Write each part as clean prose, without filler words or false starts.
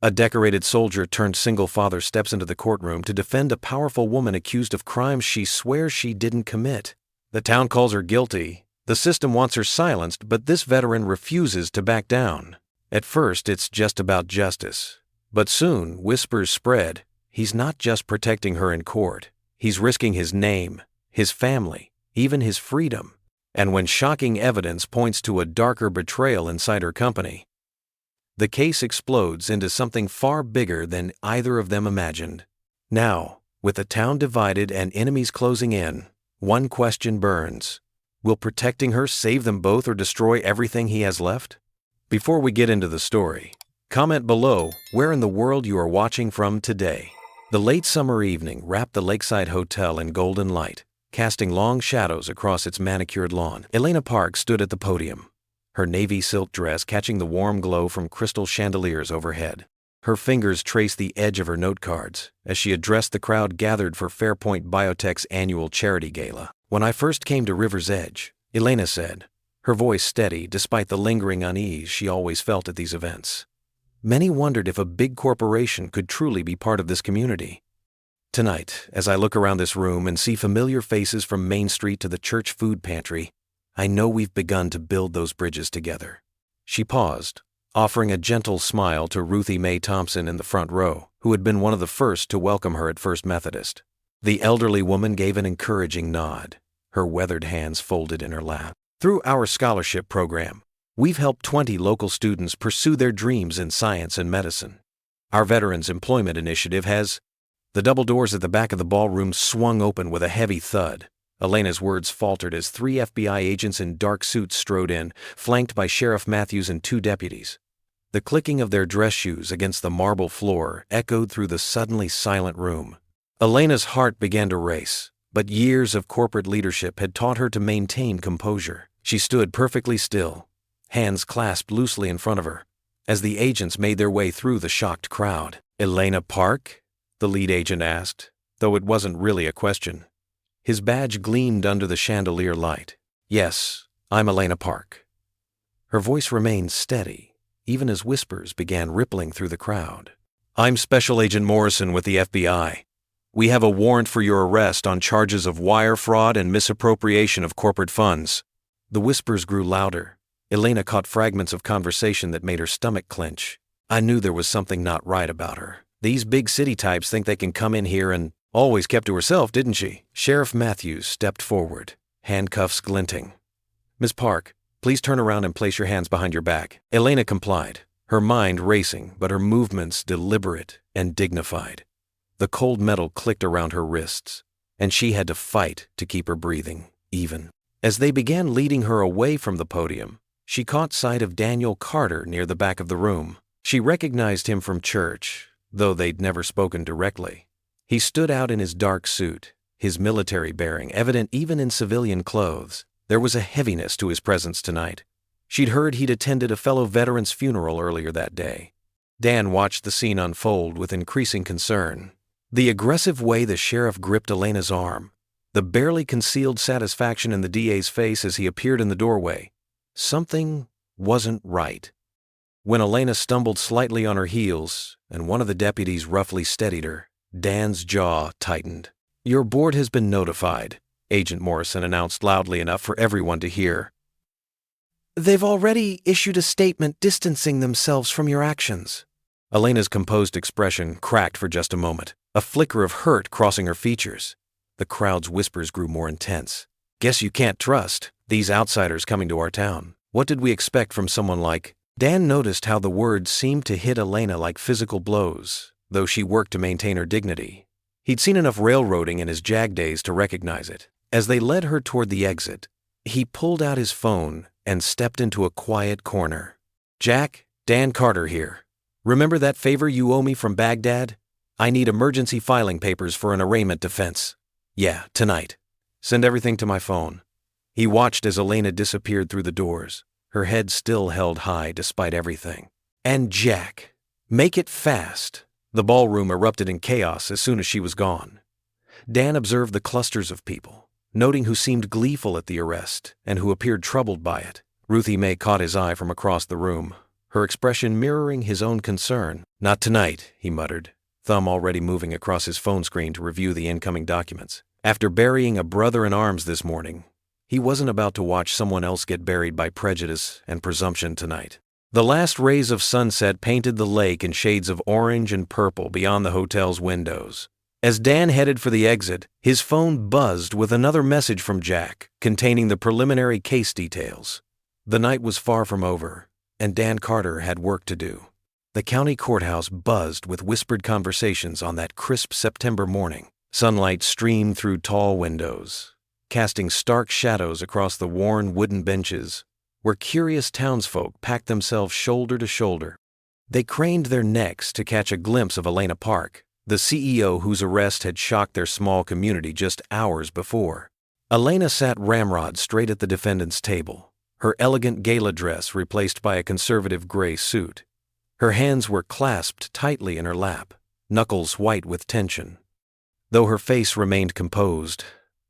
A decorated soldier turned single father steps into the courtroom to defend a powerful woman accused of crimes she swears she didn't commit. The town calls her guilty. The system wants her silenced, but this veteran refuses to back down. At first, it's just about justice. But soon, whispers spread. He's not just protecting her in court. He's risking his name, his family, even his freedom. And when shocking evidence points to a darker betrayal inside her company, the case explodes into something far bigger than either of them imagined. Now, with the town divided and enemies closing in, one question burns. Will protecting her save them both or destroy everything he has left? Before we get into the story, comment below where in the world you are watching from today. The late summer evening wrapped the Lakeside Hotel in golden light, casting long shadows across its manicured lawn. Elena Park stood at the podium, her navy silk dress catching the warm glow from crystal chandeliers overhead. Her fingers traced the edge of her note cards as she addressed the crowd gathered for Fairpoint Biotech's annual charity gala. "When I first came to River's Edge," Elena said, her voice steady despite the lingering unease she always felt at these events, "many wondered if a big corporation could truly be part of this community. Tonight, as I look around this room and see familiar faces from Main Street to the church food pantry, I know we've begun to build those bridges together." She paused, offering a gentle smile to Ruthie Mae Thompson in the front row, who had been one of the first to welcome her at First Methodist. The elderly woman gave an encouraging nod, her weathered hands folded in her lap. "Through our scholarship program, we've helped 20 local students pursue their dreams in science and medicine. Our Veterans Employment Initiative has—" The double doors at the back of the ballroom swung open with a heavy thud. Elena's words faltered as 3 FBI agents in dark suits strode in, flanked by Sheriff Matthews and 2 deputies. The clicking of their dress shoes against the marble floor echoed through the suddenly silent room. Elena's heart began to race, but years of corporate leadership had taught her to maintain composure. She stood perfectly still, hands clasped loosely in front of her, as the agents made their way through the shocked crowd. "Elena Park?" the lead agent asked, though it wasn't really a question. His badge gleamed under the chandelier light. "Yes, I'm Elena Park." Her voice remained steady, even as whispers began rippling through the crowd. "I'm Special Agent Morrison with the FBI. We have a warrant for your arrest on charges of wire fraud and misappropriation of corporate funds." The whispers grew louder. Elena caught fragments of conversation that made her stomach clench. I knew there was something not right about her. These big city types think they can come in here and always kept to herself, didn't she? Sheriff Matthews stepped forward, handcuffs glinting. "Miss Park, please turn around and place your hands behind your back." Elena complied, her mind racing but her movements deliberate and dignified. The cold metal clicked around her wrists, and she had to fight to keep her breathing even. As they began leading her away from the podium, she caught sight of Daniel Carter near the back of the room. She recognized him from church, though they'd never spoken directly. He stood out in his dark suit, his military bearing evident even in civilian clothes. There was a heaviness to his presence tonight. She'd heard he'd attended a fellow veteran's funeral earlier that day. Dan watched the scene unfold with increasing concern. The aggressive way the sheriff gripped Elena's arm, the barely concealed satisfaction in the DA's face as he appeared in the doorway. Something wasn't right. When Elena stumbled slightly on her heels and one of the deputies roughly steadied her, Dan's jaw tightened. "Your board has been notified," Agent Morrison announced loudly enough for everyone to hear. "They've already issued a statement distancing themselves from your actions." Elena's composed expression cracked for just a moment, a flicker of hurt crossing her features. The crowd's whispers grew more intense. "Guess you can't trust these outsiders coming to our town. What did we expect from someone like—" Dan noticed how the words seemed to hit Elena like physical blows, though she worked to maintain her dignity. He'd seen enough railroading in his JAG days to recognize it. As they led her toward the exit, he pulled out his phone and stepped into a quiet corner. "Jack, Dan Carter here. Remember that favor you owe me from Baghdad? I need emergency filing papers for an arraignment defense. Yeah, tonight. Send everything to my phone." He watched as Elena disappeared through the doors, her head still held high despite everything. "And Jack, make it fast." The ballroom erupted in chaos as soon as she was gone. Dan observed the clusters of people, noting who seemed gleeful at the arrest and who appeared troubled by it. Ruthie Mae caught his eye from across the room, her expression mirroring his own concern. "Not tonight," he muttered, thumb already moving across his phone screen to review the incoming documents. After burying a brother in arms this morning, he wasn't about to watch someone else get buried by prejudice and presumption tonight. The last rays of sunset painted the lake in shades of orange and purple beyond the hotel's windows. As Dan headed for the exit, his phone buzzed with another message from Jack, containing the preliminary case details. The night was far from over, and Dan Carter had work to do. The county courthouse buzzed with whispered conversations on that crisp September morning. Sunlight streamed through tall windows, casting stark shadows across the worn wooden benches, where curious townsfolk packed themselves shoulder to shoulder. They craned their necks to catch a glimpse of Elena Park, the CEO whose arrest had shocked their small community just hours before. Elena sat ramrod straight at the defendant's table, her elegant gala dress replaced by a conservative gray suit. Her hands were clasped tightly in her lap, knuckles white with tension. Though her face remained composed,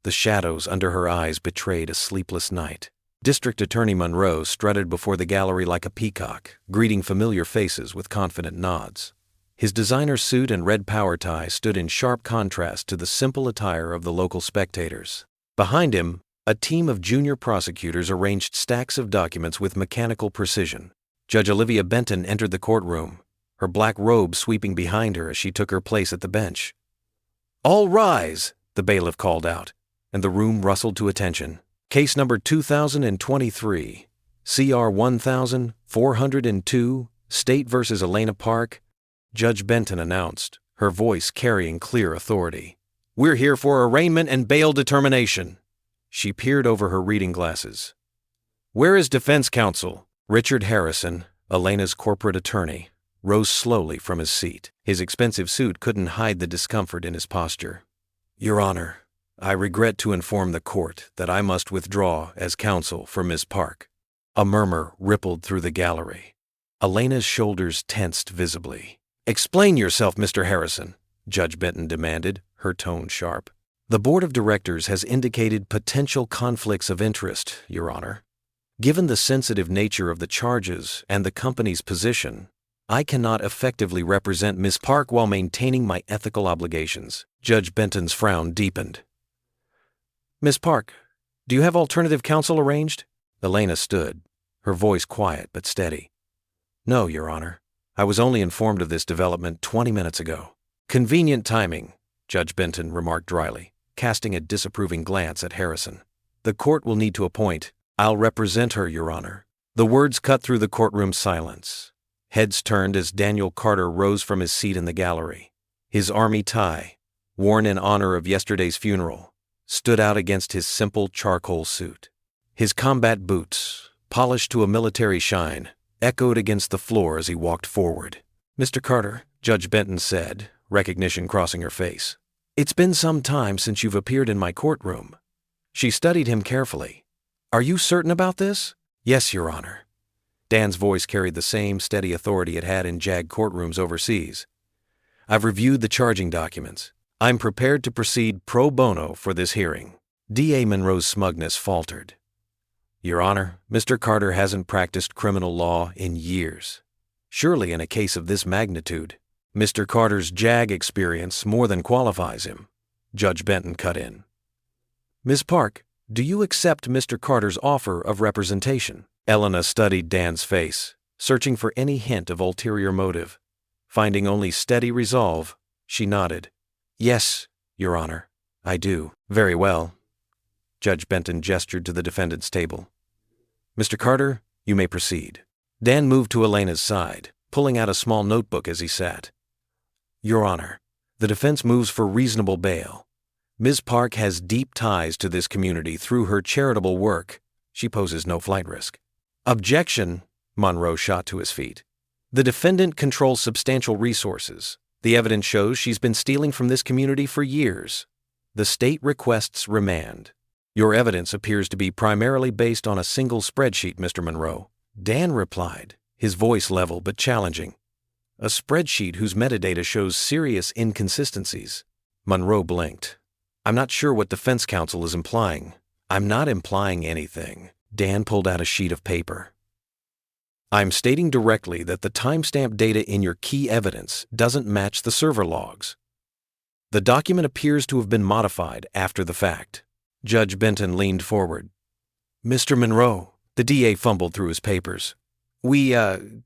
the shadows under her eyes betrayed a sleepless night. District Attorney Monroe strutted before the gallery like a peacock, greeting familiar faces with confident nods. His designer suit and red power tie stood in sharp contrast to the simple attire of the local spectators. Behind him, a team of junior prosecutors arranged stacks of documents with mechanical precision. Judge Olivia Benton entered the courtroom, her black robe sweeping behind her as she took her place at the bench. "All rise," the bailiff called out, and the room rustled to attention. "Case number 2023, CR 1402, State v. Elena Park," Judge Benton announced, her voice carrying clear authority. "We're here for arraignment and bail determination." She peered over her reading glasses. "Where is defense counsel?" Richard Harrison, Elena's corporate attorney, rose slowly from his seat. His expensive suit couldn't hide the discomfort in his posture. "Your Honor, I regret to inform the court that I must withdraw as counsel for Miss Park." A murmur rippled through the gallery. Elena's shoulders tensed visibly. "Explain yourself, Mr. Harrison," Judge Benton demanded, her tone sharp. "The Board of Directors has indicated potential conflicts of interest, Your Honor. Given the sensitive nature of the charges and the company's position, I cannot effectively represent Miss Park while maintaining my ethical obligations." Judge Benton's frown deepened. "Miss Park, do you have alternative counsel arranged?" Elena stood, her voice quiet but steady. "No, Your Honor. I was only informed of this development 20 minutes ago." "Convenient timing," Judge Benton remarked dryly, casting a disapproving glance at Harrison. "The court will need to appoint." "I'll represent her, Your Honor." The words cut through the courtroom silence. Heads turned as Daniel Carter rose from his seat in the gallery. His army tie, worn in honor of yesterday's funeral, stood out against his simple charcoal suit. His combat boots, polished to a military shine, echoed against the floor as he walked forward. "Mr. Carter," Judge Benton said, recognition crossing her face, "it's been some time since you've appeared in my courtroom." She studied him carefully. "Are you certain about this?" "Yes, Your Honor." Dan's voice carried the same steady authority it had in JAG courtrooms overseas. "I've reviewed the charging documents. I'm prepared to proceed pro bono for this hearing." D.A. Monroe's smugness faltered. "Your Honor, Mr. Carter hasn't practiced criminal law in years. Surely in a case of this magnitude, Mr. Carter's JAG experience more than qualifies him." Judge Benton cut in. "Ms. Park, do you accept Mr. Carter's offer of representation?" Elena studied Dan's face, searching for any hint of ulterior motive. Finding only steady resolve, she nodded. "Yes, Your Honor, I do." "Very well." Judge Benton gestured to the defendant's table. "Mr. Carter, you may proceed." Dan moved to Elena's side, pulling out a small notebook as he sat. "Your Honor, the defense moves for reasonable bail. Ms. Park has deep ties to this community through her charitable work. She poses no flight risk." "Objection!" Monroe shot to his feet. "The defendant controls substantial resources. The evidence shows she's been stealing from this community for years. The state requests remand. Your evidence appears to be primarily based on a single spreadsheet, Mr. Monroe." Dan replied, his voice level but challenging. "A spreadsheet whose metadata shows serious inconsistencies." Monroe blinked. "I'm not sure what defense counsel is implying." "I'm not implying anything." Dan pulled out a sheet of paper. I'm stating directly that the timestamp data in your key evidence doesn't match the server logs. The document appears to have been modified after the fact. Judge Benton leaned forward. Mr. Monroe, the DA fumbled through his papers. We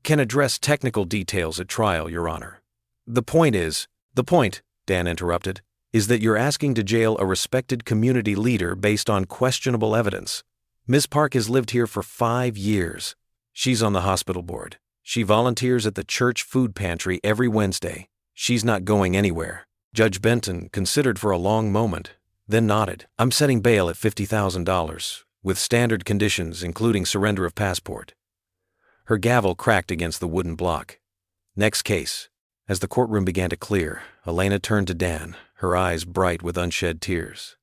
can address technical details at trial, Your Honor. The point, Dan interrupted, is that you're asking to jail a respected community leader based on questionable evidence. Ms. Park has lived here for 5 years. She's on the hospital board. She volunteers at the church food pantry every Wednesday. She's not going anywhere. Judge Benton considered for a long moment, then nodded. I'm setting bail at $50,000, with standard conditions including surrender of passport. Her gavel cracked against the wooden block. Next case. As the courtroom began to clear, Elena turned to Dan, her eyes bright with unshed tears.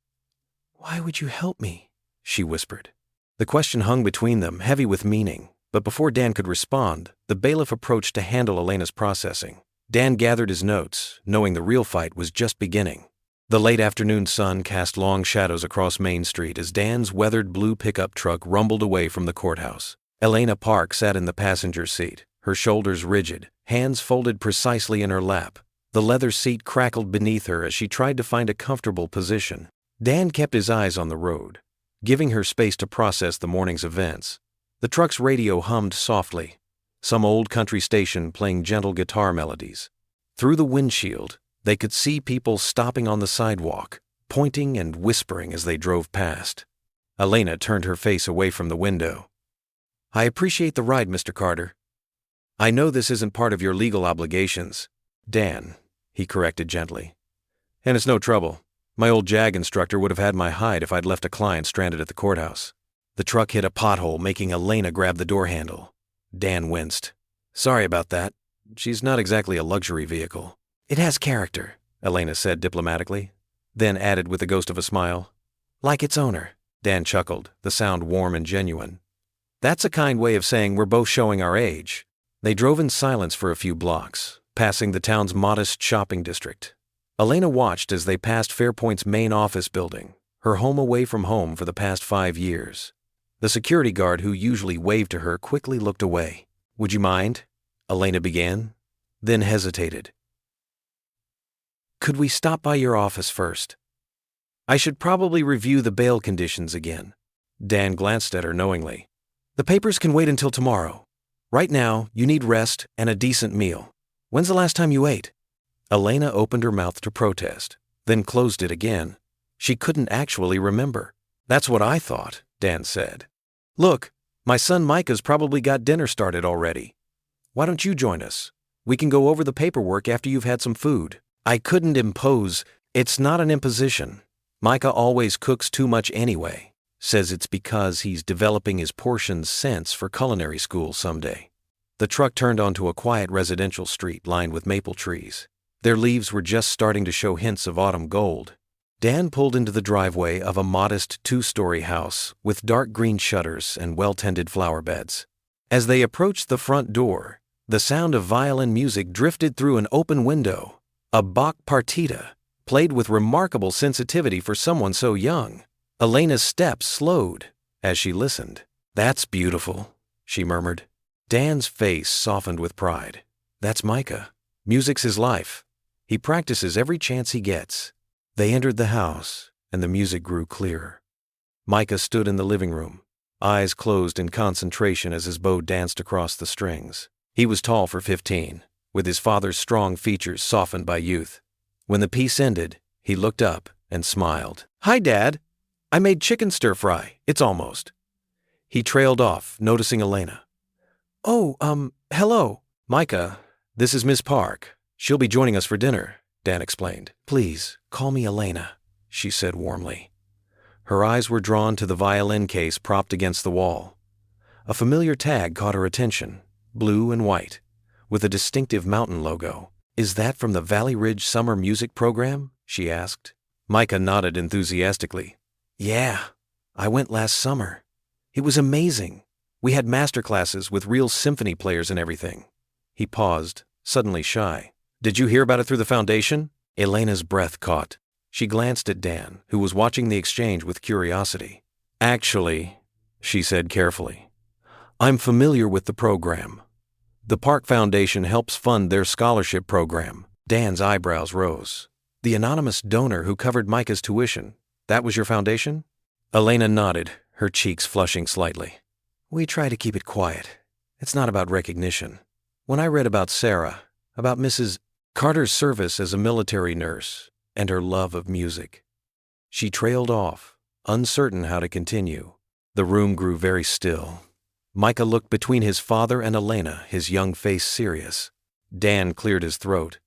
Why would you help me? She whispered. The question hung between them, heavy with meaning, but before Dan could respond, the bailiff approached to handle Elena's processing. Dan gathered his notes, knowing the real fight was just beginning. The late afternoon sun cast long shadows across Main Street as Dan's weathered blue pickup truck rumbled away from the courthouse. Elena Park sat in the passenger seat, her shoulders rigid, hands folded precisely in her lap. The leather seat crackled beneath her as she tried to find a comfortable position. Dan kept his eyes on the road, giving her space to process the morning's events. The truck's radio hummed softly, some old country station playing gentle guitar melodies. Through the windshield, they could see people stopping on the sidewalk, pointing and whispering as they drove past. Elena turned her face away from the window. I appreciate the ride, Mr. Carter. I know this isn't part of your legal obligations. Dan, he corrected gently. And it's no trouble. My old JAG instructor would have had my hide if I'd left a client stranded at the courthouse. The truck hit a pothole, making Elena grab the door handle. Dan winced. Sorry about that. She's not exactly a luxury vehicle. It has character, Elena said diplomatically, then added with the ghost of a smile. Like its owner. Dan chuckled, the sound warm and genuine. That's a kind way of saying we're both showing our age. They drove in silence for a few blocks, passing the town's modest shopping district. Elena watched as they passed Fairpoint's main office building, her home away from home for the past 5 years. The security guard who usually waved to her quickly looked away. Would you mind? Elena began, then hesitated. Could we stop by your office first? I should probably review the bail conditions again. Dan glanced at her knowingly. The papers can wait until tomorrow. Right now, you need rest and a decent meal. When's the last time you ate? Elena opened her mouth to protest, then closed it again. She couldn't actually remember. That's what I thought, Dan said. Look, my son Micah's probably got dinner started already. Why don't you join us? We can go over the paperwork after you've had some food. I couldn't impose. It's not an imposition. Micah always cooks too much anyway. Says it's because he's developing his portions sense for culinary school someday. The truck turned onto a quiet residential street lined with maple trees. Their leaves were just starting to show hints of autumn gold. Dan pulled into the driveway of a modest 2-story house with dark green shutters and well-tended flower beds. As they approached the front door, the sound of violin music drifted through an open window. A Bach partita, played with remarkable sensitivity for someone so young. Elena's steps slowed as she listened. That's beautiful, she murmured. Dan's face softened with pride. That's Micah. Music's his life. He practices every chance he gets. They entered the house, and the music grew clearer. Micah stood in the living room, eyes closed in concentration as his bow danced across the strings. He was tall for 15, with his father's strong features softened by youth. When the piece ended, he looked up and smiled. Hi, Dad. I made chicken stir-fry. It's almost. He trailed off, noticing Elena. Oh, hello. Micah, this is Miss Park. She'll be joining us for dinner, Dan explained. Please, call me Elena, she said warmly. Her eyes were drawn to the violin case propped against the wall. A familiar tag caught her attention, blue and white, with a distinctive mountain logo. Is that from the Valley Ridge Summer Music Program? She asked. Micah nodded enthusiastically. Yeah, I went last summer. It was amazing. We had master classes with real symphony players and everything. He paused, suddenly shy. Did you hear about it through the foundation? Elena's breath caught. She glanced at Dan, who was watching the exchange with curiosity. Actually, she said carefully, I'm familiar with the program. The Park Foundation helps fund their scholarship program. Dan's eyebrows rose. The anonymous donor who covered Micah's tuition, that was your foundation? Elena nodded, her cheeks flushing slightly. We try to keep it quiet. It's not about recognition. When I read about Sarah, about Mrs. Carter's service as a military nurse, and her love of music, she trailed off, uncertain how to continue. The room grew very still. Micah looked between his father and Elena, his young face serious. Dan cleared his throat.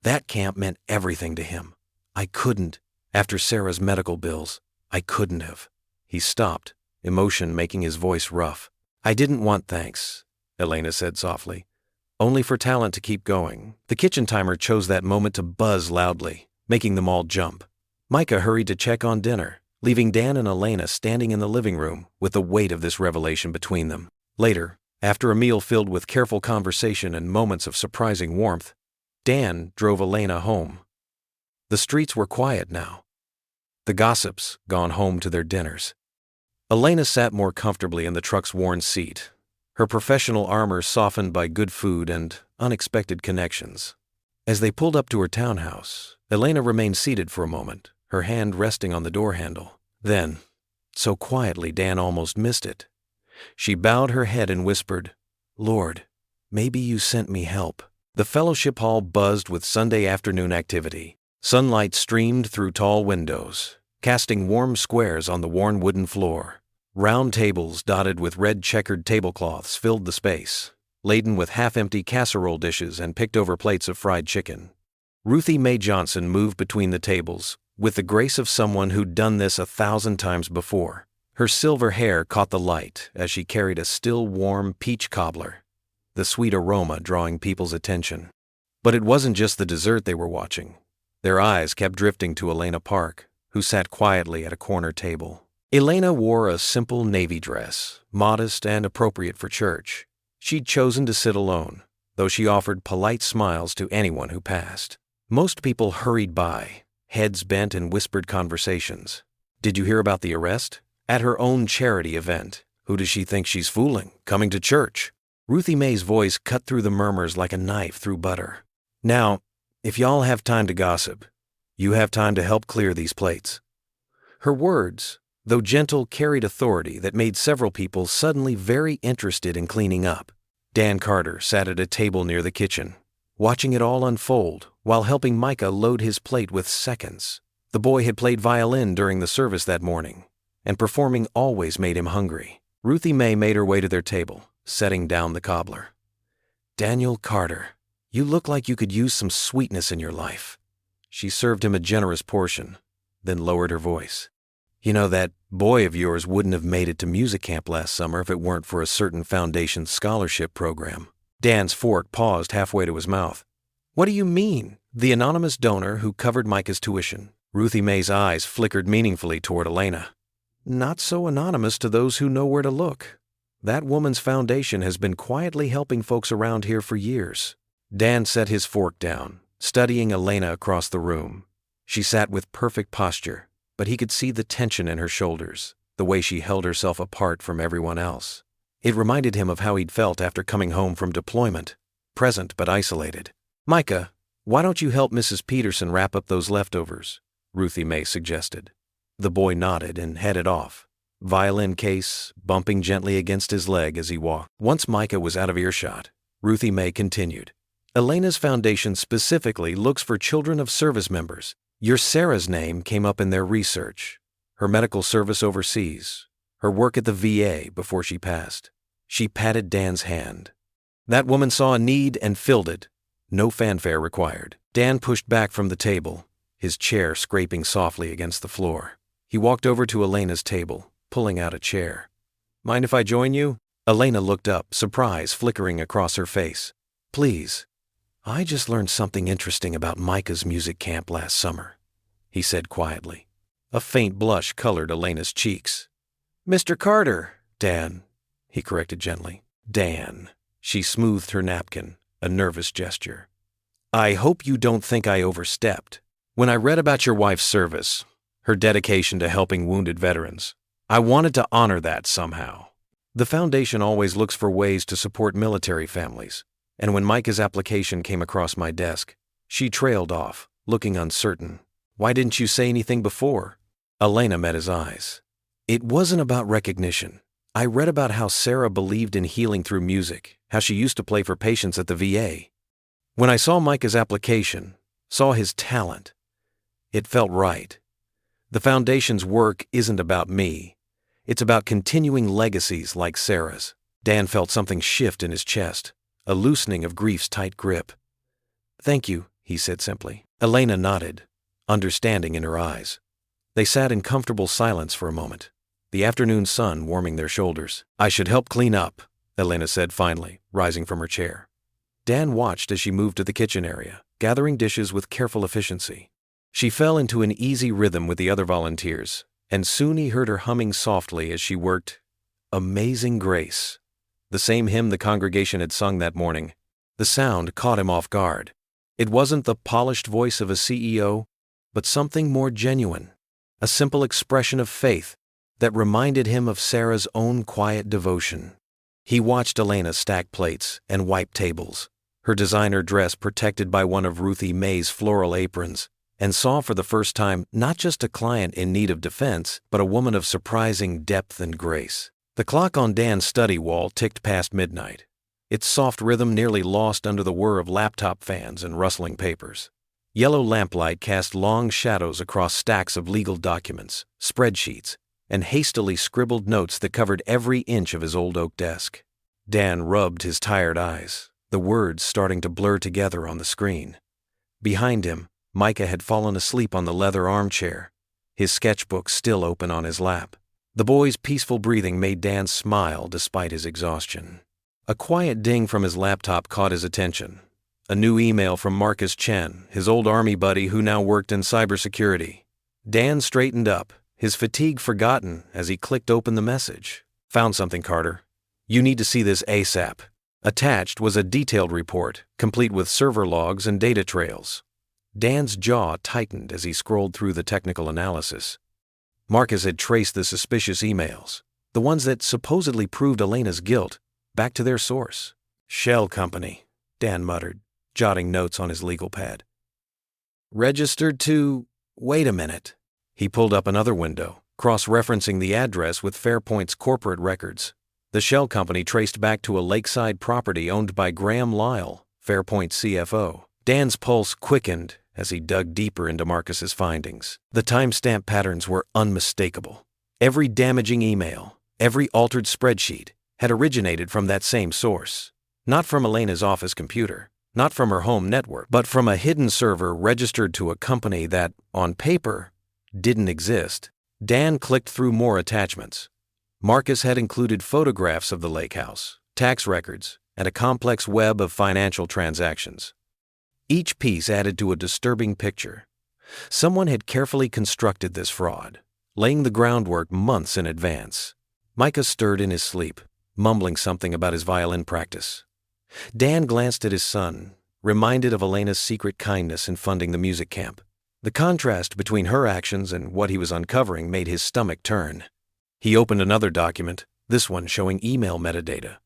That camp meant everything to him. I couldn't, after Sarah's medical bills, I couldn't have. He stopped, emotion making his voice rough. I didn't want thanks, Elena said softly. Only for talent to keep going. The kitchen timer chose that moment to buzz loudly, making them all jump. Micah hurried to check on dinner, leaving Dan and Elena standing in the living room with the weight of this revelation between them. Later, after a meal filled with careful conversation and moments of surprising warmth, Dan drove Elena home. The streets were quiet now. The gossips gone home to their dinners. Elena sat more comfortably in the truck's worn seat, her professional armor softened by good food and unexpected connections. As they pulled up to her townhouse, Elena remained seated for a moment, her hand resting on the door handle. Then, so quietly Dan almost missed it, she bowed her head and whispered, Lord, maybe you sent me help. The fellowship hall buzzed with Sunday afternoon activity. Sunlight streamed through tall windows, casting warm squares on the worn wooden floor. Round tables dotted with red checkered tablecloths filled the space, laden with half-empty casserole dishes and picked-over plates of fried chicken. Ruthie Mae Johnson moved between the tables, with the grace of someone who'd done this 1,000 times before. Her silver hair caught the light as she carried a still warm peach cobbler, the sweet aroma drawing people's attention. But it wasn't just the dessert they were watching. Their eyes kept drifting to Elena Park, who sat quietly at a corner table. Elena wore a simple navy dress, modest and appropriate for church. She'd chosen to sit alone, though she offered polite smiles to anyone who passed. Most people hurried by, heads bent in whispered conversations. Did you hear about the arrest? At her own charity event. Who does she think she's fooling, coming to church? Ruthie Mae's voice cut through the murmurs like a knife through butter. Now, if y'all have time to gossip, you have time to help clear these plates. Her words, though gentle, carried authority that made several people suddenly very interested in cleaning up. Dan Carter sat at a table near the kitchen, watching it all unfold while helping Micah load his plate with seconds. The boy had played violin during the service that morning, and performing always made him hungry. Ruthie Mae made her way to their table, setting down the cobbler. Daniel Carter, you look like you could use some sweetness in your life. She served him a generous portion, then lowered her voice. You know, that boy of yours wouldn't have made it to music camp last summer if it weren't for a certain foundation scholarship program. Dan's fork paused halfway to his mouth. What do you mean? The anonymous donor who covered Micah's tuition. Ruthie Mae's eyes flickered meaningfully toward Elena. Not so anonymous to those who know where to look. That woman's foundation has been quietly helping folks around here for years. Dan set his fork down, studying Elena across the room. She sat with perfect posture, but he could see the tension in her shoulders, the way she held herself apart from everyone else. It reminded him of how he'd felt after coming home from deployment, present but isolated. Micah, why don't you help Mrs. Peterson wrap up those leftovers? Ruthie Mae suggested. The boy nodded and headed off, violin case bumping gently against his leg as he walked. Once Micah was out of earshot, Ruthie Mae continued. Elena's foundation specifically looks for children of service members. Your Sarah's name came up in their research. Her medical service overseas, her work at the VA before she passed. She patted Dan's hand. That woman saw a need and filled it. No fanfare required. Dan pushed back from the table, his chair scraping softly against the floor. He walked over to Elena's table, pulling out a chair. Mind if I join you? Elena looked up, surprise flickering across her face. Please. I just learned something interesting about Micah's music camp last summer, he said quietly. A faint blush colored Elena's cheeks. Mr. Carter, Dan, he corrected gently. Dan. She smoothed her napkin, a nervous gesture. I hope you don't think I overstepped. When I read about your wife's service, her dedication to helping wounded veterans, I wanted to honor that somehow. The foundation always looks for ways to support military families, and when Micah's application came across my desk, she trailed off, looking uncertain. Why didn't you say anything before? Elena met his eyes. It wasn't about recognition. I read about how Sarah believed in healing through music, how she used to play for patients at the VA. When I saw Micah's application, saw his talent, it felt right. The foundation's work isn't about me. It's about continuing legacies like Sarah's. Dan felt something shift in his chest, a loosening of grief's tight grip. Thank you, he said simply. Elena nodded, understanding in her eyes. They sat in comfortable silence for a moment, the afternoon sun warming their shoulders. I should help clean up, Elena said finally, rising from her chair. Dan watched as she moved to the kitchen area, gathering dishes with careful efficiency. She fell into an easy rhythm with the other volunteers, and soon he heard her humming softly as she worked, Amazing Grace, the same hymn the congregation had sung that morning. The sound caught him off guard. It wasn't the polished voice of a CEO, but something more genuine, a simple expression of faith that reminded him of Sarah's own quiet devotion. He watched Elena stack plates and wipe tables, her designer dress protected by one of Ruthie May's floral aprons, and saw for the first time not just a client in need of defense, but a woman of surprising depth and grace. The clock on Dan's study wall ticked past midnight, its soft rhythm nearly lost under the whir of laptop fans and rustling papers. Yellow lamplight cast long shadows across stacks of legal documents, spreadsheets, and hastily scribbled notes that covered every inch of his old oak desk. Dan rubbed his tired eyes, the words starting to blur together on the screen. Behind him, Micah had fallen asleep on the leather armchair, his sketchbook still open on his lap. The boy's peaceful breathing made Dan smile despite his exhaustion. A quiet ding from his laptop caught his attention. A new email from Marcus Chen, his old Army buddy who now worked in cybersecurity. Dan straightened up, his fatigue forgotten as he clicked open the message. Found something, Carter. You need to see this ASAP. Attached was a detailed report, complete with server logs and data trails. Dan's jaw tightened as he scrolled through the technical analysis. Marcus had traced the suspicious emails, the ones that supposedly proved Elena's guilt, back to their source. Shell Company, Dan muttered, jotting notes on his legal pad. Registered to... Wait a minute. He pulled up another window, cross-referencing the address with Fairpoint's corporate records. The Shell Company traced back to a lakeside property owned by Graham Lyle, Fairpoint's CFO. Dan's pulse quickened as he dug deeper into Marcus's findings. The timestamp patterns were unmistakable. Every damaging email, every altered spreadsheet, had originated from that same source. Not from Elena's office computer, not from her home network, but from a hidden server registered to a company that, on paper, didn't exist. Dan clicked through more attachments. Marcus had included photographs of the lake house, tax records, and a complex web of financial transactions. Each piece added to a disturbing picture. Someone had carefully constructed this fraud, laying the groundwork months in advance. Micah stirred in his sleep, mumbling something about his violin practice. Dan glanced at his son, reminded of Elena's secret kindness in funding the music camp. The contrast between her actions and what he was uncovering made his stomach turn. He opened another document, this one showing email metadata.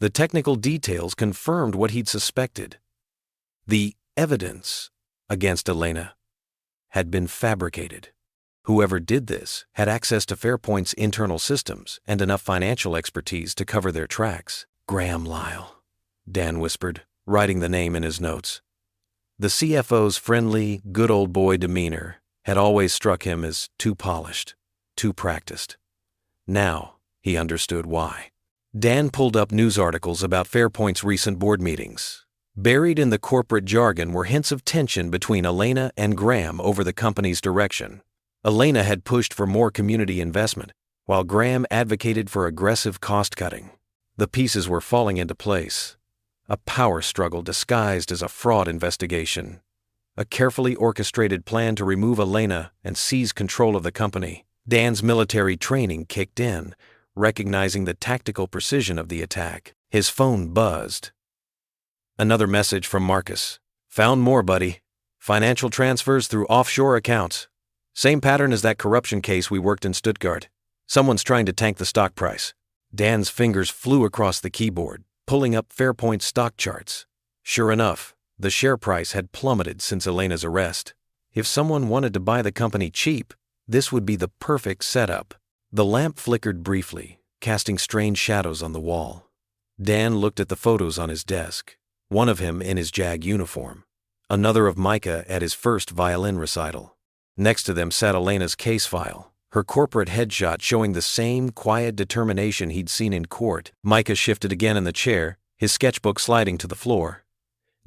The technical details confirmed what he'd suspected. The evidence against Elena had been fabricated. Whoever did this had access to Fairpoint's internal systems and enough financial expertise to cover their tracks. Graham Lyle, Dan whispered, writing the name in his notes. The CFO's friendly, good old boy demeanor had always struck him as too polished, too practiced. Now he understood why. Dan pulled up news articles about Fairpoint's recent board meetings. Buried in the corporate jargon were hints of tension between Elena and Graham over the company's direction. Elena had pushed for more community investment, while Graham advocated for aggressive cost-cutting. The pieces were falling into place. A power struggle disguised as a fraud investigation. A carefully orchestrated plan to remove Elena and seize control of the company. Dan's military training kicked in, recognizing the tactical precision of the attack. His phone buzzed. Another message from Marcus. Found more, buddy. Financial transfers through offshore accounts. Same pattern as that corruption case we worked in Stuttgart. Someone's trying to tank the stock price. Dan's fingers flew across the keyboard, pulling up Fairpoint stock charts. Sure enough, the share price had plummeted since Elena's arrest. If someone wanted to buy the company cheap, this would be the perfect setup. The lamp flickered briefly, casting strange shadows on the wall. Dan looked at the photos on his desk, one of him in his JAG uniform, another of Micah at his first violin recital. Next to them sat Elena's case file, her corporate headshot showing the same quiet determination he'd seen in court. Micah shifted again in the chair, his sketchbook sliding to the floor.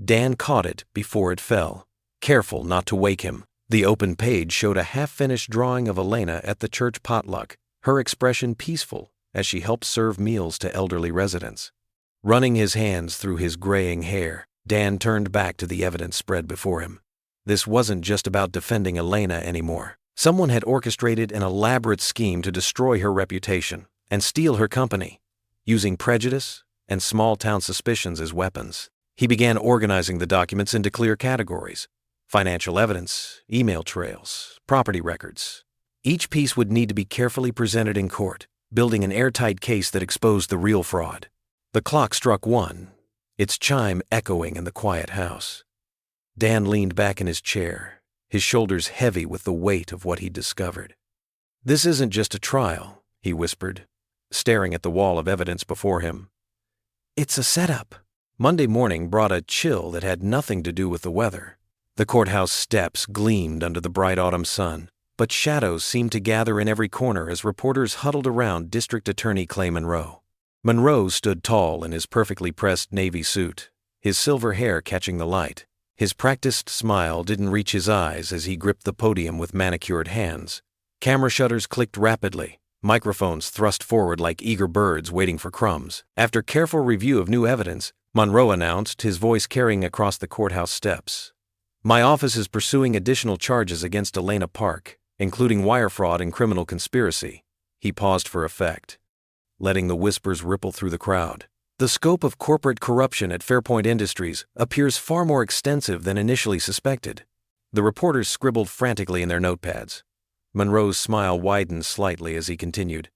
Dan caught it before it fell, careful not to wake him. The open page showed a half-finished drawing of Elena at the church potluck, her expression peaceful as she helped serve meals to elderly residents. Running his hands through his graying hair, Dan turned back to the evidence spread before him. This wasn't just about defending Elena anymore. Someone had orchestrated an elaborate scheme to destroy her reputation and steal her company, using prejudice and small-town suspicions as weapons. He began organizing the documents into clear categories: financial evidence, email trails, property records. Each piece would need to be carefully presented in court, building an airtight case that exposed the real fraud. The clock struck 1, its chime echoing in the quiet house. Dan leaned back in his chair, his shoulders heavy with the weight of what he'd discovered. "This isn't just a trial," he whispered, staring at the wall of evidence before him. "It's a setup." Monday morning brought a chill that had nothing to do with the weather. The courthouse steps gleamed under the bright autumn sun, but shadows seemed to gather in every corner as reporters huddled around District Attorney Clay Monroe. Monroe stood tall in his perfectly pressed navy suit, his silver hair catching the light. His practiced smile didn't reach his eyes as he gripped the podium with manicured hands. Camera shutters clicked rapidly, microphones thrust forward like eager birds waiting for crumbs. After careful review of new evidence, Monroe announced, his voice carrying across the courthouse steps, "My office is pursuing additional charges against Elena Park, including wire fraud and criminal conspiracy." He paused for effect, letting the whispers ripple through the crowd. "The scope of corporate corruption at Fairpoint Industries appears far more extensive than initially suspected." The reporters scribbled frantically in their notepads. Monroe's smile widened slightly as he continued,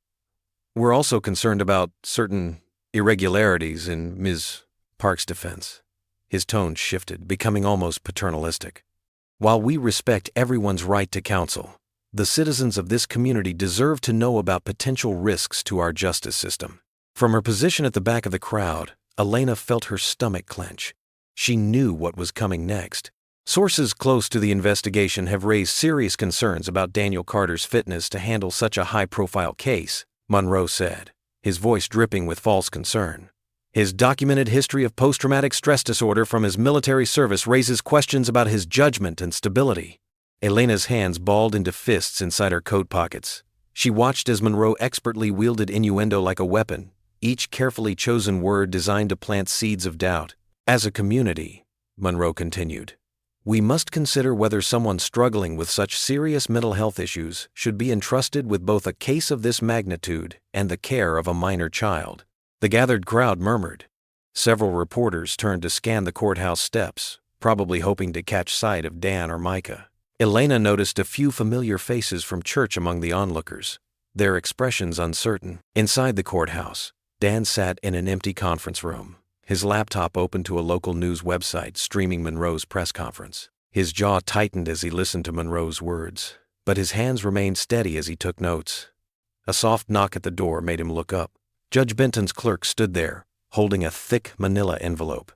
"We're also concerned about certain irregularities in Ms. Park's defense." His tone shifted, becoming almost paternalistic. "While we respect everyone's right to counsel, the citizens of this community deserve to know about potential risks to our justice system." From her position at the back of the crowd, Elena felt her stomach clench. She knew what was coming next. "Sources close to the investigation have raised serious concerns about Daniel Carter's fitness to handle such a high-profile case," Monroe said, his voice dripping with false concern. "His documented history of post-traumatic stress disorder from his military service raises questions about his judgment and stability." Elena's hands balled into fists inside her coat pockets. She watched as Monroe expertly wielded innuendo like a weapon, each carefully chosen word designed to plant seeds of doubt. "As a community," Monroe continued, "we must consider whether someone struggling with such serious mental health issues should be entrusted with both a case of this magnitude and the care of a minor child." The gathered crowd murmured. Several reporters turned to scan the courthouse steps, probably hoping to catch sight of Dan or Micah. Elena noticed a few familiar faces from church among the onlookers, their expressions uncertain. Inside the courthouse, Dan sat in an empty conference room, his laptop open to a local news website streaming Monroe's press conference. His jaw tightened as he listened to Monroe's words, but his hands remained steady as he took notes. A soft knock at the door made him look up. Judge Benton's clerk stood there, holding a thick manila envelope.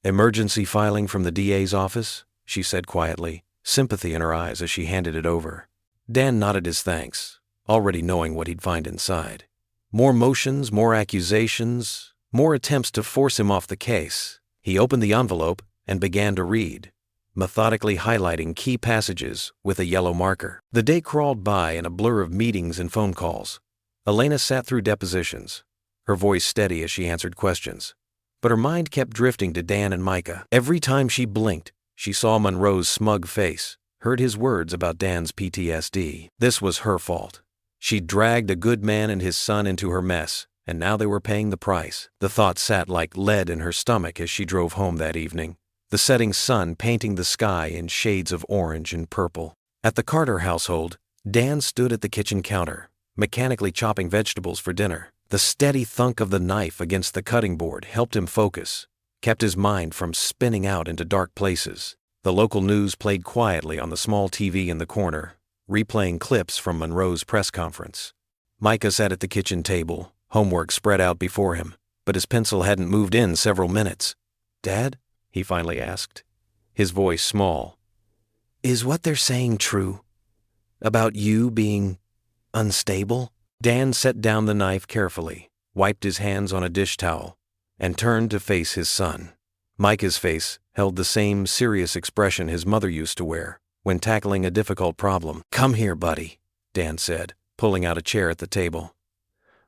"Emergency filing from the DA's office," she said quietly, sympathy in her eyes as she handed it over. Dan nodded his thanks, already knowing what he'd find inside. More motions, more accusations, more attempts to force him off the case. He opened the envelope and began to read, methodically highlighting key passages with a yellow marker. The day crawled by in a blur of meetings and phone calls. Elena sat through depositions, her voice steady as she answered questions, but her mind kept drifting to Dan and Micah. Every time she blinked, she saw Monroe's smug face, heard his words about Dan's PTSD. This was her fault. She'd dragged a good man and his son into her mess, and now they were paying the price. The thought sat like lead in her stomach as she drove home that evening, the setting sun painting the sky in shades of orange and purple. At the Carter household, Dan stood at the kitchen counter, mechanically chopping vegetables for dinner. The steady thunk of the knife against the cutting board helped him focus, kept his mind from spinning out into dark places. The local news played quietly on the small TV in the corner, replaying clips from Monroe's press conference. Micah sat at the kitchen table, homework spread out before him, but his pencil hadn't moved in several minutes. "Dad?" he finally asked, his voice small. "Is what they're saying true? About you being unstable?" Dan set down the knife carefully, wiped his hands on a dish towel, and turned to face his son. Micah's face held the same serious expression his mother used to wear when tackling a difficult problem. "Come here, buddy," Dan said, pulling out a chair at the table.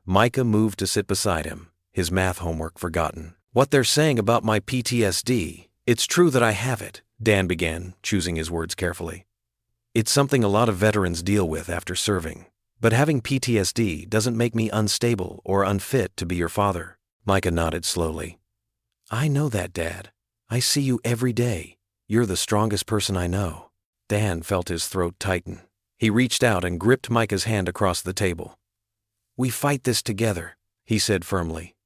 Micah moved to sit beside him, his math homework forgotten. "What they're saying about my PTSD, it's true that I have it," Dan began, choosing his words carefully. "It's something a lot of veterans deal with after serving. But having PTSD doesn't make me unstable or unfit to be your father." Micah nodded slowly. "I know that, Dad. I see you every day. You're the strongest person I know." Dan felt his throat tighten. He reached out and gripped Micah's hand across the table. "We fight this together," he said firmly.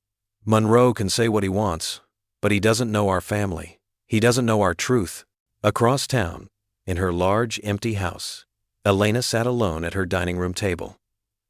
"Monroe can say what he wants, but he doesn't know our family. He doesn't know our truth." Across town, in her large, empty house, Elena sat alone at her dining room table.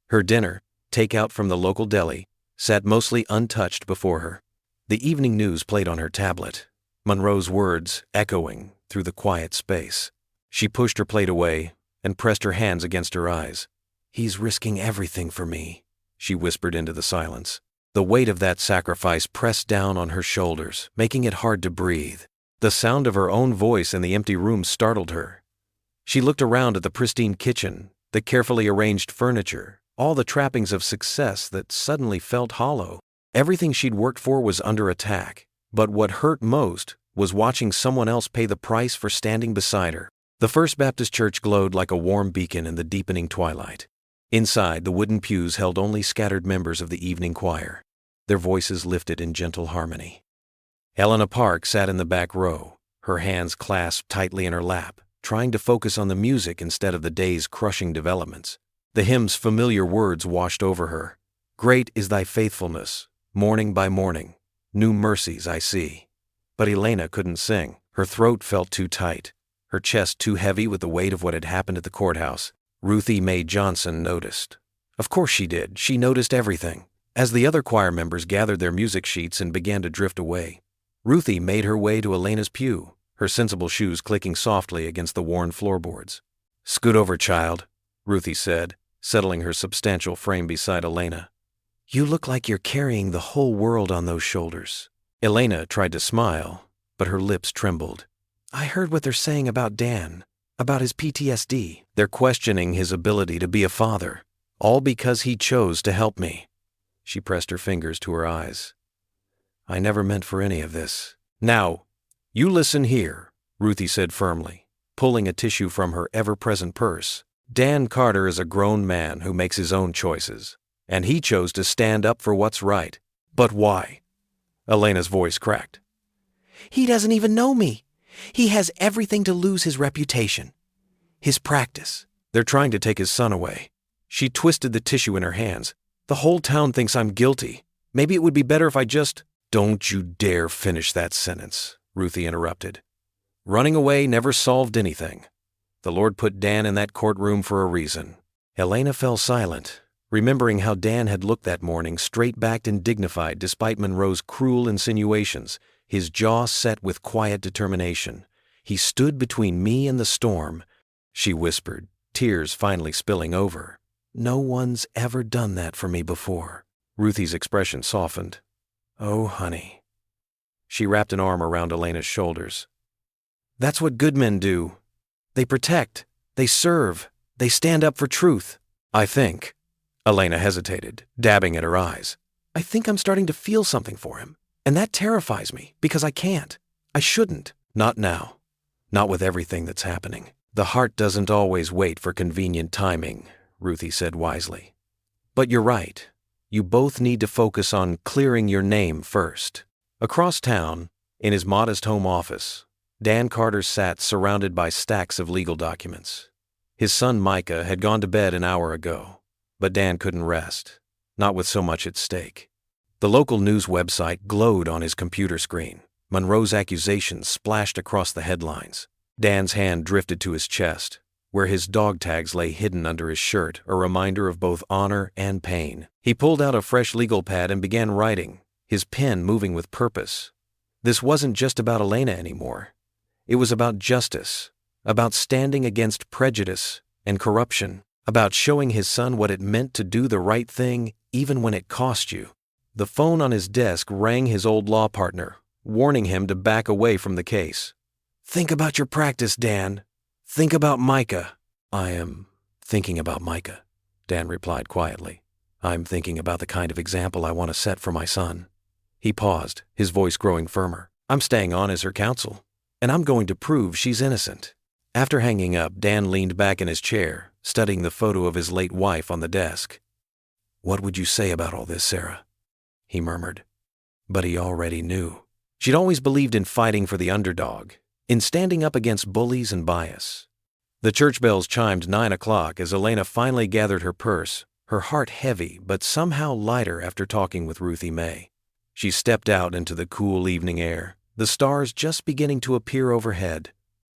Her dinner, takeout from the local deli, sat mostly untouched before her. The evening news played on her tablet, Monroe's words echoing through the quiet space. She pushed her plate away and pressed her hands against her eyes. "He's risking everything for me," she whispered into the silence. The weight of that sacrifice pressed down on her shoulders, making it hard to breathe. The sound of her own voice in the empty room startled her. She looked around at the pristine kitchen, the carefully arranged furniture, all the trappings of success that suddenly felt hollow. Everything she'd worked for was under attack, but what hurt most was watching someone else pay the price for standing beside her. The First Baptist Church glowed like a warm beacon in the deepening twilight. Inside, the wooden pews held only scattered members of the evening choir, their voices lifted in gentle harmony. Helena Park sat in the back row, her hands clasped tightly in her lap, trying to focus on the music instead of the day's crushing developments. The hymn's familiar words washed over her. "Great is thy faithfulness, morning by morning, new mercies I see." But Elena couldn't sing. Her throat felt too tight, her chest too heavy with the weight of what had happened at the courthouse. Ruthie Mae Johnson noticed. Of course she did. She noticed everything. As the other choir members gathered their music sheets and began to drift away, Ruthie made her way to Elena's pew, her sensible shoes clicking softly against the worn floorboards. "Scoot over, child," Ruthie said, settling her substantial frame beside Elena. "You look like you're carrying the whole world on those shoulders." Elena tried to smile, but her lips trembled. "I heard what they're saying about Dan, about his PTSD. They're questioning his ability to be a father, all because he chose to help me." She pressed her fingers to her eyes. "I never meant for any of this." "Now, you listen here," Ruthie said firmly, pulling a tissue from her ever-present purse. "Dan Carter is a grown man who makes his own choices, and he chose to stand up for what's right. But why?" Elena's voice cracked. "He doesn't even know me. He has everything to lose: his reputation, his practice. They're trying to take his son away." She twisted the tissue in her hands. "The whole town thinks I'm guilty. Maybe it would be better if I just—" "Don't you dare finish that sentence," Ruthie interrupted. "Running away never solved anything. The Lord put Dan in that courtroom for a reason." Elena fell silent, remembering how Dan had looked that morning, straight-backed and dignified despite Monroe's cruel insinuations, his jaw set with quiet determination. "He stood between me and the storm," she whispered, tears finally spilling over. "No one's ever done that for me before." Ruthie's expression softened. "Oh, honey." She wrapped an arm around Elena's shoulders. "That's what good men do. They protect, they serve, they stand up for truth. I think," Elena hesitated, dabbing at her eyes, "I think I'm starting to feel something for him. And that terrifies me, because I can't. I shouldn't. Not now. Not with everything that's happening." "The heart doesn't always wait for convenient timing," Ruthie said wisely. "But you're right. You both need to focus on clearing your name first." Across town, in his modest home office, Dan Carter sat surrounded by stacks of legal documents. His son Micah had gone to bed an hour ago, but Dan couldn't rest. not with so much at stake. The local news website glowed on his computer screen. Monroe's accusations splashed across the headlines. Dan's hand drifted to his chest, where his dog tags lay hidden under his shirt, a reminder of both honor and pain. He pulled out a fresh legal pad and began writing, his pen moving with purpose. This wasn't just about Elena anymore. It was about justice, about standing against prejudice and corruption, about showing his son what it meant to do the right thing even when it cost you. The phone on his desk rang his old law partner, warning him to back away from the case. "Think about your practice, Dan. Think about Micah." "I am thinking about Micah," Dan replied quietly. "I'm thinking about the kind of example I want to set for my son." He paused, his voice growing firmer. "I'm staying on as her counsel, and I'm going to prove she's innocent." After hanging up, Dan leaned back in his chair, studying the photo of his late wife on the desk. "What would you say about all this, Sarah?" he murmured. But he already knew. She'd always believed in fighting for the underdog, in standing up against bullies and bias. The church bells chimed 9 o'clock as Elena finally gathered her purse, her heart heavy but somehow lighter after talking with Ruthie Mae. She stepped out into the cool evening air, the stars just beginning to appear overhead.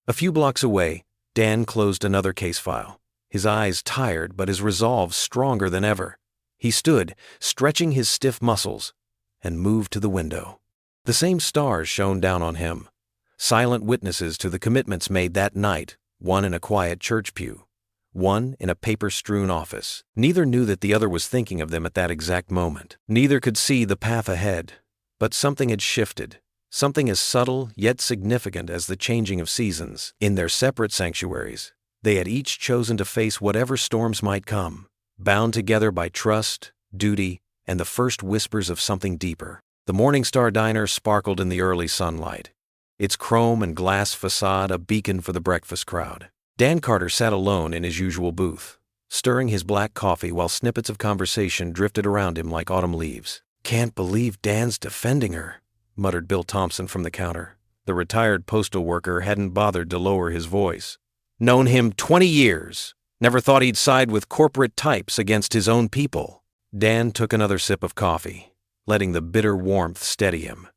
A few blocks away, Dan closed another case file, his eyes tired but his resolve stronger than ever. He stood, stretching his stiff muscles, and moved to the window. The same stars shone down on him, silent witnesses to the commitments made that night, one in a quiet church pew, one in a paper-strewn office. Neither knew that the other was thinking of them at that exact moment. Neither could see the path ahead, but something had shifted, something as subtle yet significant as the changing of seasons. In their separate sanctuaries, they had each chosen to face whatever storms might come, bound together by trust, duty, and the first whispers of something deeper. The Morning Star Diner sparkled in the early sunlight, its chrome and glass facade a beacon for the breakfast crowd. Dan Carter sat alone in his usual booth, stirring his black coffee while snippets of conversation drifted around him like autumn leaves. "Can't believe Dan's defending her," muttered Bill Thompson from the counter. The retired postal worker hadn't bothered to lower his voice. "Known him 20 years. Never thought he'd side with corporate types against his own people." Dan took another sip of coffee, letting the bitter warmth steady him.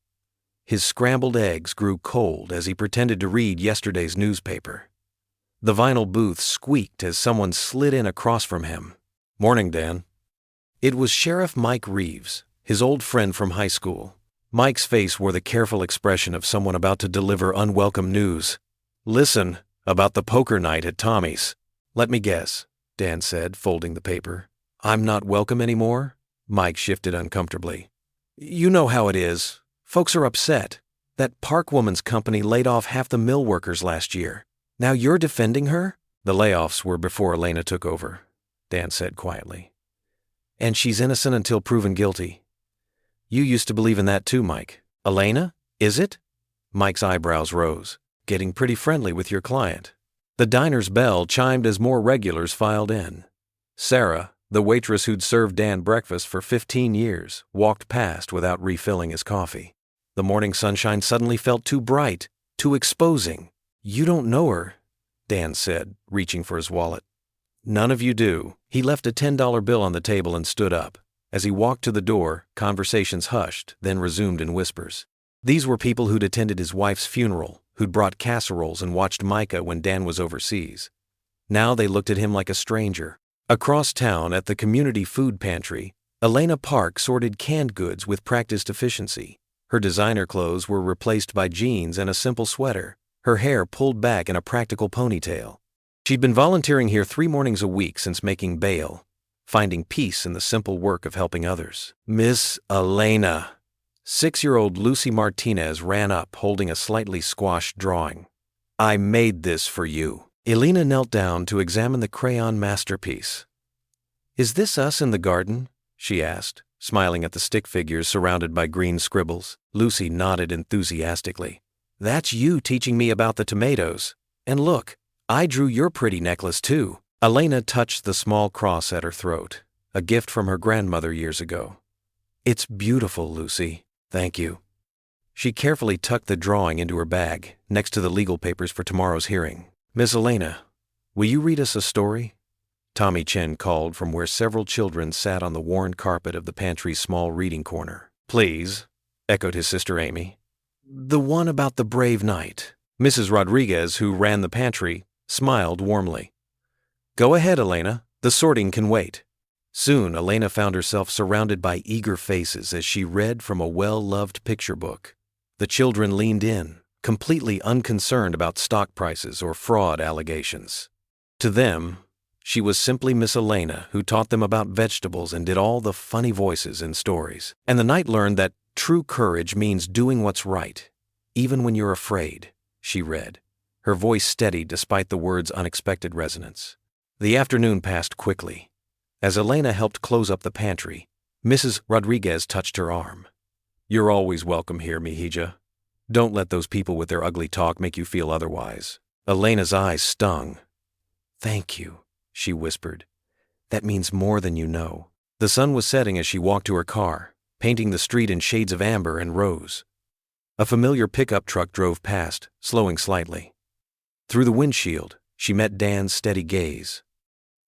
His scrambled eggs grew cold as he pretended to read yesterday's newspaper. The vinyl booth squeaked as someone slid in across from him. "Morning, Dan." It was Sheriff Mike Reeves, his old friend from high school. Mike's face wore the careful expression of someone about to deliver unwelcome news. "Listen, about the poker night at Tommy's." "Let me guess," Dan said, folding the paper. "I'm not welcome anymore?" Mike shifted uncomfortably. "You know how it is. Folks are upset. That Park Woman's company laid off half the mill workers last year. Now you're defending her?" "The layoffs were before Elena took over," Dan said quietly. "And she's innocent until proven guilty." "You used to believe in that too, Mike." "Elena? Is it?" Mike's eyebrows rose. "Getting pretty friendly with your client." The diner's bell chimed as more regulars filed in. Sarah, the waitress who'd served Dan breakfast for 15 years, walked past without refilling his coffee. The morning sunshine suddenly felt too bright, too exposing. "You don't know her," Dan said, reaching for his wallet. "None of you do." He left a $10 bill on the table and stood up. As he walked to the door, conversations hushed, then resumed in whispers. These were people who'd attended his wife's funeral, who'd brought casseroles and watched Micah when Dan was overseas. Now they looked at him like a stranger. Across town at the community food pantry, Elena Park sorted canned goods with practiced efficiency. Her designer clothes were replaced by jeans and a simple sweater, her hair pulled back in a practical ponytail. She'd been volunteering here 3 mornings a week since making bail, finding peace in the simple work of helping others. "Miss Elena." 6-year-old Lucy Martinez ran up holding a slightly squashed drawing. "I made this for you." Elena knelt down to examine the crayon masterpiece. "Is this us in the garden?" she asked, smiling at the stick figures surrounded by green scribbles. Lucy nodded enthusiastically. "That's you teaching me about the tomatoes. And look, I drew your pretty necklace too." Elena touched the small cross at her throat, a gift from her grandmother years ago. "It's beautiful, Lucy. Thank you." She carefully tucked the drawing into her bag, next to the legal papers for tomorrow's hearing. "Miss Elena, will you read us a story?" Tommy Chen called from where several children sat on the worn carpet of the pantry's small reading corner. "Please," echoed his sister Amy. "The one about the brave knight." Mrs. Rodriguez, who ran the pantry, smiled warmly. "Go ahead, Elena. The sorting can wait." Soon, Elena found herself surrounded by eager faces as she read from a well-loved picture book. The children leaned in, completely unconcerned about stock prices or fraud allegations. To them, she was simply Miss Elena, who taught them about vegetables and did all the funny voices in stories. And the knight learned that true courage means doing what's right, even when you're afraid, she read, her voice steady despite the word's unexpected resonance. The afternoon passed quickly. As Elena helped close up the pantry, Mrs. Rodriguez touched her arm. "You're always welcome here, Mihija. Don't let those people with their ugly talk make you feel otherwise." Elena's eyes stung. "Thank you," she whispered. "That means more than you know." The sun was setting as she walked to her car, painting the street in shades of amber and rose. A familiar pickup truck drove past, slowing slightly. Through the windshield, she met Dan's steady gaze.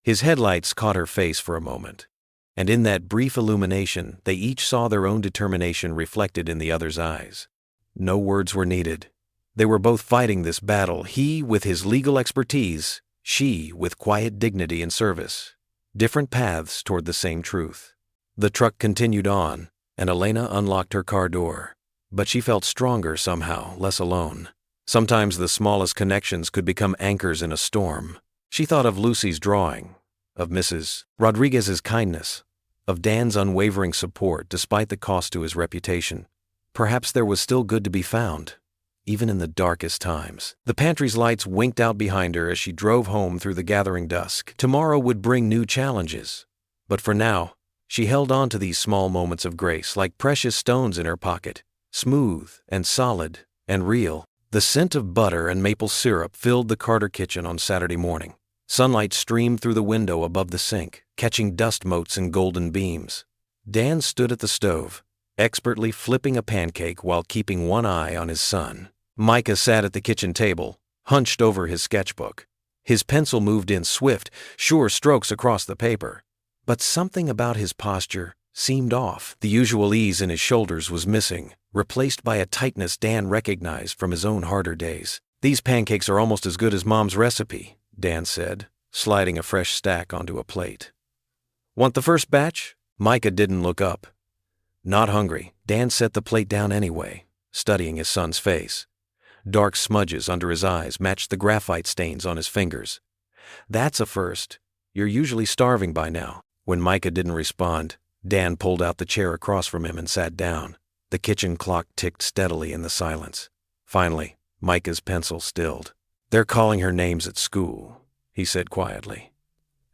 His headlights caught her face for a moment, and in that brief illumination, they each saw their own determination reflected in the other's eyes. No words were needed. They were both fighting this battle, he with his legal expertise, she with quiet dignity and service. Different paths toward the same truth. The truck continued on, and Elena unlocked her car door. But she felt stronger somehow, less alone. Sometimes the smallest connections could become anchors in a storm. She thought of Lucy's drawing, of Mrs. Rodriguez's kindness, of Dan's unwavering support despite the cost to his reputation. Perhaps there was still good to be found, even in the darkest times. The pantry's lights winked out behind her as she drove home through the gathering dusk. Tomorrow would bring new challenges. But for now, she held on to these small moments of grace like precious stones in her pocket, smooth and solid and real. The scent of butter and maple syrup filled the Carter kitchen on Saturday morning. Sunlight streamed through the window above the sink, catching dust motes and golden beams. Dan stood at the stove, expertly flipping a pancake while keeping one eye on his son. Micah sat at the kitchen table, hunched over his sketchbook. His pencil moved in swift, sure strokes across the paper. But something about his posture seemed off. The usual ease in his shoulders was missing, replaced by a tightness Dan recognized from his own harder days. "These pancakes are almost as good as Mom's recipe," Dan said, sliding a fresh stack onto a plate. "Want the first batch?" Micah didn't look up. Not hungry, Dan set the plate down anyway, studying his son's face. Dark smudges under his eyes matched the graphite stains on his fingers. "That's a first. You're usually starving by now." When Micah didn't respond, Dan pulled out the chair across from him and sat down. The kitchen clock ticked steadily in the silence. Finally, Micah's pencil stilled. "They're calling her names at school," he said quietly.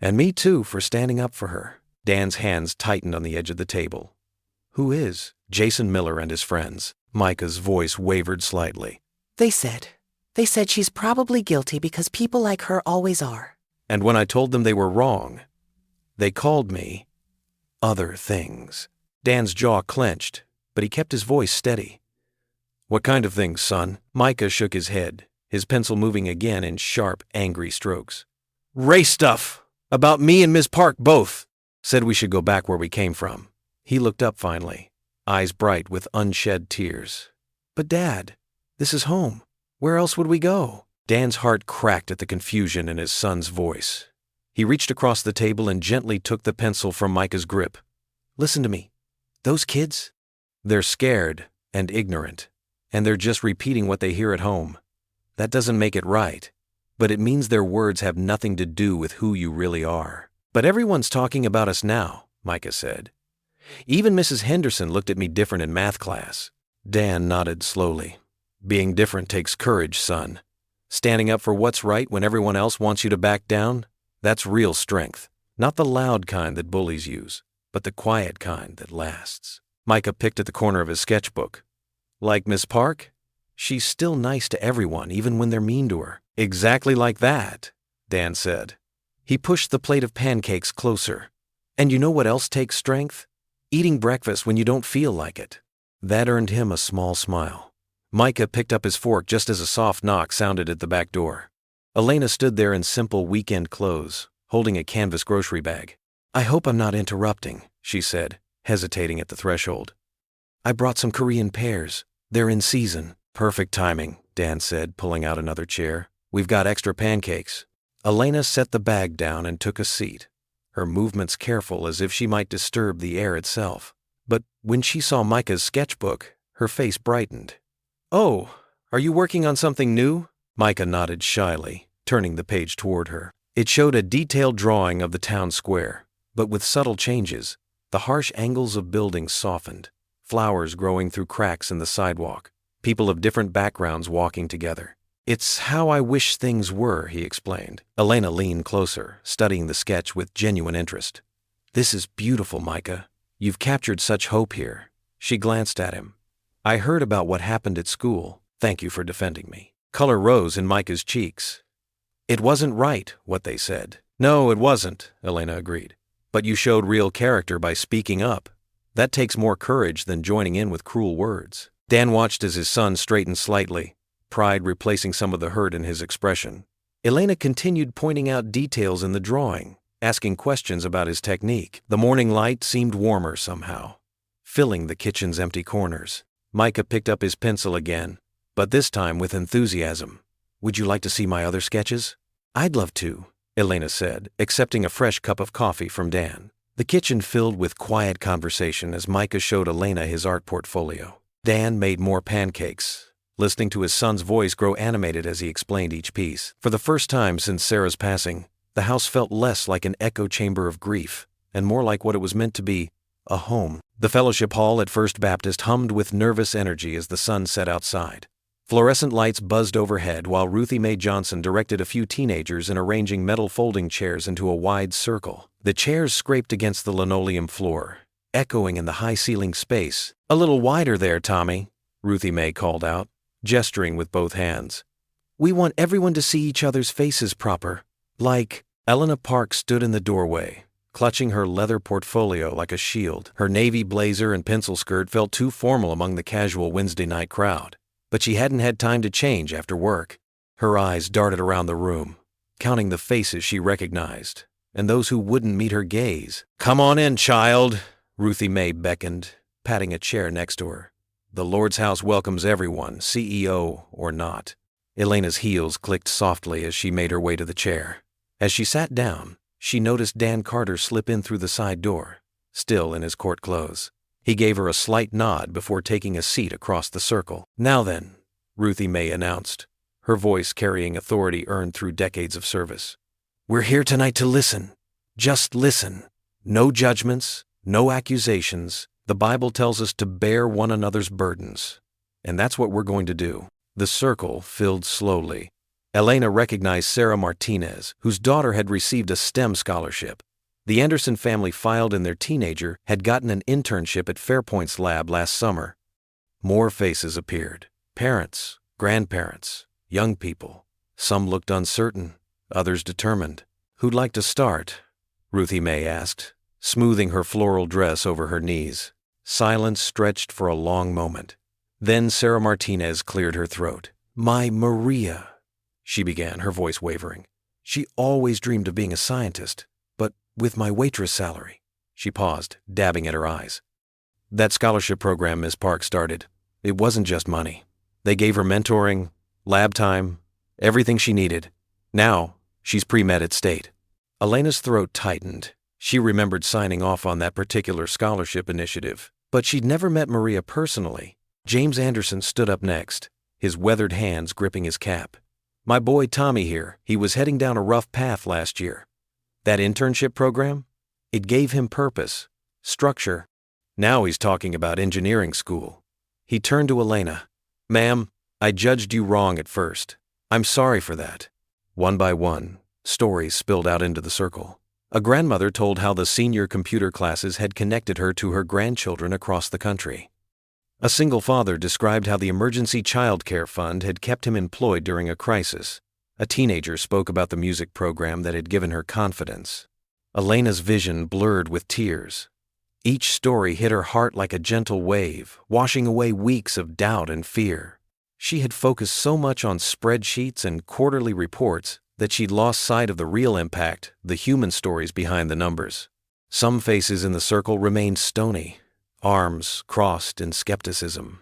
"And me too for standing up for her." Dan's hands tightened on the edge of the table. "Who is?" "Jason Miller and his friends." Micah's voice wavered slightly. They said she's probably guilty because people like her always are." "And when I told them they were wrong, they called me other things." Dan's jaw clenched, but he kept his voice steady. "What kind of things, son?" Micah shook his head, his pencil moving again in sharp, angry strokes. "Race stuff! About me and Miss Park both! Said we should go back where we came from." He looked up finally, eyes bright with unshed tears. "But Dad, this is home. Where else would we go?" Dan's heart cracked at the confusion in his son's voice. He reached across the table and gently took the pencil from Micah's grip. "Listen to me. Those kids, they're scared and ignorant, and they're just repeating what they hear at home. That doesn't make it right, but it means their words have nothing to do with who you really are." "But everyone's talking about us now," Micah said. "Even Mrs. Henderson looked at me different in math class." Dan nodded slowly. "Being different takes courage, son. Standing up for what's right when everyone else wants you to back down, that's real strength. Not the loud kind that bullies use, but the quiet kind that lasts." Micah picked at the corner of his sketchbook. "Like Miss Park? She's still nice to everyone, even when they're mean to her." "Exactly like that," Dan said. He pushed the plate of pancakes closer. "And you know what else takes strength? Eating breakfast when you don't feel like it." That earned him a small smile. Micah picked up his fork just as a soft knock sounded at the back door. Elena stood there in simple weekend clothes, holding a canvas grocery bag. "I hope I'm not interrupting," she said, hesitating at the threshold. "I brought some Korean pears. They're in season." "Perfect timing," Dan said, pulling out another chair. "We've got extra pancakes." Elena set the bag down and took a seat, her movements careful as if she might disturb the air itself. But when she saw Micah's sketchbook, her face brightened. "Oh, are you working on something new?" Micah nodded shyly, turning the page toward her. It showed a detailed drawing of the town square, but with subtle changes. The harsh angles of buildings softened, flowers growing through cracks in the sidewalk, people of different backgrounds walking together. "It's how I wish things were," he explained. Elena leaned closer, studying the sketch with genuine interest. "This is beautiful, Micah. You've captured such hope here." She glanced at him. "I heard about what happened at school. Thank you for defending me." Color rose in Micah's cheeks. "It wasn't right, what they said." "No, it wasn't," Elena agreed. "But you showed real character by speaking up. That takes more courage than joining in with cruel words." Dan watched as his son straightened slightly, pride replacing some of the hurt in his expression. Elena continued pointing out details in the drawing, asking questions about his technique. The morning light seemed warmer somehow, filling the kitchen's empty corners. Micah picked up his pencil again, but this time with enthusiasm. "Would you like to see my other sketches?" "I'd love to," Elena said, accepting a fresh cup of coffee from Dan. The kitchen filled with quiet conversation as Micah showed Elena his art portfolio. Dan made more pancakes, listening to his son's voice grow animated as he explained each piece. For the first time since Sarah's passing, the house felt less like an echo chamber of grief and more like what it was meant to be, a home. The fellowship hall at First Baptist hummed with nervous energy as the sun set outside. Fluorescent lights buzzed overhead while Ruthie Mae Johnson directed a few teenagers in arranging metal folding chairs into a wide circle. The chairs scraped against the linoleum floor, echoing in the high-ceiling space. "A little wider there, Tommy," Ruthie Mae called out, gesturing with both hands. "We want everyone to see each other's faces proper. Like..." Elena Park stood in the doorway, clutching her leather portfolio like a shield. Her navy blazer and pencil skirt felt too formal among the casual Wednesday night crowd. But she hadn't had time to change after work. Her eyes darted around the room, counting the faces she recognized, and those who wouldn't meet her gaze. "Come on in, child," Ruthie Mae beckoned, patting a chair next to her. "The Lord's house welcomes everyone, CEO or not." Elena's heels clicked softly as she made her way to the chair. As she sat down, she noticed Dan Carter slip in through the side door, still in his court clothes. He gave her a slight nod before taking a seat across the circle. "Now then," Ruthie Mae announced, her voice carrying authority earned through decades of service. "We're here tonight to listen. Just listen. No judgments, no accusations. The Bible tells us to bear one another's burdens. And that's what we're going to do." The circle filled slowly. Elena recognized Sarah Martinez, whose daughter had received a STEM scholarship. The Anderson family filed in their teenager had gotten an internship at Fairpoint's lab last summer. More faces appeared. Parents, grandparents, young people. Some looked uncertain, others determined. "Who'd like to start?" Ruthie Mae asked, smoothing her floral dress over her knees. Silence stretched for a long moment. Then Sarah Martinez cleared her throat. "My Maria," she began, her voice wavering. "She always dreamed of being a scientist. With my waitress salary." She paused, dabbing at her eyes. "That scholarship program Miss Park started, it wasn't just money. They gave her mentoring, lab time, everything she needed. Now, she's pre-med at State." Elena's throat tightened. She remembered signing off on that particular scholarship initiative, but she'd never met Maria personally. James Anderson stood up next, his weathered hands gripping his cap. "My boy Tommy here, he was heading down a rough path last year. That internship program? It gave him purpose, structure. Now he's talking about engineering school." He turned to Elena. "Ma'am, I judged you wrong at first. I'm sorry for that." One by one, stories spilled out into the circle. A grandmother told how the senior computer classes had connected her to her grandchildren across the country. A single father described how the Emergency Child Care Fund had kept him employed during a crisis. A teenager spoke about the music program that had given her confidence. Elena's vision blurred with tears. Each story hit her heart like a gentle wave, washing away weeks of doubt and fear. She had focused so much on spreadsheets and quarterly reports that she'd lost sight of the real impact, the human stories behind the numbers. Some faces in the circle remained stony, arms crossed in skepticism.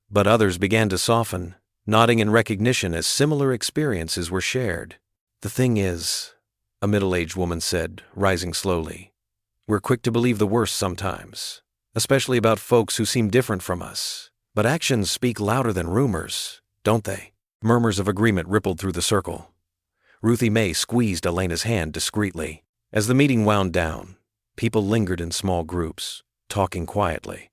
But others began to soften, nodding in recognition as similar experiences were shared. "The thing is," a middle-aged woman said, rising slowly, "we're quick to believe the worst sometimes, especially about folks who seem different from us. But actions speak louder than rumors, don't they?" Murmurs of agreement rippled through the circle. Ruthie Mae squeezed Elena's hand discreetly. As the meeting wound down, people lingered in small groups, talking quietly.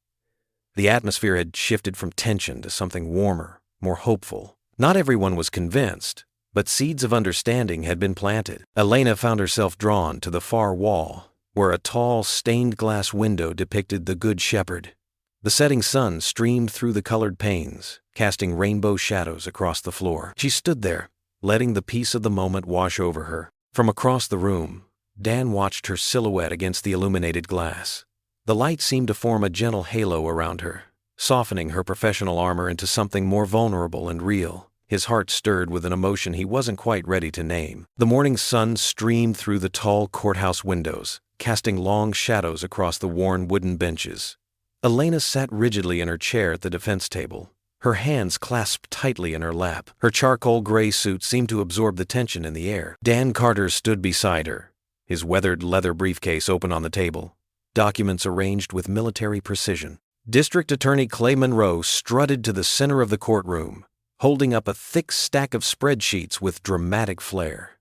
The atmosphere had shifted from tension to something warmer, more hopeful. Not everyone was convinced, but seeds of understanding had been planted. Elena found herself drawn to the far wall, where a tall, stained-glass window depicted the Good Shepherd. The setting sun streamed through the colored panes, casting rainbow shadows across the floor. She stood there, letting the peace of the moment wash over her. From across the room, Dan watched her silhouette against the illuminated glass. The light seemed to form a gentle halo around her, softening her professional armor into something more vulnerable and real. His heart stirred with an emotion he wasn't quite ready to name. The morning sun streamed through the tall courthouse windows, casting long shadows across the worn wooden benches. Elena sat rigidly in her chair at the defense table, her hands clasped tightly in her lap. Her charcoal gray suit seemed to absorb the tension in the air. Dan Carter stood beside her, his weathered leather briefcase open on the table, documents arranged with military precision. District Attorney Clay Monroe strutted to the center of the courtroom, holding up a thick stack of spreadsheets with dramatic flair.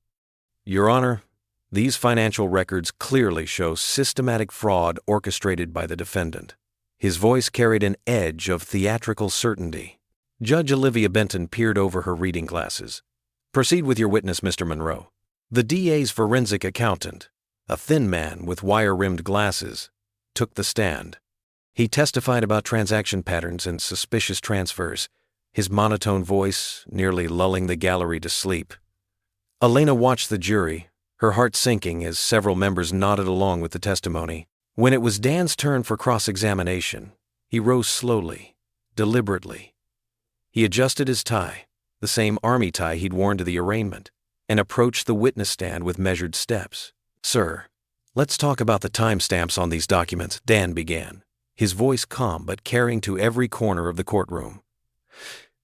"Your Honor, these financial records clearly show systematic fraud orchestrated by the defendant." His voice carried an edge of theatrical certainty. Judge Olivia Benton peered over her reading glasses. "Proceed with your witness, Mr. Monroe." The DA's forensic accountant, a thin man with wire-rimmed glasses, took the stand. He testified about transaction patterns and suspicious transfers, his monotone voice nearly lulling the gallery to sleep. Elena watched the jury, her heart sinking as several members nodded along with the testimony. When it was Dan's turn for cross-examination, he rose slowly, deliberately. He adjusted his tie, the same army tie he'd worn to the arraignment, and approached the witness stand with measured steps. "Sir, let's talk about the timestamps on these documents," Dan began, his voice calm but carrying to every corner of the courtroom.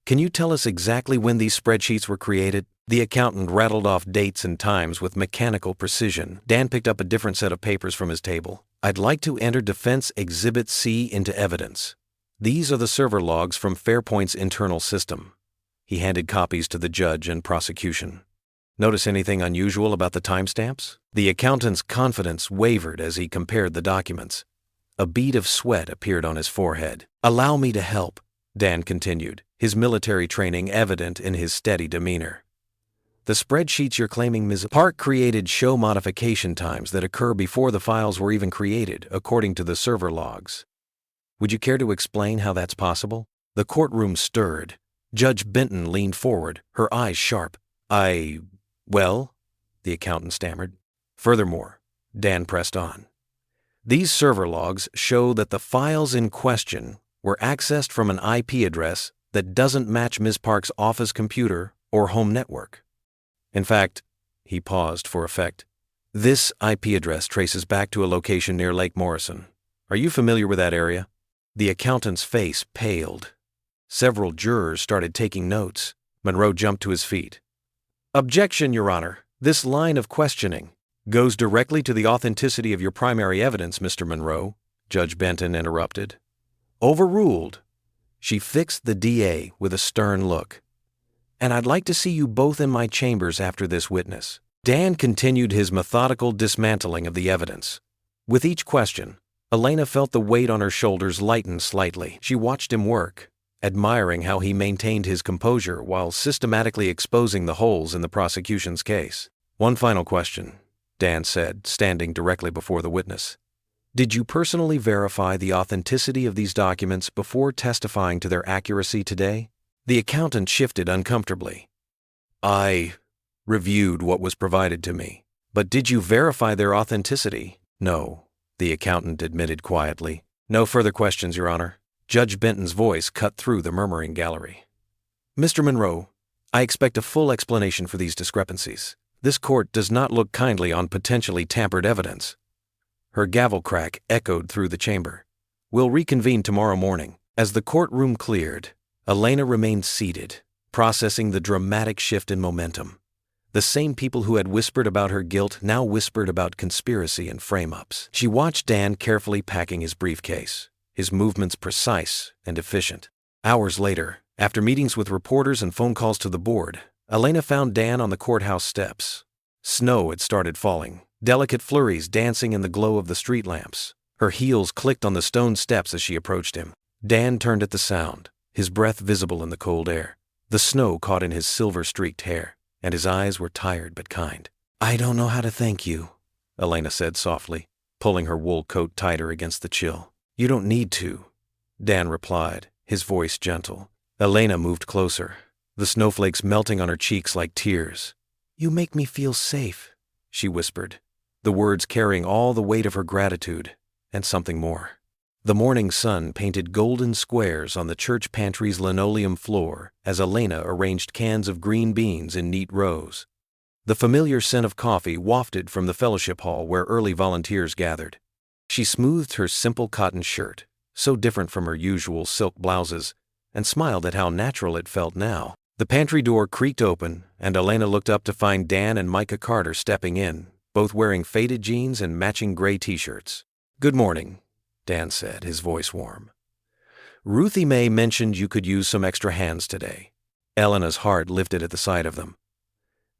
"Can you tell us exactly when these spreadsheets were created?" The accountant rattled off dates and times with mechanical precision. Dan picked up a different set of papers from his table. "I'd like to enter Defense Exhibit C into evidence. These are the server logs from Fairpoint's internal system." He handed copies to the judge and prosecution. "Notice anything unusual about the timestamps?" The accountant's confidence wavered as he compared the documents. A bead of sweat appeared on his forehead. "Allow me to help," Dan continued, his military training evident in his steady demeanor. "The spreadsheets you're claiming Ms. Park created show modification times that occur before the files were even created, according to the server logs. Would you care to explain how that's possible?" The courtroom stirred. Judge Benton leaned forward, her eyes sharp. Well, the accountant stammered. "Furthermore," Dan pressed on, "these server logs show that the files in question were accessed from an IP address that doesn't match Ms. Park's office computer or home network. In fact," he paused for effect, "this IP address traces back to a location near Lake Morrison. Are you familiar with that area?" The accountant's face paled. Several jurors started taking notes. Monroe jumped to his feet. "Objection, Your Honor. This line of questioning goes directly to the authenticity of your primary evidence, Mr. Monroe," Judge Benton interrupted. "Overruled." She fixed the DA with a stern look. "And I'd like to see you both in my chambers after this witness." Dan continued his methodical dismantling of the evidence. With each question, Elena felt the weight on her shoulders lighten slightly. She watched him work, admiring how he maintained his composure while systematically exposing the holes in the prosecution's case. "One final question," Dan said, standing directly before the witness. "Did you personally verify the authenticity of these documents before testifying to their accuracy today?" The accountant shifted uncomfortably. "I reviewed what was provided to me. But did you verify their authenticity?" "No," the accountant admitted quietly. "No further questions, Your Honor." Judge Benton's voice cut through the murmuring gallery. "Mr. Monroe, I expect a full explanation for these discrepancies." This court does not look kindly on potentially tampered evidence. Her gavel crack echoed through the chamber. We'll reconvene tomorrow morning. As the courtroom cleared, Elena remained seated, processing the dramatic shift in momentum. The same people who had whispered about her guilt now whispered about conspiracy and frame-ups. She watched Dan carefully packing his briefcase, his movements precise and efficient. Hours later, after meetings with reporters and phone calls to the board, Elena found Dan on the courthouse steps. Snow had started falling, delicate flurries dancing in the glow of the street lamps. Her heels clicked on the stone steps as she approached him. Dan turned at the sound, his breath visible in the cold air. The snow caught in his silver-streaked hair, and his eyes were tired but kind. "I don't know how to thank you," Elena said softly, pulling her wool coat tighter against the chill. "You don't need to," Dan replied, his voice gentle. Elena moved closer, the snowflakes melting on her cheeks like tears. "You make me feel safe," she whispered, the words carrying all the weight of her gratitude and something more. The morning sun painted golden squares on the church pantry's linoleum floor as Elena arranged cans of green beans in neat rows. The familiar scent of coffee wafted from the fellowship hall where early volunteers gathered. She smoothed her simple cotton shirt, so different from her usual silk blouses, and smiled at how natural it felt now. The pantry door creaked open, and Elena looked up to find Dan and Micah Carter stepping in, both wearing faded jeans and matching gray t-shirts. "Good morning," Dan said, his voice warm. "Ruthie Mae mentioned you could use some extra hands today." Elena's heart lifted at the sight of them.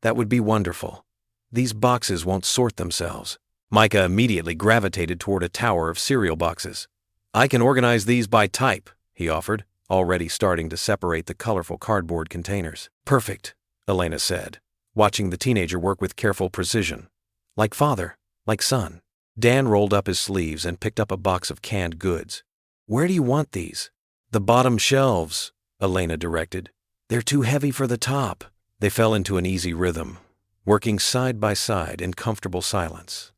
"That would be wonderful. These boxes won't sort themselves." Micah immediately gravitated toward a tower of cereal boxes. "I can organize these by type," he offered, already starting to separate the colorful cardboard containers. "Perfect," Elena said, watching the teenager work with careful precision. "Like father, like son." Dan rolled up his sleeves and picked up a box of canned goods. "Where do you want these?" "The bottom shelves," Elena directed. "They're too heavy for the top." They fell into an easy rhythm, working side by side in comfortable silence.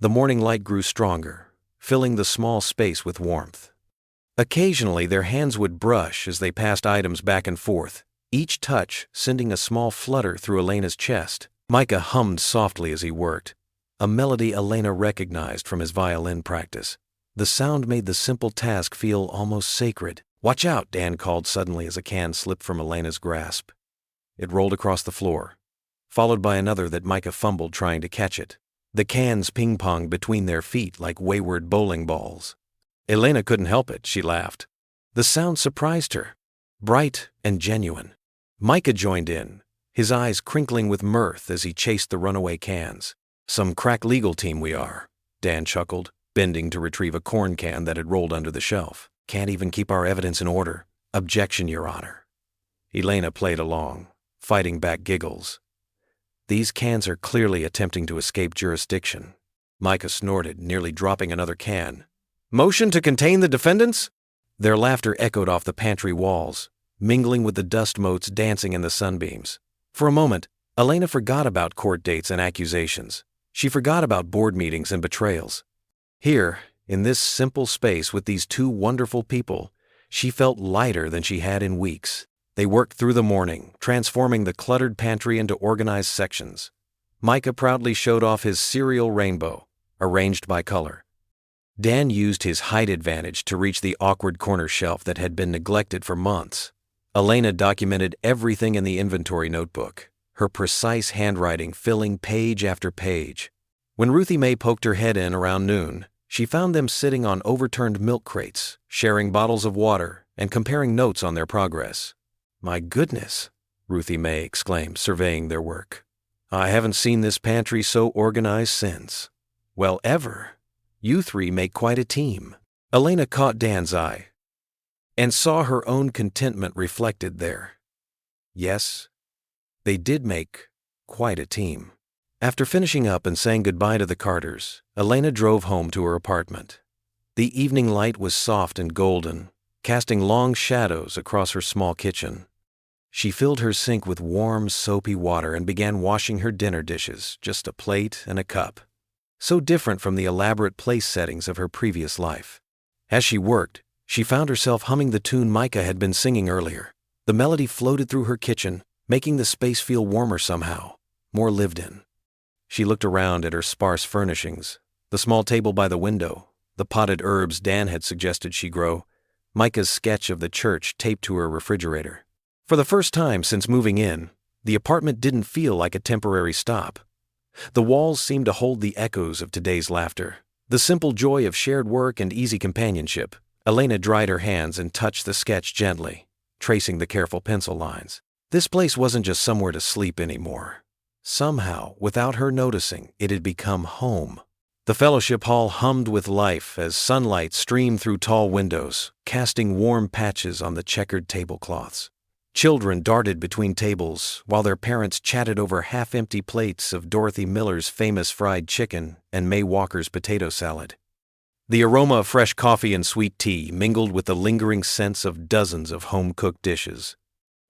The morning light grew stronger, filling the small space with warmth. Occasionally, their hands would brush as they passed items back and forth, each touch sending a small flutter through Elena's chest. Micah hummed softly as he worked, a melody Elena recognized from his violin practice. The sound made the simple task feel almost sacred. "Watch out," Dan called suddenly as a can slipped from Elena's grasp. It rolled across the floor, followed by another that Micah fumbled trying to catch it. The cans ping-ponged between their feet like wayward bowling balls. Elena couldn't help it, she laughed. The sound surprised her, bright and genuine. Micah joined in, his eyes crinkling with mirth as he chased the runaway cans. "Some crack legal team we are," Dan chuckled, bending to retrieve a corn can that had rolled under the shelf. "Can't even keep our evidence in order. Objection, Your Honor." Elena played along, fighting back giggles. "These cans are clearly attempting to escape jurisdiction." Micah snorted, nearly dropping another can. "Motion to contain the defendants?" Their laughter echoed off the pantry walls, mingling with the dust motes dancing in the sunbeams. For a moment, Elena forgot about court dates and accusations. She forgot about board meetings and betrayals. Here, in this simple space with these two wonderful people, she felt lighter than she had in weeks. They worked through the morning, transforming the cluttered pantry into organized sections. Micah proudly showed off his cereal rainbow, arranged by color. Dan used his height advantage to reach the awkward corner shelf that had been neglected for months. Elena documented everything in the inventory notebook, her precise handwriting filling page after page. When Ruthie Mae poked her head in around noon, she found them sitting on overturned milk crates, sharing bottles of water, and comparing notes on their progress. "My goodness," Ruthie Mae exclaimed, surveying their work. "I haven't seen this pantry so organized since. Well, ever. You three make quite a team." Elena caught Dan's eye and saw her own contentment reflected there. Yes, they did make quite a team. After finishing up and saying goodbye to the Carters, Elena drove home to her apartment. The evening light was soft and golden, casting long shadows across her small kitchen. She filled her sink with warm, soapy water and began washing her dinner dishes, just a plate and a cup. So different from the elaborate place settings of her previous life. As she worked, she found herself humming the tune Micah had been singing earlier. The melody floated through her kitchen, making the space feel warmer somehow, more lived in. She looked around at her sparse furnishings, the small table by the window, the potted herbs Dan had suggested she grow, Micah's sketch of the church taped to her refrigerator. For the first time since moving in, the apartment didn't feel like a temporary stop. The walls seemed to hold the echoes of today's laughter, the simple joy of shared work and easy companionship. Elena dried her hands and touched the sketch gently, tracing the careful pencil lines. This place wasn't just somewhere to sleep anymore. Somehow, without her noticing, it had become home. The fellowship hall hummed with life as sunlight streamed through tall windows, casting warm patches on the checkered tablecloths. Children darted between tables while their parents chatted over half-empty plates of Dorothy Miller's famous fried chicken and May Walker's potato salad. The aroma of fresh coffee and sweet tea mingled with the lingering scents of dozens of home-cooked dishes.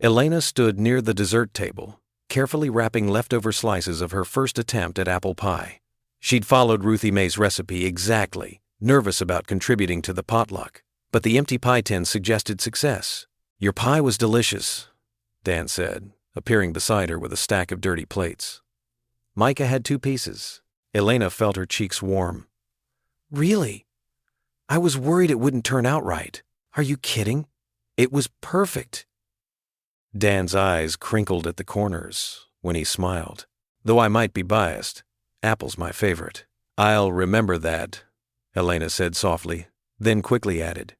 Elena stood near the dessert table, carefully wrapping leftover slices of her first attempt at apple pie. She'd followed Ruthie Mae's recipe exactly, nervous about contributing to the potluck, but the empty pie tin suggested success. "Your pie was delicious," Dan said, appearing beside her with a stack of dirty plates. Micah had 2 pieces. Elena felt her cheeks warm. "Really? I was worried it wouldn't turn out right. Are you kidding? It was perfect." Dan's eyes crinkled at the corners when he smiled. "Though I might be biased, apple's my favorite." "I'll remember that," Elena said softly, then quickly added,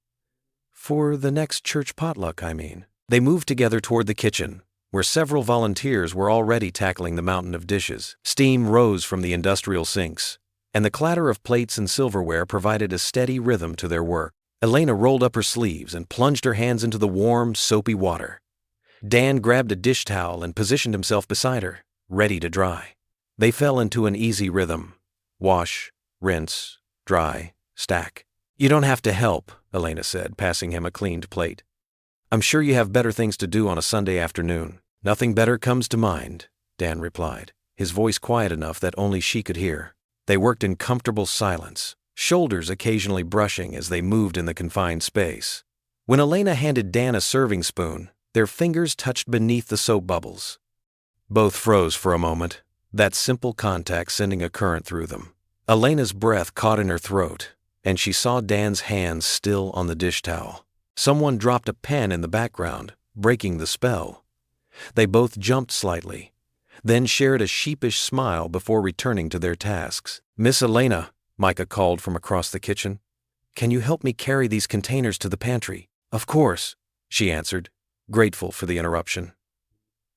"For the next church potluck, I mean." They moved together toward the kitchen, where several volunteers were already tackling the mountain of dishes. Steam rose from the industrial sinks, and the clatter of plates and silverware provided a steady rhythm to their work. Elena rolled up her sleeves and plunged her hands into the warm, soapy water. Dan grabbed a dish towel and positioned himself beside her, ready to dry. They fell into an easy rhythm. Wash, rinse, dry, stack. "You don't have to help," Elena said, passing him a cleaned plate. "I'm sure you have better things to do on a Sunday afternoon." "Nothing better comes to mind," Dan replied, his voice quiet enough that only she could hear. They worked in comfortable silence, shoulders occasionally brushing as they moved in the confined space. When Elena handed Dan a serving spoon, their fingers touched beneath the soap bubbles. Both froze for a moment, that simple contact sending a current through them. Elena's breath caught in her throat, and she saw Dan's hands still on the dish towel. Someone dropped a pen in the background, breaking the spell. They both jumped slightly, then shared a sheepish smile before returning to their tasks. "Miss Elena," Micah called from across the kitchen, "can you help me carry these containers to the pantry?" "Of course," she answered, grateful for the interruption.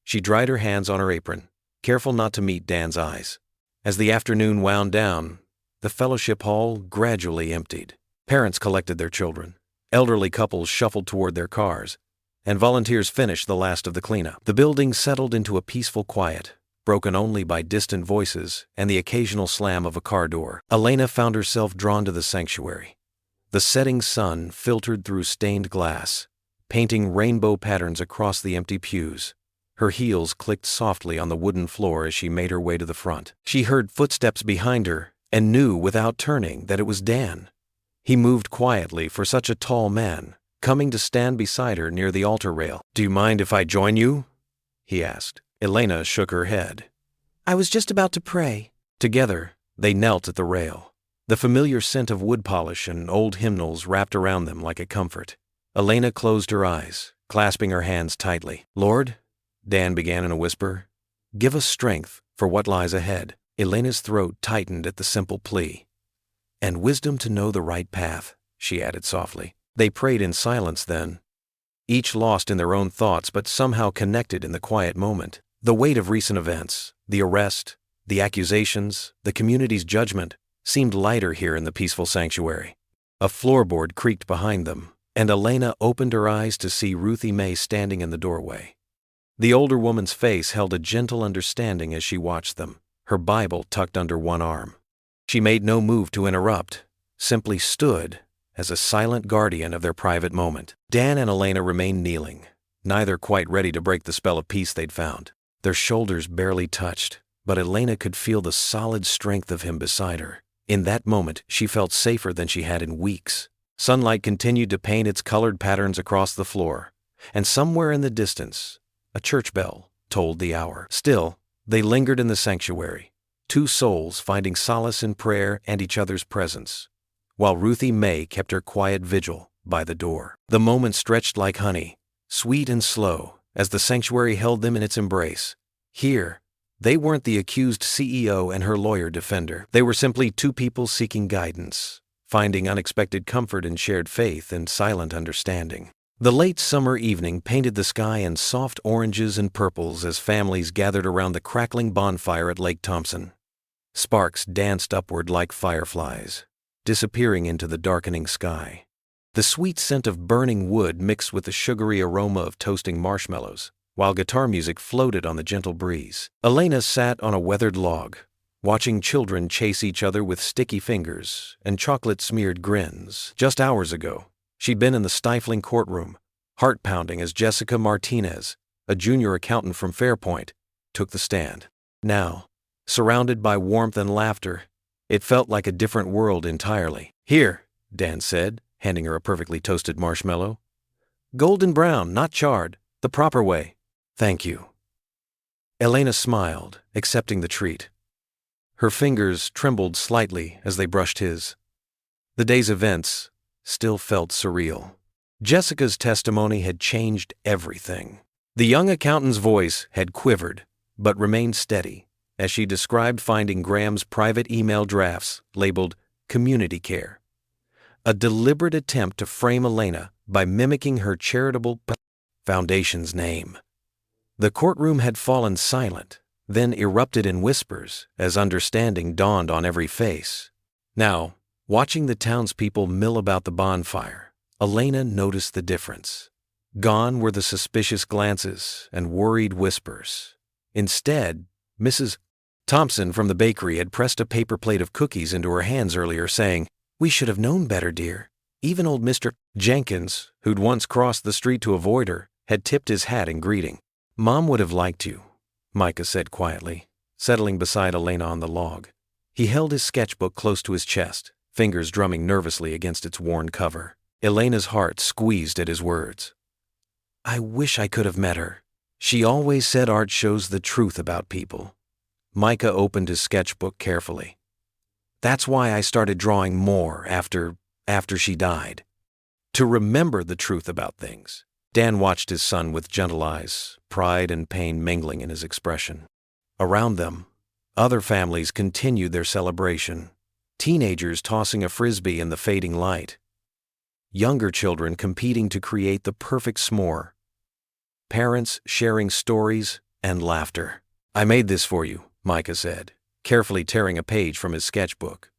She dried her hands on her apron, careful not to meet Dan's eyes. As the afternoon wound down, the fellowship hall gradually emptied. Parents collected their children. Elderly couples shuffled toward their cars, and volunteers finished the last of the cleanup. The building settled into a peaceful quiet, broken only by distant voices and the occasional slam of a car door. Elena found herself drawn to the sanctuary. The setting sun filtered through stained glass, painting rainbow patterns across the empty pews. Her heels clicked softly on the wooden floor as she made her way to the front. She heard footsteps behind her and knew without turning that it was Dan. He moved quietly for such a tall man, coming to stand beside her near the altar rail. "Do you mind if I join you?" he asked. Elena shook her head. "I was just about to pray." Together, they knelt at the rail. The familiar scent of wood polish and old hymnals wrapped around them like a comfort. Elena closed her eyes, clasping her hands tightly. "Lord," Dan began in a whisper, "give us strength for what lies ahead." Elena's throat tightened at the simple plea. "And wisdom to know the right path," she added softly. They prayed in silence then, each lost in their own thoughts but somehow connected in the quiet moment. The weight of recent events, the arrest, the accusations, the community's judgment, seemed lighter here in the peaceful sanctuary. A floorboard creaked behind them, and Elena opened her eyes to see Ruthie Mae standing in the doorway. The older woman's face held a gentle understanding as she watched them, her Bible tucked under one arm. She made no move to interrupt, simply stood as a silent guardian of their private moment. Dan and Elena remained kneeling, neither quite ready to break the spell of peace they'd found. Their shoulders barely touched, but Elena could feel the solid strength of him beside her. In that moment, she felt safer than she had in weeks. Sunlight continued to paint its colored patterns across the floor, and somewhere in the distance, a church bell tolled the hour. Still, they lingered in the sanctuary, two souls finding solace in prayer and each other's presence, while Ruthie Mae kept her quiet vigil by the door. The moment stretched like honey, sweet and slow, as the sanctuary held them in its embrace. Here, they weren't the accused CEO and her lawyer defender. They were simply two people seeking guidance, finding unexpected comfort in shared faith and silent understanding. The late summer evening painted the sky in soft oranges and purples as families gathered around the crackling bonfire at Lake Thompson. Sparks danced upward like fireflies, disappearing into the darkening sky. The sweet scent of burning wood mixed with the sugary aroma of toasting marshmallows, while guitar music floated on the gentle breeze. Elena sat on a weathered log, watching children chase each other with sticky fingers and chocolate-smeared grins. Just hours ago, she'd been in the stifling courtroom, heart-pounding as Jessica Martinez, a junior accountant from Fairpoint, took the stand. Now, surrounded by warmth and laughter, it felt like a different world entirely. "Here," Dan said, handing her a perfectly toasted marshmallow. "Golden brown, not charred, the proper way." "Thank you." Elena smiled, accepting the treat. Her fingers trembled slightly as they brushed his. The day's events still felt surreal. Jessica's testimony had changed everything. The young accountant's voice had quivered, but remained steady, as she described finding Graham's private email drafts labeled community care. A deliberate attempt to frame Elena by mimicking her charitable foundation's name. The courtroom had fallen silent, then erupted in whispers as understanding dawned on every face. Now, watching the townspeople mill about the bonfire, Elena noticed the difference. Gone were the suspicious glances and worried whispers. Instead, Mrs. Thompson from the bakery had pressed a paper plate of cookies into her hands earlier, saying, "We should have known better, dear." Even old Mr. Jenkins, who'd once crossed the street to avoid her, had tipped his hat in greeting. "Mom would have liked you," Micah said quietly, settling beside Elena on the log. He held his sketchbook close to his chest, fingers drumming nervously against its worn cover. Elena's heart squeezed at his words. "I wish I could have met her. She always said art shows the truth about people." Micah opened his sketchbook carefully. "That's why I started drawing more after she died. To remember the truth about things." Dan watched his son with gentle eyes, pride and pain mingling in his expression. Around them, other families continued their celebration, teenagers tossing a frisbee in the fading light, younger children competing to create the perfect s'more, parents sharing stories and laughter. "I made this for you," Micah said, carefully tearing a page from his sketchbook.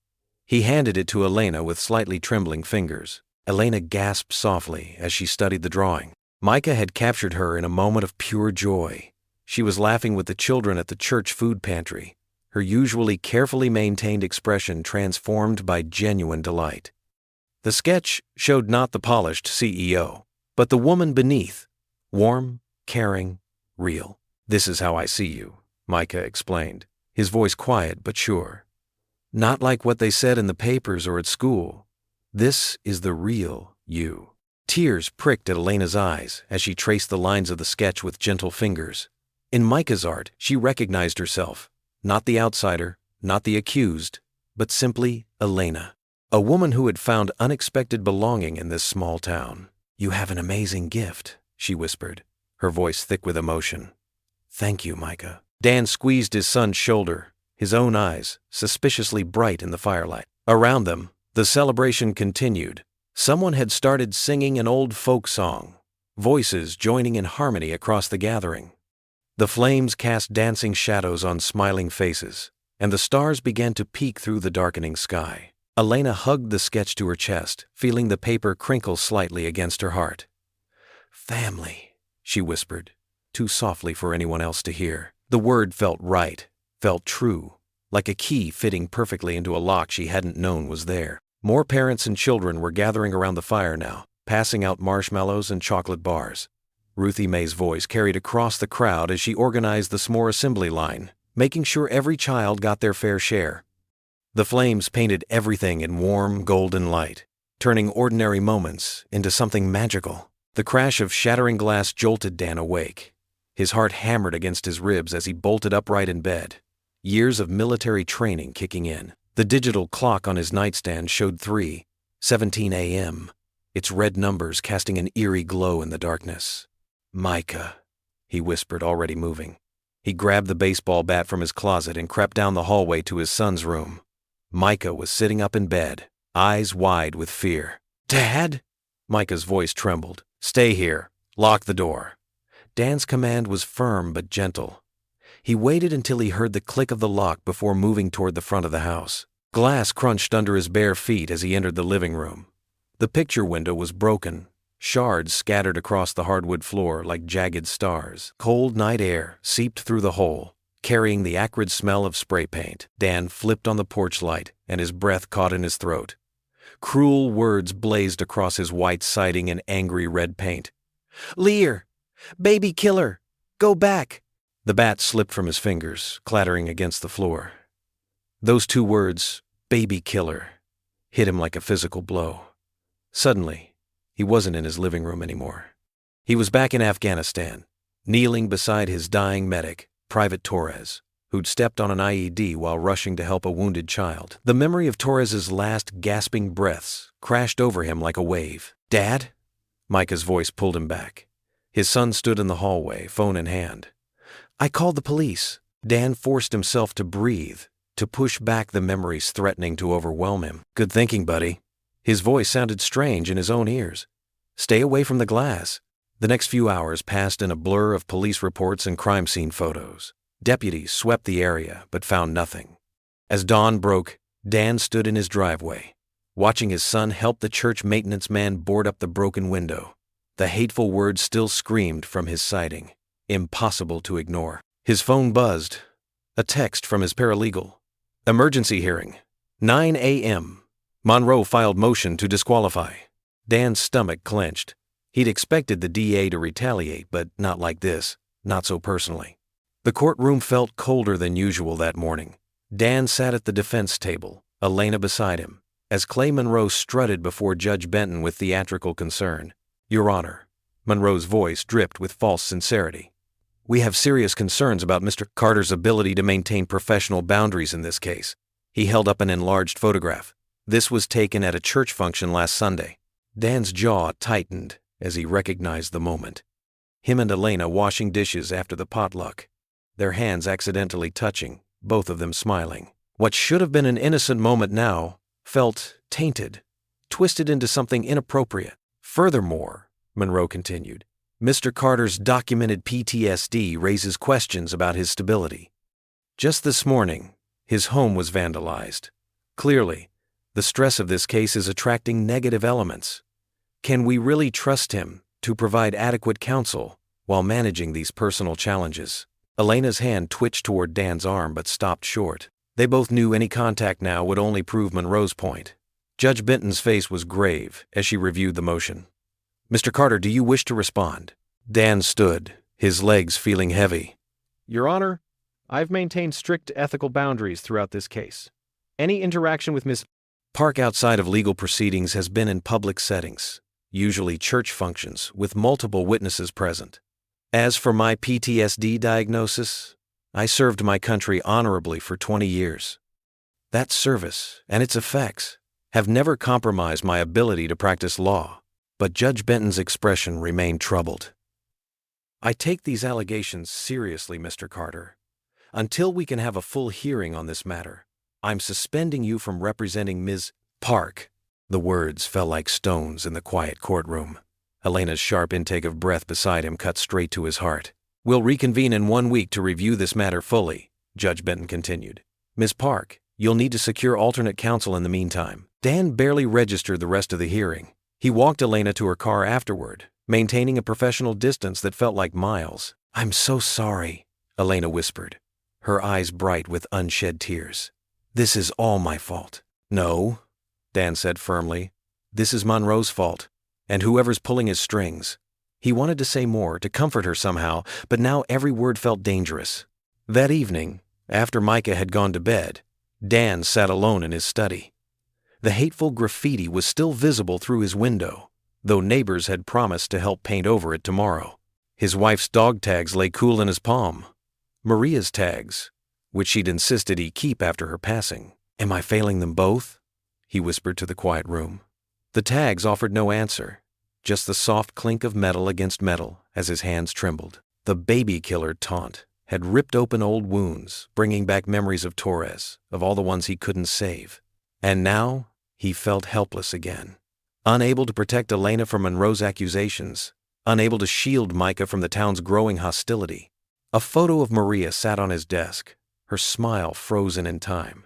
He handed it to Elena with slightly trembling fingers. Elena gasped softly as she studied the drawing. Micah had captured her in a moment of pure joy. She was laughing with the children at the church food pantry, her usually carefully maintained expression transformed by genuine delight. The sketch showed not the polished CEO, but the woman beneath, warm, caring, real. "This is how I see you," Micah explained, his voice quiet but sure. "Not like what they said in the papers or at school. This is the real you." Tears pricked at Elena's eyes as she traced the lines of the sketch with gentle fingers. In Micah's art, she recognized herself, not the outsider, not the accused, but simply Elena, a woman who had found unexpected belonging in this small town. "You have an amazing gift," she whispered, her voice thick with emotion. "Thank you, Micah." Dan squeezed his son's shoulder, his own eyes suspiciously bright in the firelight. Around them, the celebration continued. Someone had started singing an old folk song, voices joining in harmony across the gathering. The flames cast dancing shadows on smiling faces, and the stars began to peek through the darkening sky. Elena hugged the sketch to her chest, feeling the paper crinkle slightly against her heart. "Family," she whispered, too softly for anyone else to hear. The word felt right, felt true, like a key fitting perfectly into a lock she hadn't known was there. More parents and children were gathering around the fire now, passing out marshmallows and chocolate bars. Ruthie Mae's voice carried across the crowd as she organized the s'more assembly line, making sure every child got their fair share. The flames painted everything in warm, golden light, turning ordinary moments into something magical. The crash of shattering glass jolted Dan awake. His heart hammered against his ribs as he bolted upright in bed. years of military training kicking in. The digital clock on his nightstand showed 3:17 a.m., its red numbers casting an eerie glow in the darkness. "Micah," he whispered, already moving. He grabbed the baseball bat from his closet and crept down the hallway to his son's room. Micah was sitting up in bed, eyes wide with fear. "Dad?" Micah's voice trembled. "Stay here. Lock the door." Dan's command was firm but gentle. He waited until he heard the click of the lock before moving toward the front of the house. Glass crunched under his bare feet as he entered the living room. The picture window was broken, shards scattered across the hardwood floor like jagged stars. Cold night air seeped through the hole, carrying the acrid smell of spray paint. Dan flipped on the porch light, and his breath caught in his throat. Cruel words blazed across his white siding in angry red paint. "Lear! Baby killer! Go back!" The bat slipped from his fingers, clattering against the floor. Those two words, "baby killer," hit him like a physical blow. Suddenly, he wasn't in his living room anymore. He was back in Afghanistan, kneeling beside his dying medic, Private Torres, who'd stepped on an IED while rushing to help a wounded child. The memory of Torres's last gasping breaths crashed over him like a wave. "Dad?" Micah's voice pulled him back. His son stood in the hallway, phone in hand. "I called the police." Dan forced himself to breathe, to push back the memories threatening to overwhelm him. "Good thinking, buddy." His voice sounded strange in his own ears. "Stay away from the glass." The next few hours passed in a blur of police reports and crime scene photos. Deputies swept the area, but found nothing. As dawn broke, Dan stood in his driveway, watching his son help the church maintenance man board up the broken window. The hateful words still screamed from his siding, impossible to ignore. His phone buzzed. A text from his paralegal. "Emergency hearing. 9 a.m. Monroe filed motion to disqualify." Dan's stomach clenched. He'd expected the DA to retaliate, but not like this, not so personally. The courtroom felt colder than usual that morning. Dan sat at the defense table, Elena beside him, as Clay Monroe strutted before Judge Benton with theatrical concern. "Your Honor," Monroe's voice dripped with false sincerity, "we have serious concerns about Mr. Carter's ability to maintain professional boundaries in this case." He held up an enlarged photograph. "This was taken at a church function last Sunday." Dan's jaw tightened as he recognized the moment. Him and Elena washing dishes after the potluck, their hands accidentally touching, both of them smiling. What should have been an innocent moment now felt tainted, twisted into something inappropriate. "Furthermore," Monroe continued, "Mr. Carter's documented PTSD raises questions about his stability. Just this morning, his home was vandalized. Clearly, the stress of this case is attracting negative elements. Can we really trust him to provide adequate counsel while managing these personal challenges?" Elena's hand twitched toward Dan's arm but stopped short. They both knew any contact now would only prove Monroe's point. Judge Benton's face was grave as she reviewed the motion. "Mr. Carter, do you wish to respond?" Dan stood, his legs feeling heavy. "Your Honor, I've maintained strict ethical boundaries throughout this case. Any interaction with Ms. Park outside of legal proceedings has been in public settings, usually church functions, with multiple witnesses present. As for my PTSD diagnosis, I served my country honorably for 20 years. That service and its effects have never compromised my ability to practice law." But Judge Benton's expression remained troubled. "I take these allegations seriously, Mr. Carter. Until we can have a full hearing on this matter, I'm suspending you from representing Ms. Park." The words fell like stones in the quiet courtroom. Elena's sharp intake of breath beside him cut straight to his heart. "We'll reconvene in 1 week to review this matter fully," Judge Benton continued. "Ms. Park, you'll need to secure alternate counsel in the meantime." Dan barely registered the rest of the hearing. He walked Elena to her car afterward, maintaining a professional distance that felt like miles. "I'm so sorry," Elena whispered, her eyes bright with unshed tears. "This is all my fault." "No," Dan said firmly. "This is Monroe's fault, and whoever's pulling his strings." He wanted to say more, to comfort her somehow, but now every word felt dangerous. That evening, after Micah had gone to bed, Dan sat alone in his study. The hateful graffiti was still visible through his window, though neighbors had promised to help paint over it tomorrow. His wife's dog tags lay cool in his palm. Maria's tags, which she'd insisted he keep after her passing. "Am I failing them both?" he whispered to the quiet room. The tags offered no answer, just the soft clink of metal against metal as his hands trembled. The baby killer taunt had ripped open old wounds, bringing back memories of Torres, of all the ones he couldn't save. And now he felt helpless again, unable to protect Elena from Monroe's accusations, unable to shield Micah from the town's growing hostility. A photo of Maria sat on his desk, her smile frozen in time.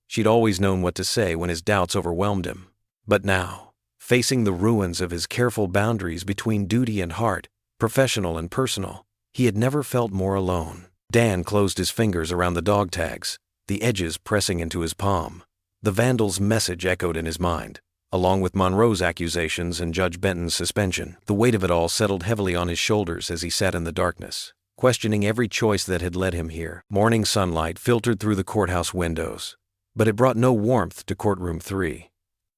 She'd always known what to say when his doubts overwhelmed him. But now, facing the ruins of his careful boundaries between duty and heart, professional and personal, he had never felt more alone. Dan closed his fingers around the dog tags, the edges pressing into his palm. The vandal's message echoed in his mind, along with Monroe's accusations and Judge Benton's suspension. The weight of it all settled heavily on his shoulders as he sat in the darkness, questioning every choice that had led him here. Morning sunlight filtered through the courthouse windows, but it brought no warmth to courtroom 3.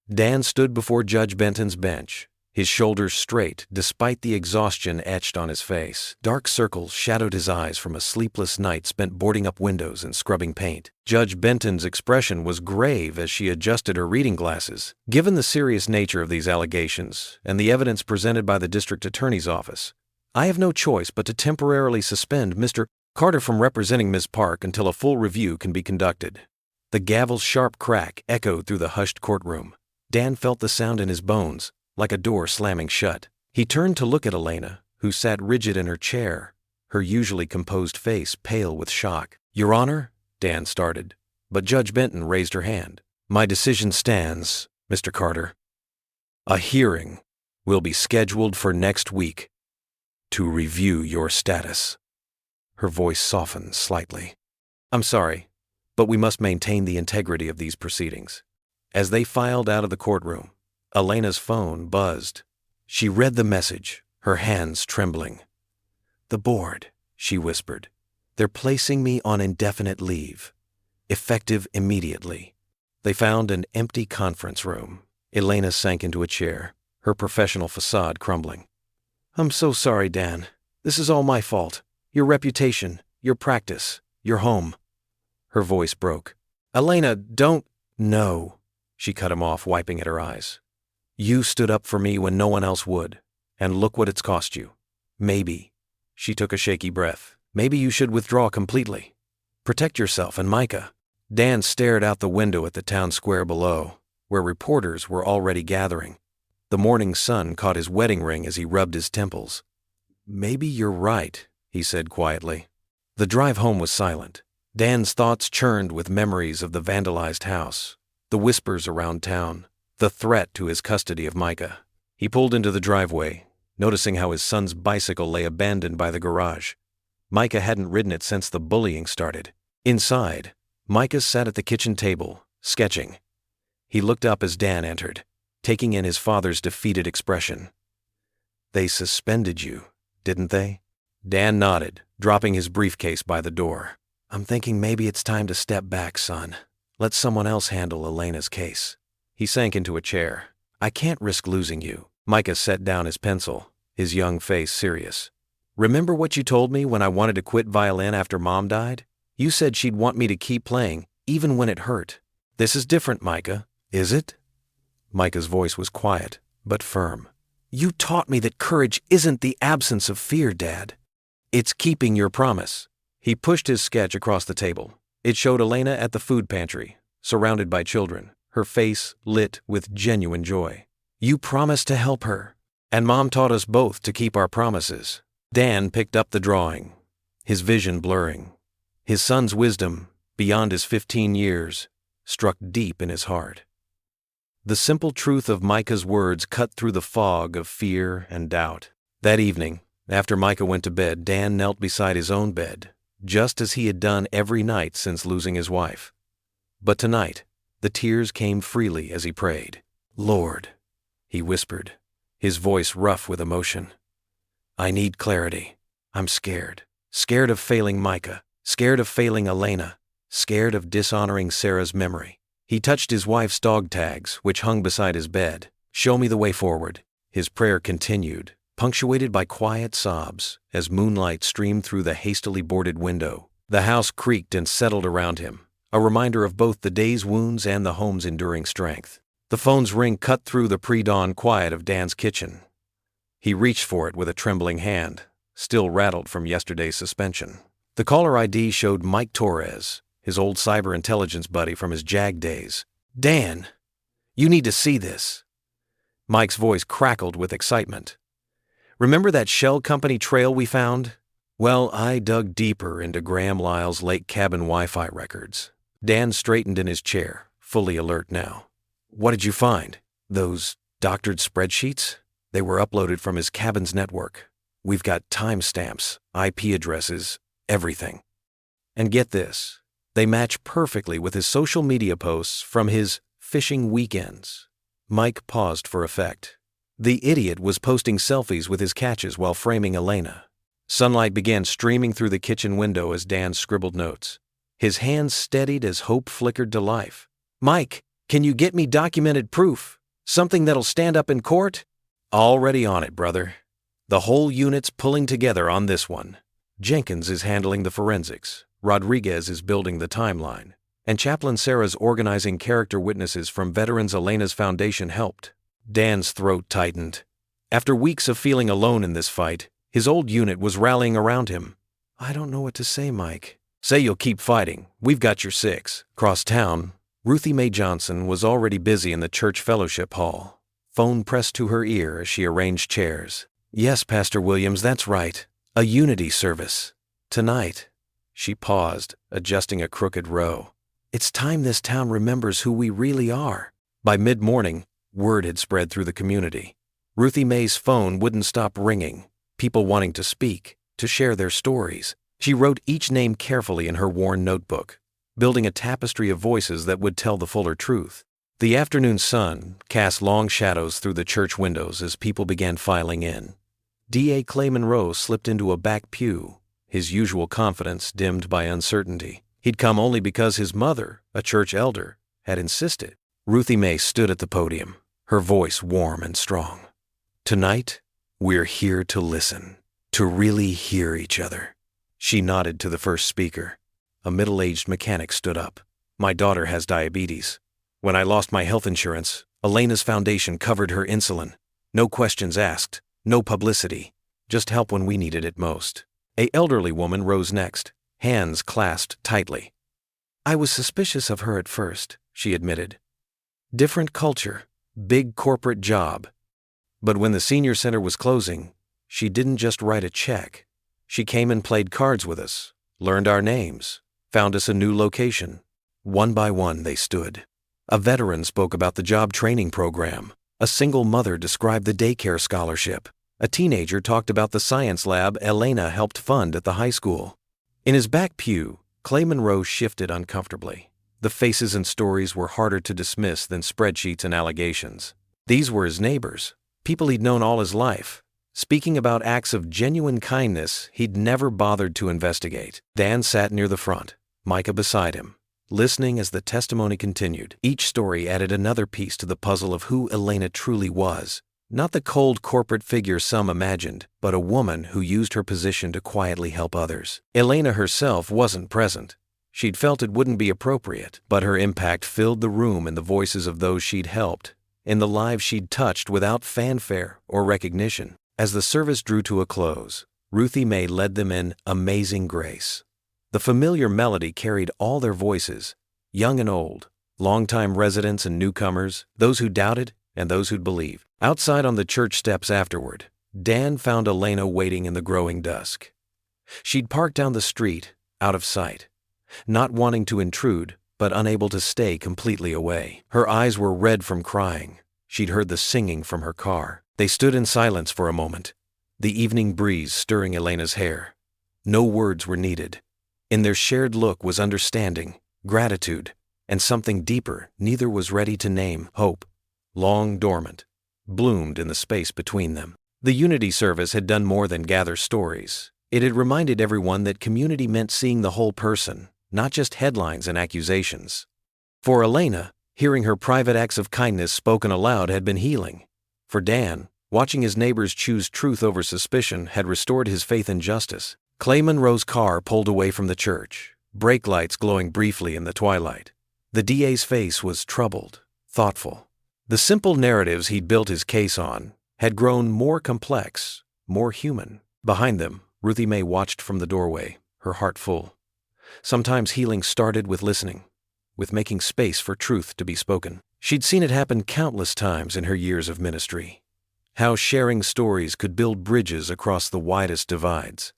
Dan stood before Judge Benton's bench, his shoulders straight despite the exhaustion etched on his face. Dark circles shadowed his eyes from a sleepless night spent boarding up windows and scrubbing paint. Judge Benton's expression was grave as she adjusted her reading glasses. "Given the serious nature of these allegations and the evidence presented by the district attorney's office, I have no choice but to temporarily suspend Mr. Carter from representing Ms. Park until a full review can be conducted." The gavel's sharp crack echoed through the hushed courtroom. Dan felt the sound in his bones, like a door slamming shut. He turned to look at Elena, who sat rigid in her chair, her usually composed face pale with shock. "Your Honor," Dan started, but Judge Benton raised her hand. "My decision stands, Mr. Carter. A hearing will be scheduled for next week to review your status." Her voice softened slightly. "I'm sorry, but we must maintain the integrity of these proceedings." As they filed out of the courtroom, Elena's phone buzzed. She read the message, her hands trembling. "The board," she whispered. "They're placing me on indefinite leave, effective immediately." They found an empty conference room. Elena sank into a chair, her professional facade crumbling. "I'm so sorry, Dan. This is all my fault. Your reputation, your practice, your home." Her voice broke. "Elena, don't—" "No," she cut him off, wiping at her eyes. "You stood up for me when no one else would, and look what it's cost you. Maybe," she took a shaky breath, "maybe you should withdraw completely. Protect yourself and Micah." Dan stared out the window at the town square below, where reporters were already gathering. The morning sun caught his wedding ring as he rubbed his temples. "Maybe you're right," he said quietly. The drive home was silent. Dan's thoughts churned with memories of the vandalized house, the whispers around town, the threat to his custody of Micah. He pulled into the driveway, noticing how his son's bicycle lay abandoned by the garage. Micah hadn't ridden it since the bullying started. Inside, Micah sat at the kitchen table, sketching. He looked up as Dan entered, taking in his father's defeated expression. "They suspended you, didn't they?" Dan nodded, dropping his briefcase by the door. "I'm thinking maybe it's time to step back, son. Let someone else handle Elena's case." He sank into a chair. "I can't risk losing you." Micah set down his pencil, his young face serious. "Remember what you told me when I wanted to quit violin after Mom died? You said she'd want me to keep playing, even when it hurt. This is different, Micah, is it?" Micah's voice was quiet, but firm. "You taught me that courage isn't the absence of fear, Dad. It's keeping your promise." He pushed his sketch across the table. It showed Elena at the food pantry, surrounded by children, her face lit with genuine joy. "You promised to help her, and Mom taught us both to keep our promises." Dan picked up the drawing, his vision blurring. His son's wisdom, beyond his 15 years, struck deep in his heart. The simple truth of Micah's words cut through the fog of fear and doubt. That evening, after Micah went to bed, Dan knelt beside his own bed, just as he had done every night since losing his wife. But tonight, the tears came freely as he prayed. "Lord," he whispered, his voice rough with emotion, "I need clarity. I'm scared. Scared of failing Micah. Scared of failing Elena. Scared of dishonoring Sarah's memory." He touched his wife's dog tags, which hung beside his bed. "Show me the way forward." His prayer continued, punctuated by quiet sobs as moonlight streamed through the hastily boarded window, The house creaked and settled around him, a reminder of both the day's wounds and the home's enduring strength. The phone's ring cut through the pre-dawn quiet of Dan's kitchen. He reached for it with a trembling hand, still rattled from yesterday's suspension. The caller ID showed Mike Torres, his old cyber intelligence buddy from his JAG days. "Dan, you need to see this." Mike's voice crackled with excitement. "Remember that shell company trail we found? Well, I dug deeper into Graham Lyle's lake cabin Wi-Fi records." Dan straightened in his chair, fully alert now. "What did you find? Those doctored spreadsheets? They were uploaded from his cabin's network. We've got timestamps, IP addresses, everything. And get this, they match perfectly with his social media posts from his fishing weekends." Mike paused for effect. The idiot was posting selfies with his catches while framing Elena. Sunlight began streaming through the kitchen window as Dan scribbled notes. His hands steadied as hope flickered to life. "Mike, can you get me documented proof? Something that'll stand up in court?" "Already on it, brother. The whole unit's pulling together on this one. Jenkins is handling the forensics, Rodriguez is building the timeline, and Chaplain Sarah's organizing character witnesses from Veterans Elena's Foundation helped." Dan's throat tightened. After weeks of feeling alone in this fight, his old unit was rallying around him. "I don't know what to say, Mike." "Say you'll keep fighting. We've got your six." Across town, Ruthie Mae Johnson was already busy in the church fellowship hall. Phone pressed to her ear as she arranged chairs. "Yes, Pastor Williams, that's right. A unity service. Tonight." She paused, adjusting a crooked row. "It's time this town remembers who we really are." By mid-morning, word had spread through the community. Ruthie Mae's phone wouldn't stop ringing, people wanting to speak, to share their stories. She wrote each name carefully in her worn notebook, building a tapestry of voices that would tell the fuller truth. The afternoon sun cast long shadows through the church windows as people began filing in. D.A. Clay Monroe slipped into a back pew, his usual confidence dimmed by uncertainty. He'd come only because his mother, a church elder, had insisted. Ruthie Mae stood at the podium, her voice warm and strong. "Tonight, we're here to listen, to really hear each other." She nodded to the first speaker. A middle-aged mechanic stood up. "My daughter has diabetes. When I lost my health insurance, Elena's foundation covered her insulin. No questions asked, no publicity, just help when we needed it most." A elderly woman rose next, hands clasped tightly. "I was suspicious of her at first," she admitted. "Different culture, big corporate job. But when the senior center was closing, she didn't just write a check. She came and played cards with us, learned our names, found us a new location. One by one they stood. A veteran spoke about the job training program. A single mother described the daycare scholarship. A teenager talked about the science lab Elena helped fund at the high school." In his back pew, Clay Monroe shifted uncomfortably. The faces and stories were harder to dismiss than spreadsheets and allegations. These were his neighbors, people he'd known all his life, speaking about acts of genuine kindness he'd never bothered to investigate. Dan sat near the front, Micah beside him, listening as the testimony continued. Each story added another piece to the puzzle of who Elena truly was. Not the cold corporate figure some imagined, but a woman who used her position to quietly help others. Elena herself wasn't present. She'd felt it wouldn't be appropriate, but her impact filled the room in the voices of those she'd helped, in the lives she'd touched without fanfare or recognition. As the service drew to a close, Ruthie Mae led them in Amazing Grace. The familiar melody carried all their voices, young and old, longtime residents and newcomers, those who doubted and those who'd believed. Outside on the church steps afterward, Dan found Elena waiting in the growing dusk. She'd parked down the street, out of sight, not wanting to intrude, but unable to stay completely away. Her eyes were red from crying. She'd heard the singing from her car. They stood in silence for a moment, the evening breeze stirring Elena's hair. No words were needed. In their shared look was understanding, gratitude, and something deeper neither was ready to name. Hope, long dormant, bloomed in the space between them. The Unity service had done more than gather stories. It had reminded everyone that community meant seeing the whole person, not just headlines and accusations. For Elena, hearing her private acts of kindness spoken aloud had been healing. For Dan, watching his neighbors choose truth over suspicion had restored his faith in justice. Clay Monroe's car pulled away from the church, brake lights glowing briefly in the twilight. The DA's face was troubled, thoughtful. The simple narratives he'd built his case on had grown more complex, more human. Behind them, Ruthie Mae watched from the doorway, her heart full. Sometimes healing started with listening, with making space for truth to be spoken. She'd seen it happen countless times in her years of ministry. How sharing stories could build bridges across the widest divides.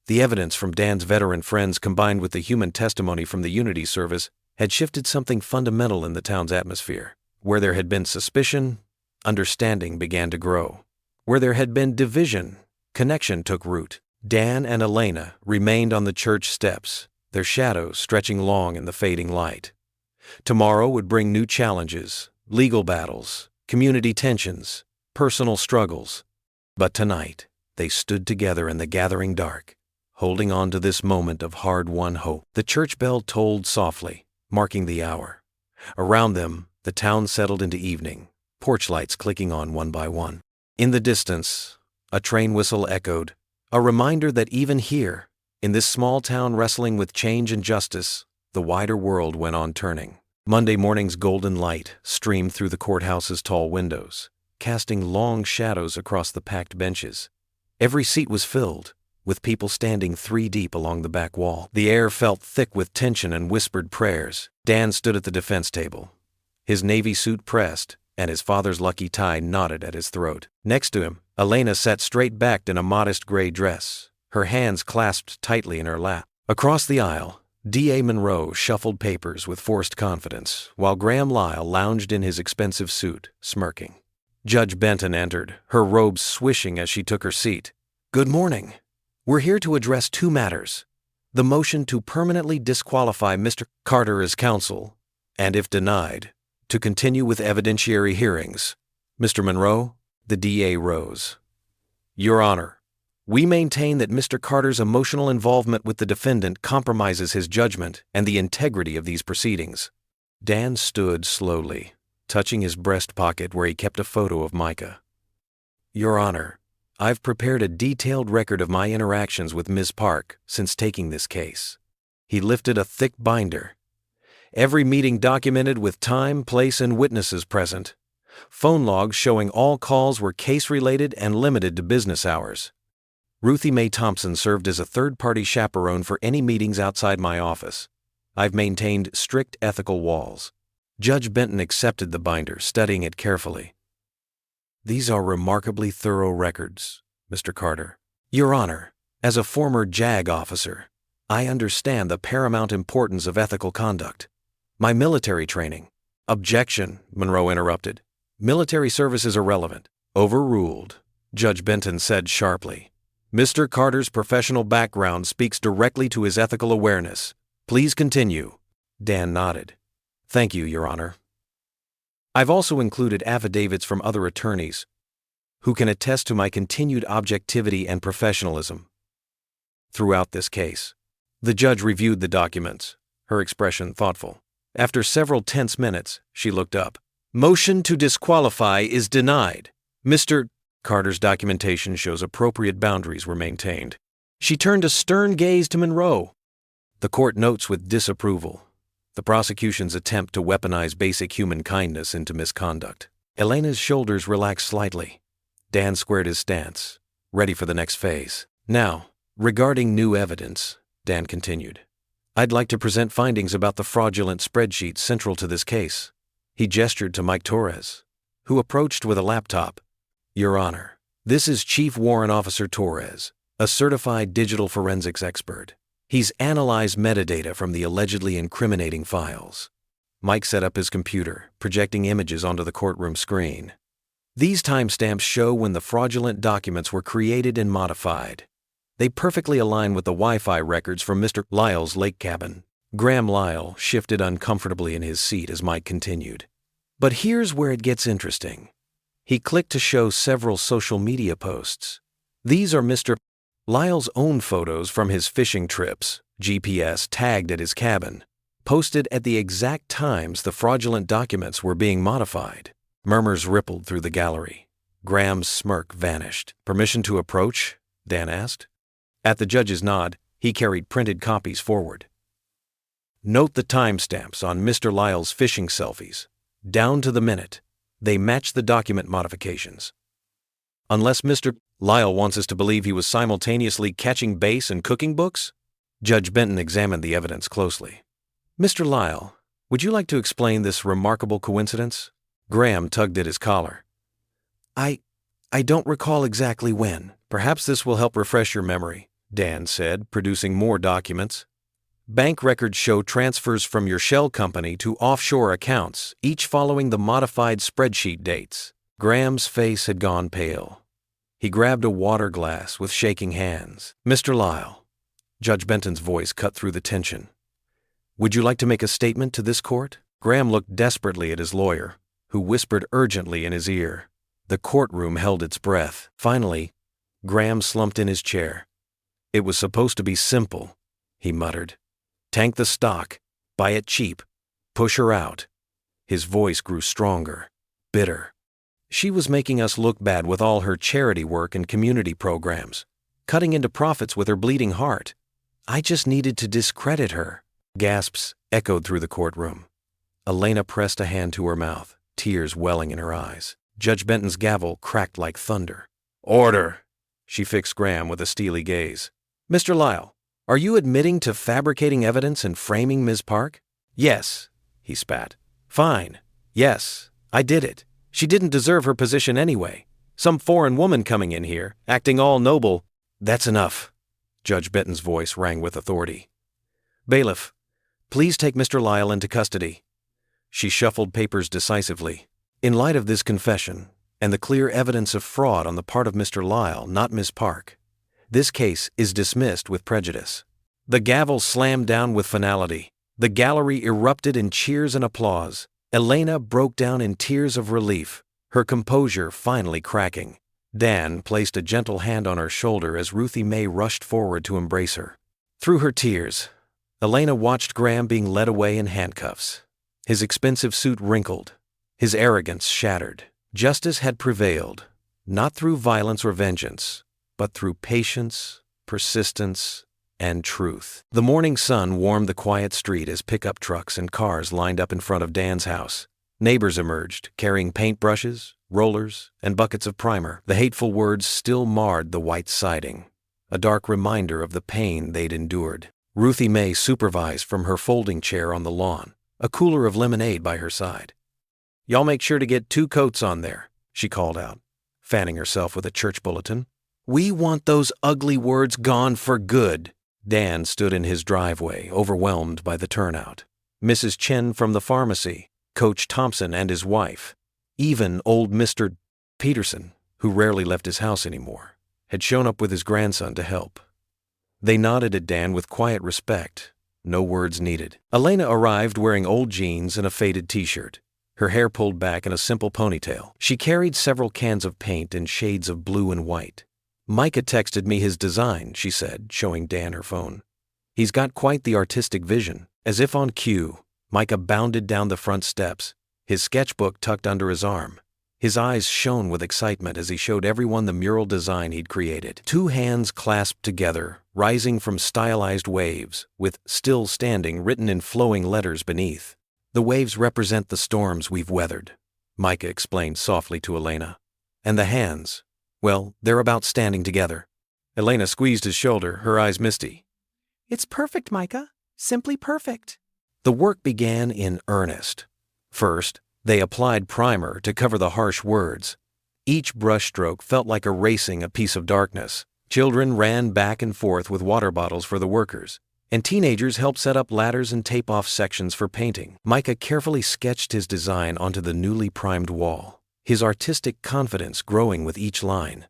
The evidence from Dan's veteran friends combined with the human testimony from the Unity service had shifted something fundamental in the town's atmosphere. Where there had been suspicion, understanding began to grow. Where there had been division, connection took root. Dan and Elena remained on the church steps, their shadows stretching long in the fading light. Tomorrow would bring new challenges, legal battles, community tensions, personal struggles. But tonight, they stood together in the gathering dark, holding on to this moment of hard-won hope. The church bell tolled softly, marking the hour. Around them, the town settled into evening, porch lights clicking on one by one. In the distance, a train whistle echoed, a reminder that even here, in this small town wrestling with change and justice, the wider world went on turning. Monday morning's golden light streamed through the courthouse's tall windows, casting long shadows across the packed benches. Every seat was filled, with people standing 3 deep along the back wall. The air felt thick with tension and whispered prayers. Dan stood at the defense table, his navy suit pressed, and his father's lucky tie knotted at his throat. Next to him, Elena sat straight-backed in a modest gray dress, her hands clasped tightly in her lap. Across the aisle, D.A. Monroe shuffled papers with forced confidence, while Graham Lyle lounged in his expensive suit, smirking. Judge Benton entered, her robes swishing as she took her seat. "Good morning. We're here to address 2 matters. The motion to permanently disqualify Mr. Carter as counsel, and if denied, to continue with evidentiary hearings." Mr. Monroe, the DA rose. "Your Honor, we maintain that Mr. Carter's emotional involvement with the defendant compromises his judgment and the integrity of these proceedings." Dan stood slowly, touching his breast pocket where he kept a photo of Micah. "Your Honor, I've prepared a detailed record of my interactions with Ms. Park since taking this case." He lifted a thick binder. Every meeting documented with time, place, and witnesses present. Phone logs showing all calls were case-related and limited to business hours. Ruthie Mae Thompson served as a third-party chaperone for any meetings outside my office. I've maintained strict ethical walls. Judge Benton accepted the binder, studying it carefully. "These are remarkably thorough records, Mr. Carter. Your Honor, as a former JAG officer, I understand the paramount importance of ethical conduct. My military training—" "Objection," Monroe interrupted. "Military service is irrelevant." "Overruled," Judge Benton said sharply. "Mr. Carter's professional background speaks directly to his ethical awareness. Please continue." Dan nodded. "Thank you, Your Honor. I've also included affidavits from other attorneys who can attest to my continued objectivity and professionalism throughout this case." The judge reviewed the documents, her expression thoughtful. After several tense minutes, she looked up. "Motion to disqualify is denied. Mr. Carter's documentation shows appropriate boundaries were maintained." She turned a stern gaze to Monroe. "The court notes with disapproval the prosecution's attempt to weaponize basic human kindness into misconduct." Elena's shoulders relaxed slightly. Dan squared his stance, ready for the next phase. "Now, regarding new evidence," Dan continued, "I'd like to present findings about the fraudulent spreadsheet central to this case." He gestured to Mike Torres, who approached with a laptop. "Your Honor, this is Chief Warrant Officer Torres, a certified digital forensics expert. He's analyzed metadata from the allegedly incriminating files." Mike set up his computer, projecting images onto the courtroom screen. "These timestamps show when the fraudulent documents were created and modified. They perfectly align with the Wi-Fi records from Mr. Lyle's lake cabin." Graham Lyle shifted uncomfortably in his seat as Mike continued. "But here's where it gets interesting." He clicked to show several social media posts. These are Mr. Lyle's own photos from his fishing trips, GPS tagged at his cabin, posted at the exact times the fraudulent documents were being modified. Murmurs rippled through the gallery. Graham's smirk vanished. "Permission to approach?" Dan asked. At the judge's nod, he carried printed copies forward. Note the timestamps on Mr. Lyle's phishing selfies. Down to the minute. They match the document modifications. Unless Mr. Lyle wants us to believe he was simultaneously catching base and cooking books? Judge Benton examined the evidence closely. Mr. Lyle, would you like to explain this remarkable coincidence? Graham tugged at his collar. I don't recall exactly when. Perhaps this will help refresh your memory, Dan said, producing more documents. Bank records show transfers from your shell company to offshore accounts, each following the modified spreadsheet dates. Graham's face had gone pale. He grabbed a water glass with shaking hands. Mr. Lyle, Judge Benton's voice cut through the tension. Would you like to make a statement to this court? Graham looked desperately at his lawyer, who whispered urgently in his ear. The courtroom held its breath. Finally, Graham slumped in his chair. It was supposed to be simple, he muttered. Tank the stock, buy it cheap, push her out. His voice grew stronger, bitter. She was making us look bad with all her charity work and community programs, cutting into profits with her bleeding heart. I just needed to discredit her. Gasps echoed through the courtroom. Elena pressed a hand to her mouth, tears welling in her eyes. Judge Benton's gavel cracked like thunder. Order! She fixed Graham with a steely gaze. Mr. Lyle, are you admitting to fabricating evidence and framing Ms. Park? Yes, he spat. Fine. Yes, I did it. She didn't deserve her position anyway. Some foreign woman coming in here, acting all noble. That's enough. Judge Benton's voice rang with authority. Bailiff, please take Mr. Lyle into custody. She shuffled papers decisively. In light of this confession, and the clear evidence of fraud on the part of Mr. Lyle, not Miss Park, this case is dismissed with prejudice. The gavel slammed down with finality. The gallery erupted in cheers and applause. Elena broke down in tears of relief, her composure finally cracking. Dan placed a gentle hand on her shoulder as Ruthie Mae rushed forward to embrace her. Through her tears, Elena watched Graham being led away in handcuffs. His expensive suit wrinkled, his arrogance shattered. Justice had prevailed, not through violence or vengeance, but through patience, persistence, and truth. The morning sun warmed the quiet street as pickup trucks and cars lined up in front of Dan's house. Neighbors emerged, carrying paintbrushes, rollers, and buckets of primer. The hateful words still marred the white siding, a dark reminder of the pain they'd endured. Ruthie Mae supervised from her folding chair on the lawn, a cooler of lemonade by her side. Y'all make sure to get 2 coats on there, she called out, fanning herself with a church bulletin. We want those ugly words gone for good. Dan stood in his driveway, overwhelmed by the turnout. Mrs. Chen from the pharmacy, Coach Thompson and his wife, even old Mr. Peterson, who rarely left his house anymore, had shown up with his grandson to help. They nodded at Dan with quiet respect, no words needed. Elena arrived wearing old jeans and a faded t-shirt, her hair pulled back in a simple ponytail. She carried several cans of paint in shades of blue and white. Micah texted me his design, she said, showing Dan her phone. He's got quite the artistic vision. As if on cue, Micah bounded down the front steps, his sketchbook tucked under his arm. His eyes shone with excitement as he showed everyone the mural design he'd created. 2 hands clasped together, rising from stylized waves, with "still standing" written in flowing letters beneath. The waves represent the storms we've weathered, Micah explained softly to Elena. And the hands, well, they're about standing together. Elena squeezed his shoulder, her eyes misty. It's perfect, Micah. Simply perfect. The work began in earnest. First, they applied primer to cover the harsh words. Each brushstroke felt like erasing a piece of darkness. Children ran back and forth with water bottles for the workers, and teenagers helped set up ladders and tape off sections for painting. Micah carefully sketched his design onto the newly primed wall, his artistic confidence growing with each line.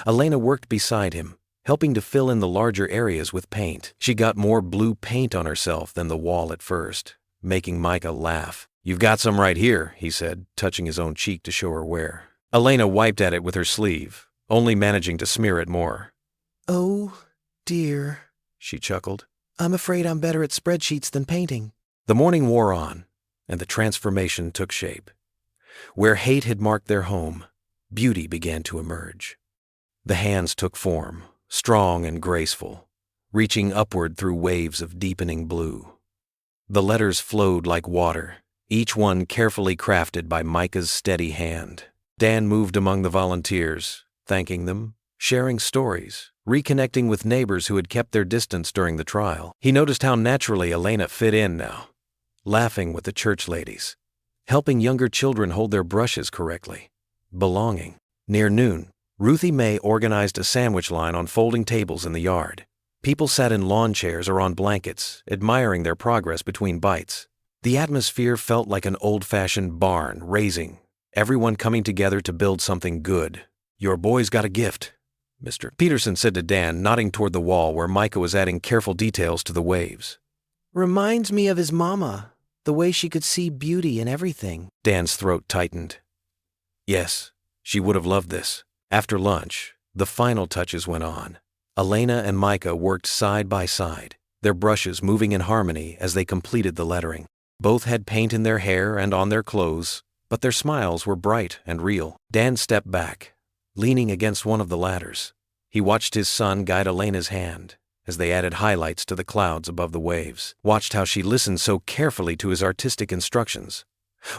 Elena worked beside him, helping to fill in the larger areas with paint. She got more blue paint on herself than the wall at first, making Micah laugh. You've got some right here, he said, touching his own cheek to show her where. Elena wiped at it with her sleeve, only managing to smear it more. Oh, dear, she chuckled. I'm afraid I'm better at spreadsheets than painting. The morning wore on, and the transformation took shape. Where hate had marked their home, beauty began to emerge. The hands took form, strong and graceful, reaching upward through waves of deepening blue. The letters flowed like water, each one carefully crafted by Micah's steady hand. Dan moved among the volunteers, thanking them, sharing stories, reconnecting with neighbors who had kept their distance during the trial. He noticed how naturally Elena fit in now, laughing with the church ladies, helping younger children hold their brushes correctly, belonging. Near noon, Ruthie Mae organized a sandwich line on folding tables in the yard. People sat in lawn chairs or on blankets, admiring their progress between bites. The atmosphere felt like an old-fashioned barn raising, everyone coming together to build something good. "Your boy's got a gift," Mr. Peterson said to Dan, nodding toward the wall where Micah was adding careful details to the waves. Reminds me of his mama, the way she could see beauty in everything. Dan's throat tightened. Yes, she would have loved this. After lunch, the final touches went on. Elena and Micah worked side by side, their brushes moving in harmony as they completed the lettering. Both had paint in their hair and on their clothes, but their smiles were bright and real. Dan stepped back, leaning against one of the ladders. He watched his son guide Elena's hand as they added highlights to the clouds above the waves, watched how she listened so carefully to his artistic instructions,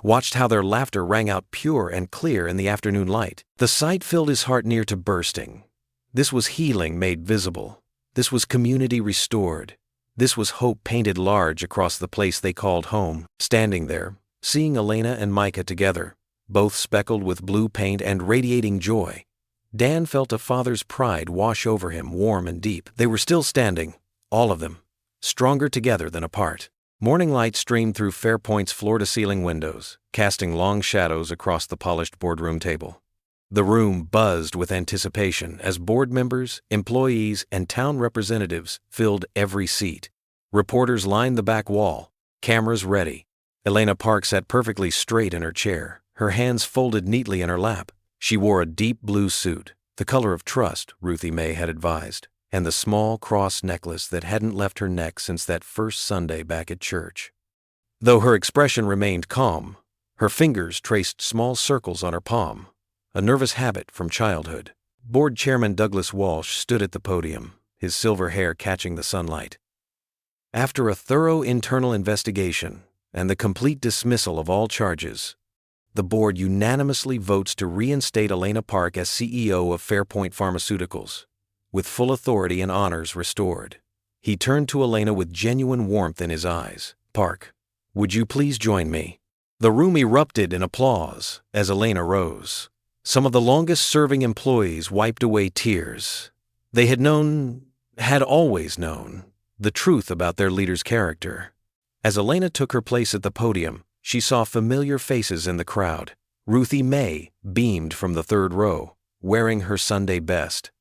watched how their laughter rang out pure and clear in the afternoon light. The sight filled his heart near to bursting. This was healing made visible. This was community restored. This was hope painted large across the place they called home. Standing there, seeing Elena and Micah together, both speckled with blue paint and radiating joy, Dan felt a father's pride wash over him, warm and deep. They were still standing, all of them, stronger together than apart. Morning light streamed through Fairpoint's floor-to-ceiling windows, casting long shadows across the polished boardroom table. The room buzzed with anticipation as board members, employees, and town representatives filled every seat. Reporters lined the back wall, cameras ready. Elena Park sat perfectly straight in her chair, her hands folded neatly in her lap. She wore a deep blue suit, the color of trust, Ruthie Mae had advised, and the small cross necklace that hadn't left her neck since that first Sunday back at church. Though her expression remained calm, her fingers traced small circles on her palm, a nervous habit from childhood. Board Chairman Douglas Walsh stood at the podium, his silver hair catching the sunlight. After a thorough internal investigation and the complete dismissal of all charges, the board unanimously votes to reinstate Elena Park as CEO of Fairpoint Pharmaceuticals, with full authority and honors restored. He turned to Elena with genuine warmth in his eyes. "Park, would you please join me?" The room erupted in applause as Elena rose. Some of the longest-serving employees wiped away tears. They had always known, the truth about their leader's character. As Elena took her place at the podium, she saw familiar faces in the crowd. Ruthie Mae beamed from the third row, wearing her Sunday best.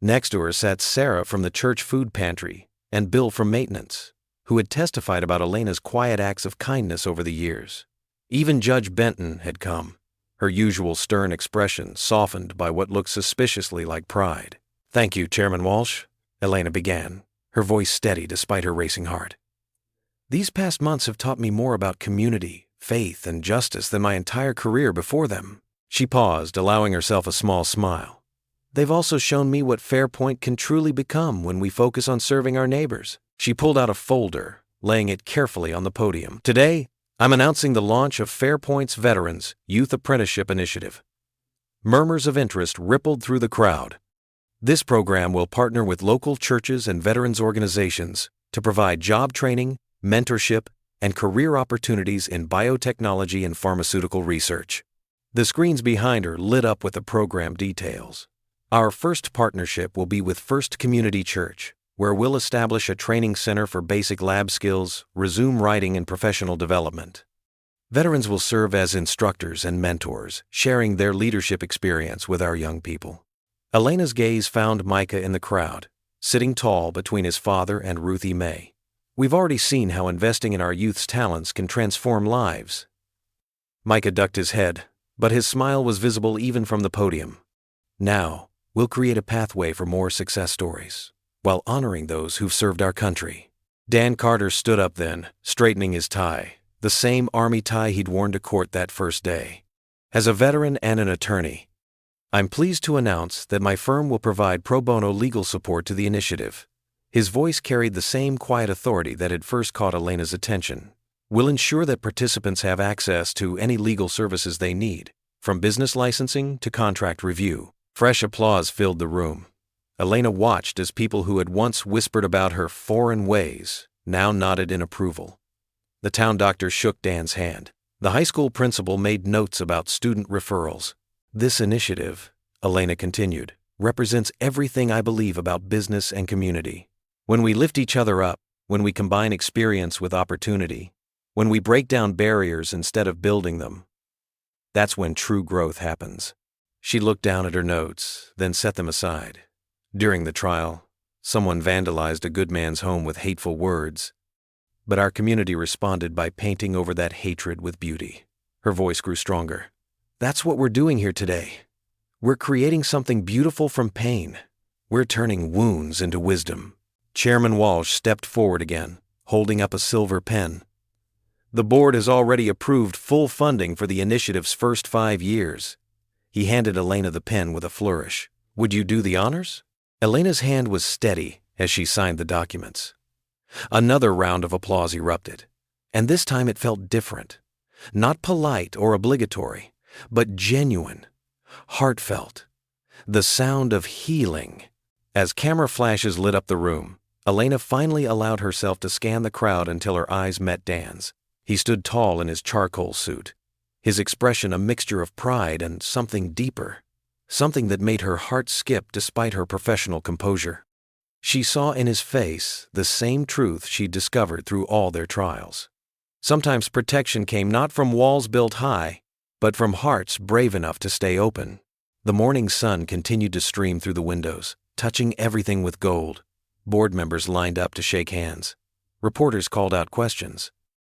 Next to her sat Sarah from the church food pantry and Bill from maintenance, who had testified about Elena's quiet acts of kindness over the years. Even Judge Benton had come, her usual stern expression softened by what looked suspiciously like pride. "Thank you, Chairman Walsh," Elena began, her voice steady despite her racing heart. "These past months have taught me more about community, faith, and justice than my entire career before them." She paused, allowing herself a small smile. "They've also shown me what Fairpoint can truly become when we focus on serving our neighbors." She pulled out a folder, laying it carefully on the podium. "Today, I'm announcing the launch of Fairpoint's Veterans Youth Apprenticeship Initiative." Murmurs of interest rippled through the crowd. This program will partner with local churches and veterans organizations to provide job training, mentorship, and career opportunities in biotechnology and pharmaceutical research. The screens behind her lit up with the program details. "Our first partnership will be with First Community Church, where we'll establish a training center for basic lab skills, resume writing, and professional development. Veterans will serve as instructors and mentors, sharing their leadership experience with our young people." Elena's gaze found Micah in the crowd, sitting tall between his father and Ruthie Mae. "We've already seen how investing in our youth's talents can transform lives." Micah ducked his head, but his smile was visible even from the podium. "Now, we'll create a pathway for more success stories, while honoring those who've served our country." Dan Carter stood up then, straightening his tie, the same Army tie he'd worn to court that first day. As a veteran and an attorney, I'm pleased to announce that my firm will provide pro bono legal support to the initiative. His voice carried the same quiet authority that had first caught Elena's attention. We'll ensure that participants have access to any legal services they need, from business licensing to contract review. Fresh applause filled the room. Elena watched as people who had once whispered about her foreign ways now nodded in approval. The town doctor shook Dan's hand. The high school principal made notes about student referrals. This initiative, Elena continued, represents everything I believe about business and community. When we lift each other up, when we combine experience with opportunity, when we break down barriers instead of building them, that's when true growth happens. She looked down at her notes, then set them aside. During the trial, someone vandalized a good man's home with hateful words, but our community responded by painting over that hatred with beauty. Her voice grew stronger. That's what we're doing here today. We're creating something beautiful from pain. We're turning wounds into wisdom. Chairman Walsh stepped forward again, holding up a silver pen. The board has already approved full funding for the initiative's first 5 years. He handed Elena the pen with a flourish. Would you do the honors? Elena's hand was steady as she signed the documents. Another round of applause erupted, and this time it felt different. Not polite or obligatory, but genuine, heartfelt. The sound of healing. As camera flashes lit up the room, Elena finally allowed herself to scan the crowd until her eyes met Dan's. He stood tall in his charcoal suit, his expression a mixture of pride and something deeper, something that made her heart skip despite her professional composure. She saw in his face the same truth she'd discovered through all their trials. Sometimes protection came not from walls built high, but from hearts brave enough to stay open. The morning sun continued to stream through the windows, touching everything with gold. Board members lined up to shake hands. Reporters called out questions.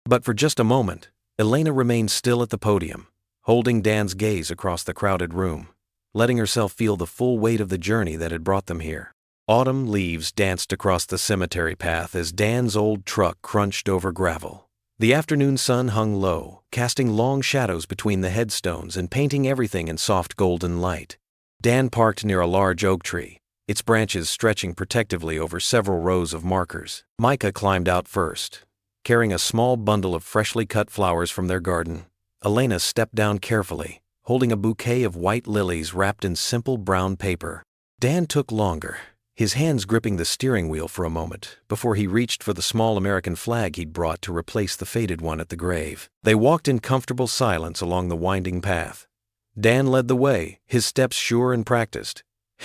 But for just a moment, Elena remained still at the podium, holding Dan's gaze across the crowded room, letting herself feel the full weight of the journey that had brought them here. Autumn leaves danced across the cemetery path as Dan's old truck crunched over gravel. The afternoon sun hung low, casting long shadows between the headstones and painting everything in soft golden light. Dan parked near a large oak tree, its branches stretching protectively over several rows of markers. Micah climbed out first, carrying a small bundle of freshly cut flowers from their garden. Elena stepped down carefully, holding a bouquet of white lilies wrapped in simple brown paper. Dan took longer, his hands gripping the steering wheel for a moment before he reached for the small American flag he'd brought to replace the faded one at the grave. They walked in comfortable silence along the winding path. Dan led the way, his steps sure and practiced.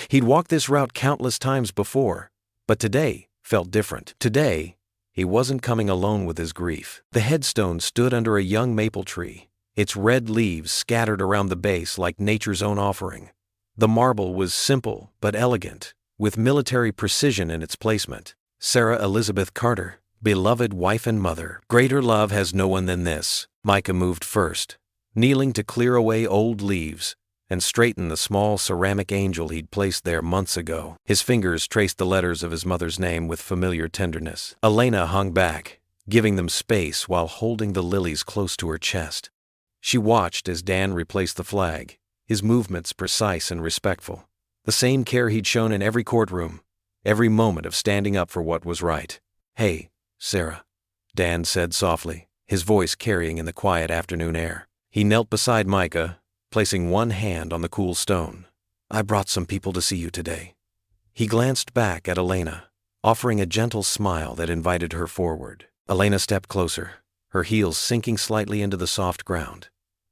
He'd walked this route countless times before, but today felt different. Today, he wasn't coming alone with his grief. The headstone stood under a young maple tree, its red leaves scattered around the base like nature's own offering. The marble was simple but elegant, with military precision in its placement. Sarah Elizabeth Carter, beloved wife and mother. Greater love has no one than this. Micah moved first, kneeling to clear away old leaves and straighten the small ceramic angel he'd placed there months ago. His fingers traced the letters of his mother's name with familiar tenderness. Elena hung back, giving them space while holding the lilies close to her chest. She watched as Dan replaced the flag, his movements precise and respectful. The same care he'd shown in every courtroom, every moment of standing up for what was right. "Hey, Sarah," Dan said softly, his voice carrying in the quiet afternoon air. He knelt beside Micah, placing one hand on the cool stone. "I brought some people to see you today." He glanced back at Elena, offering a gentle smile that invited her forward. Elena stepped closer, her heels sinking slightly into the soft ground.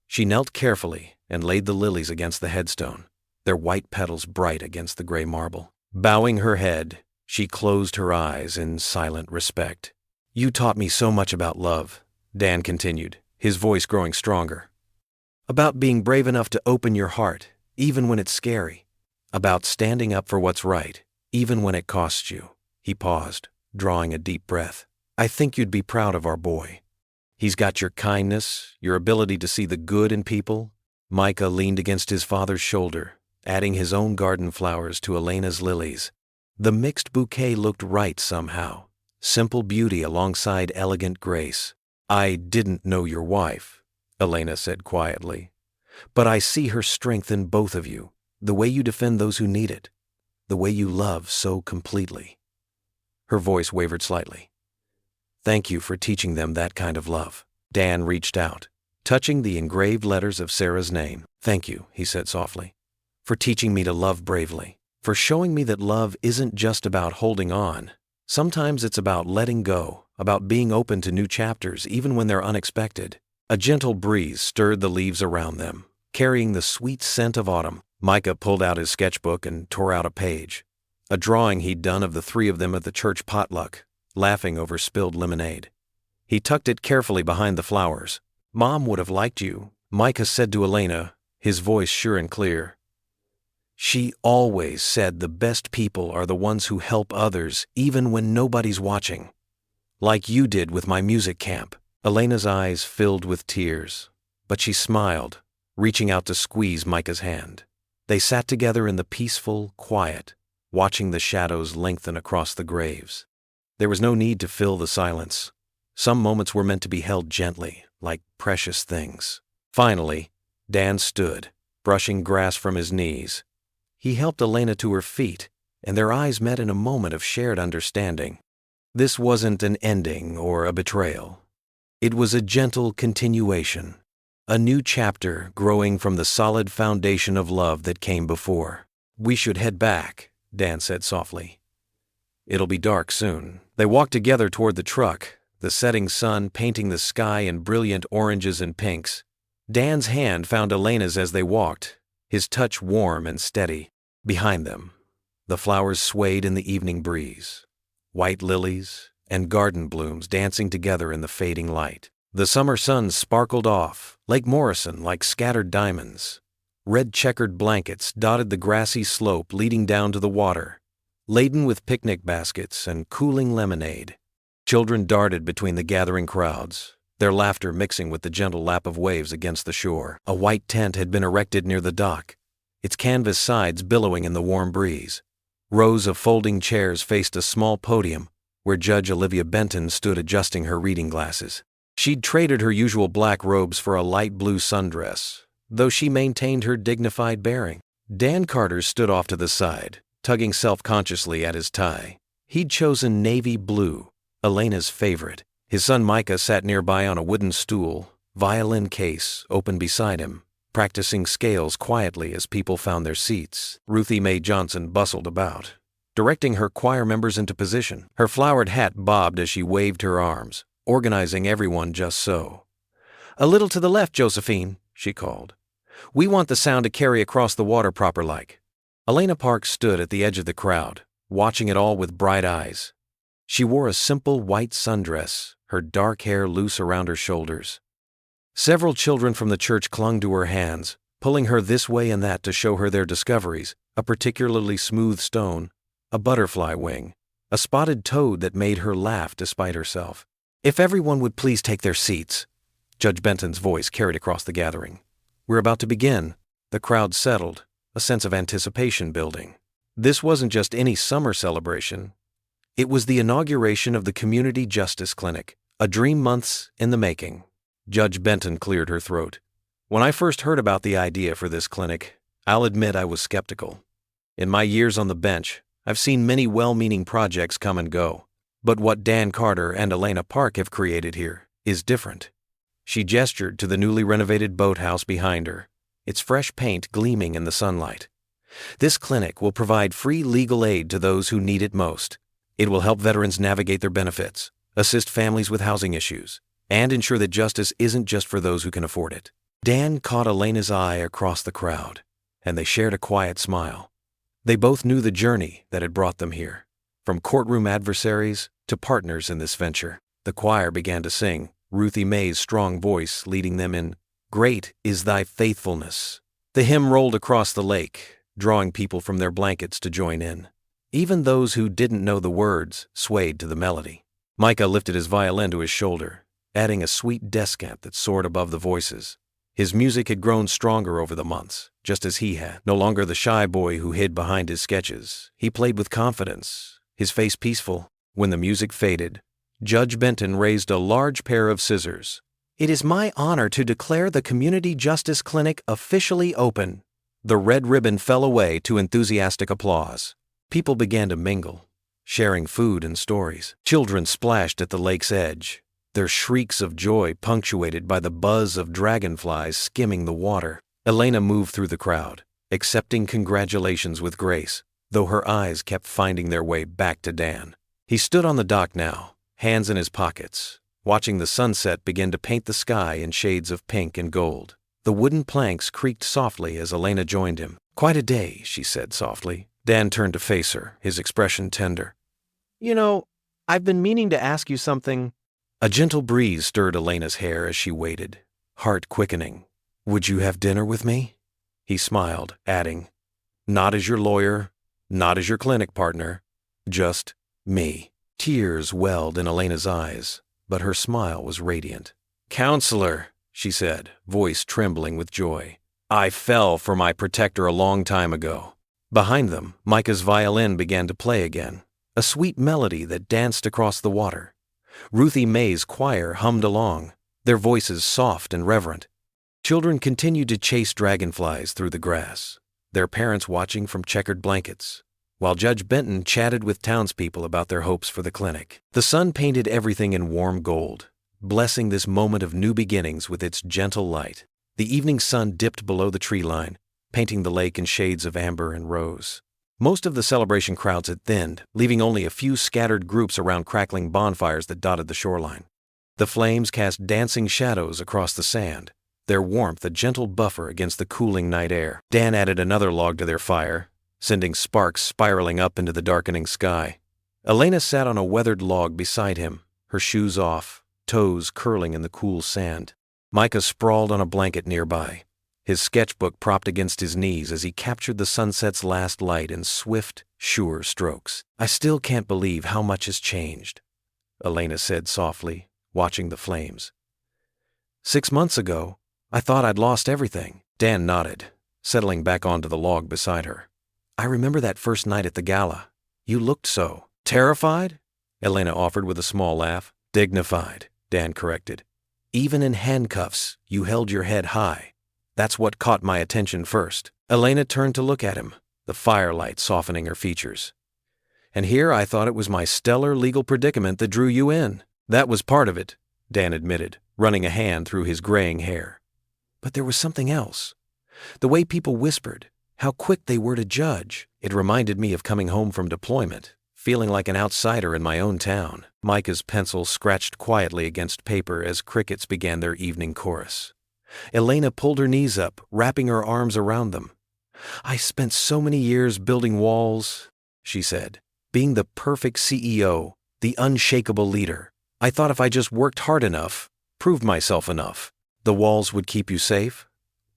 She knelt carefully and laid the lilies against the headstone, their white petals bright against the gray marble. Bowing her head, she closed her eyes in silent respect. "You taught me so much about love," Dan continued, his voice growing stronger. "About being brave enough to open your heart, even when it's scary. About standing up for what's right, even when it costs you." He paused, drawing a deep breath. "I think you'd be proud of our boy. He's got your kindness, your ability to see the good in people." Micah leaned against his father's shoulder, adding his own garden flowers to Elena's lilies. The mixed bouquet looked right somehow, simple beauty alongside elegant grace. "I didn't know your wife," Elena said quietly, "but I see her strength in both of you. the way you defend those who need it, the way you love so completely." Her voice wavered slightly. "Thank you for teaching them that kind of love." Dan reached out, touching the engraved letters of Sarah's name. "Thank you," he said softly, "for teaching me to love bravely, for showing me that love isn't just about holding on. Sometimes it's about letting go, about being open to new chapters even when they're unexpected." A gentle breeze stirred the leaves around them, carrying the sweet scent of autumn. Micah pulled out his sketchbook and tore out a page, a drawing he'd done of the three of them at the church potluck, laughing over spilled lemonade. He tucked it carefully behind the flowers. "Mom would have liked you," Micah said to Elena, his voice sure and clear. "She always said the best people are the ones who help others even when nobody's watching. Like you did with my music camp." Elena's eyes filled with tears, but she smiled, reaching out to squeeze Micah's hand. They sat together in the peaceful quiet, watching the shadows lengthen across the graves. There was no need to fill the silence. Some moments were meant to be held gently, like precious things. Finally, Dan stood, brushing grass from his knees. He helped Elena to her feet, and their eyes met in a moment of shared understanding. This wasn't an ending or a betrayal. It was a gentle continuation, a new chapter growing from the solid foundation of love that came before. "We should head back," Dan said softly. "It'll be dark soon." They walked together toward the truck, the setting sun painting the sky in brilliant oranges and pinks. Dan's hand found Elena's as they walked, his touch warm and steady. Behind them, the flowers swayed in the evening breeze, white lilies and garden blooms dancing together in the fading light. The summer sun sparkled off Lake Morrison like scattered diamonds. Red checkered blankets dotted the grassy slope leading down to the water, laden with picnic baskets and cooling lemonade. Children darted between the gathering crowds, their laughter mixing with the gentle lap of waves against the shore. A white tent had been erected near the dock, its canvas sides billowing in the warm breeze. Rows of folding chairs faced a small podium where Judge Olivia Benton stood adjusting her reading glasses. She'd traded her usual black robes for a light blue sundress, though she maintained her dignified bearing. Dan Carter stood off to the side, tugging self-consciously at his tie. He'd chosen navy blue, Elena's favorite. His son Micah sat nearby on a wooden stool, violin case open beside him, practicing scales quietly as people found their seats. Ruthie Mae Johnson bustled about, directing her choir members into position. Her flowered hat bobbed as she waved her arms, organizing everyone just so. "A little to the left, Josephine," she called. "We want the sound to carry across the water proper-like." Elena Park stood at the edge of the crowd, watching it all with bright eyes. She wore a simple white sundress, her dark hair loose around her shoulders. Several children from the church clung to her hands, pulling her this way and that to show her their discoveries: a particularly smooth stone, a butterfly wing, a spotted toad that made her laugh despite herself. "If everyone would please take their seats," Judge Benton's voice carried across the gathering. "We're about to begin." The crowd settled, a sense of anticipation building. This wasn't just any summer celebration. It was the inauguration of the Community Justice Clinic, a dream months in the making. Judge Benton cleared her throat. "When I first heard about the idea for this clinic, I'll admit I was skeptical. In my years on the bench, I've seen many well-meaning projects come and go, but what Dan Carter and Elena Park have created here is different." She gestured to the newly renovated boathouse behind her, its fresh paint gleaming in the sunlight. "This clinic will provide free legal aid to those who need it most. It will help veterans navigate their benefits, assist families with housing issues, and ensure that justice isn't just for those who can afford it." Dan caught Elena's eye across the crowd, and they shared a quiet smile. They both knew the journey that had brought them here, from courtroom adversaries to partners in this venture. The choir began to sing, Ruthie Mae's strong voice leading them in "Great is Thy Faithfulness." The hymn rolled across the lake, drawing people from their blankets to join in. Even those who didn't know the words swayed to the melody. Micah lifted his violin to his shoulder, adding a sweet descant that soared above the voices. His music had grown stronger over the months, just as he had. No longer the shy boy who hid behind his sketches, he played with confidence, his face peaceful. When the music faded, Judge Benton raised a large pair of scissors. "It is my honor to declare the Community Justice Clinic officially open." The red ribbon fell away to enthusiastic applause. People began to mingle, sharing food and stories. Children splashed at the lake's edge, their shrieks of joy punctuated by the buzz of dragonflies skimming the water. Elena moved through the crowd, accepting congratulations with grace, though her eyes kept finding their way back to Dan. He stood on the dock now, hands in his pockets, watching the sunset begin to paint the sky in shades of pink and gold. The wooden planks creaked softly as Elena joined him. "Quite a day," she said softly. Dan turned to face her, his expression tender. You know, I've been meaning to ask you something. A gentle breeze stirred Elena's hair as she waited, heart quickening. "Would you have dinner with me?" He smiled, adding, "Not as your lawyer, not as your clinic partner, just me." Tears welled in Elena's eyes, but her smile was radiant. "Counselor," she said, voice trembling with joy, "I fell for my protector a long time ago." Behind them, Micah's violin began to play again, a sweet melody that danced across the water. Ruthie Mae's choir hummed along, their voices soft and reverent. Children continued to chase dragonflies through the grass, their parents watching from checkered blankets, while Judge Benton chatted with townspeople about their hopes for the clinic. The sun painted everything in warm gold, blessing this moment of new beginnings with its gentle light. The evening sun dipped below the tree line, painting the lake in shades of amber and rose. Most of the celebration crowds had thinned, leaving only a few scattered groups around crackling bonfires that dotted the shoreline. The flames cast dancing shadows across the sand, their warmth a gentle buffer against the cooling night air. Dan added another log to their fire, sending sparks spiraling up into the darkening sky. Elena sat on a weathered log beside him, her shoes off, toes curling in the cool sand. Micah sprawled on a blanket nearby, his sketchbook propped against his knees as he captured the sunset's last light in swift, sure strokes. "I still can't believe how much has changed," Elena said softly, watching the flames. "6 months ago, I thought I'd lost everything." Dan nodded, settling back onto the log beside her. "I remember that first night at the gala. You looked so terrified," Elena offered with a small laugh. "Dignified," Dan corrected. "Even in handcuffs, you held your head high. That's what caught my attention first." Elena turned to look at him, the firelight softening her features. "And here I thought it was my stellar legal predicament that drew you in." "That was part of it," Dan admitted, running a hand through his graying hair. "But there was something else. The way people whispered, how quick they were to judge. It reminded me of coming home from deployment, feeling like an outsider in my own town." Micah's pencil scratched quietly against paper as crickets began their evening chorus. Elena pulled her knees up, wrapping her arms around them. "I spent so many years building walls," she said, "being the perfect CEO, the unshakable leader. I thought if I just worked hard enough, proved myself enough, the walls would keep you safe?"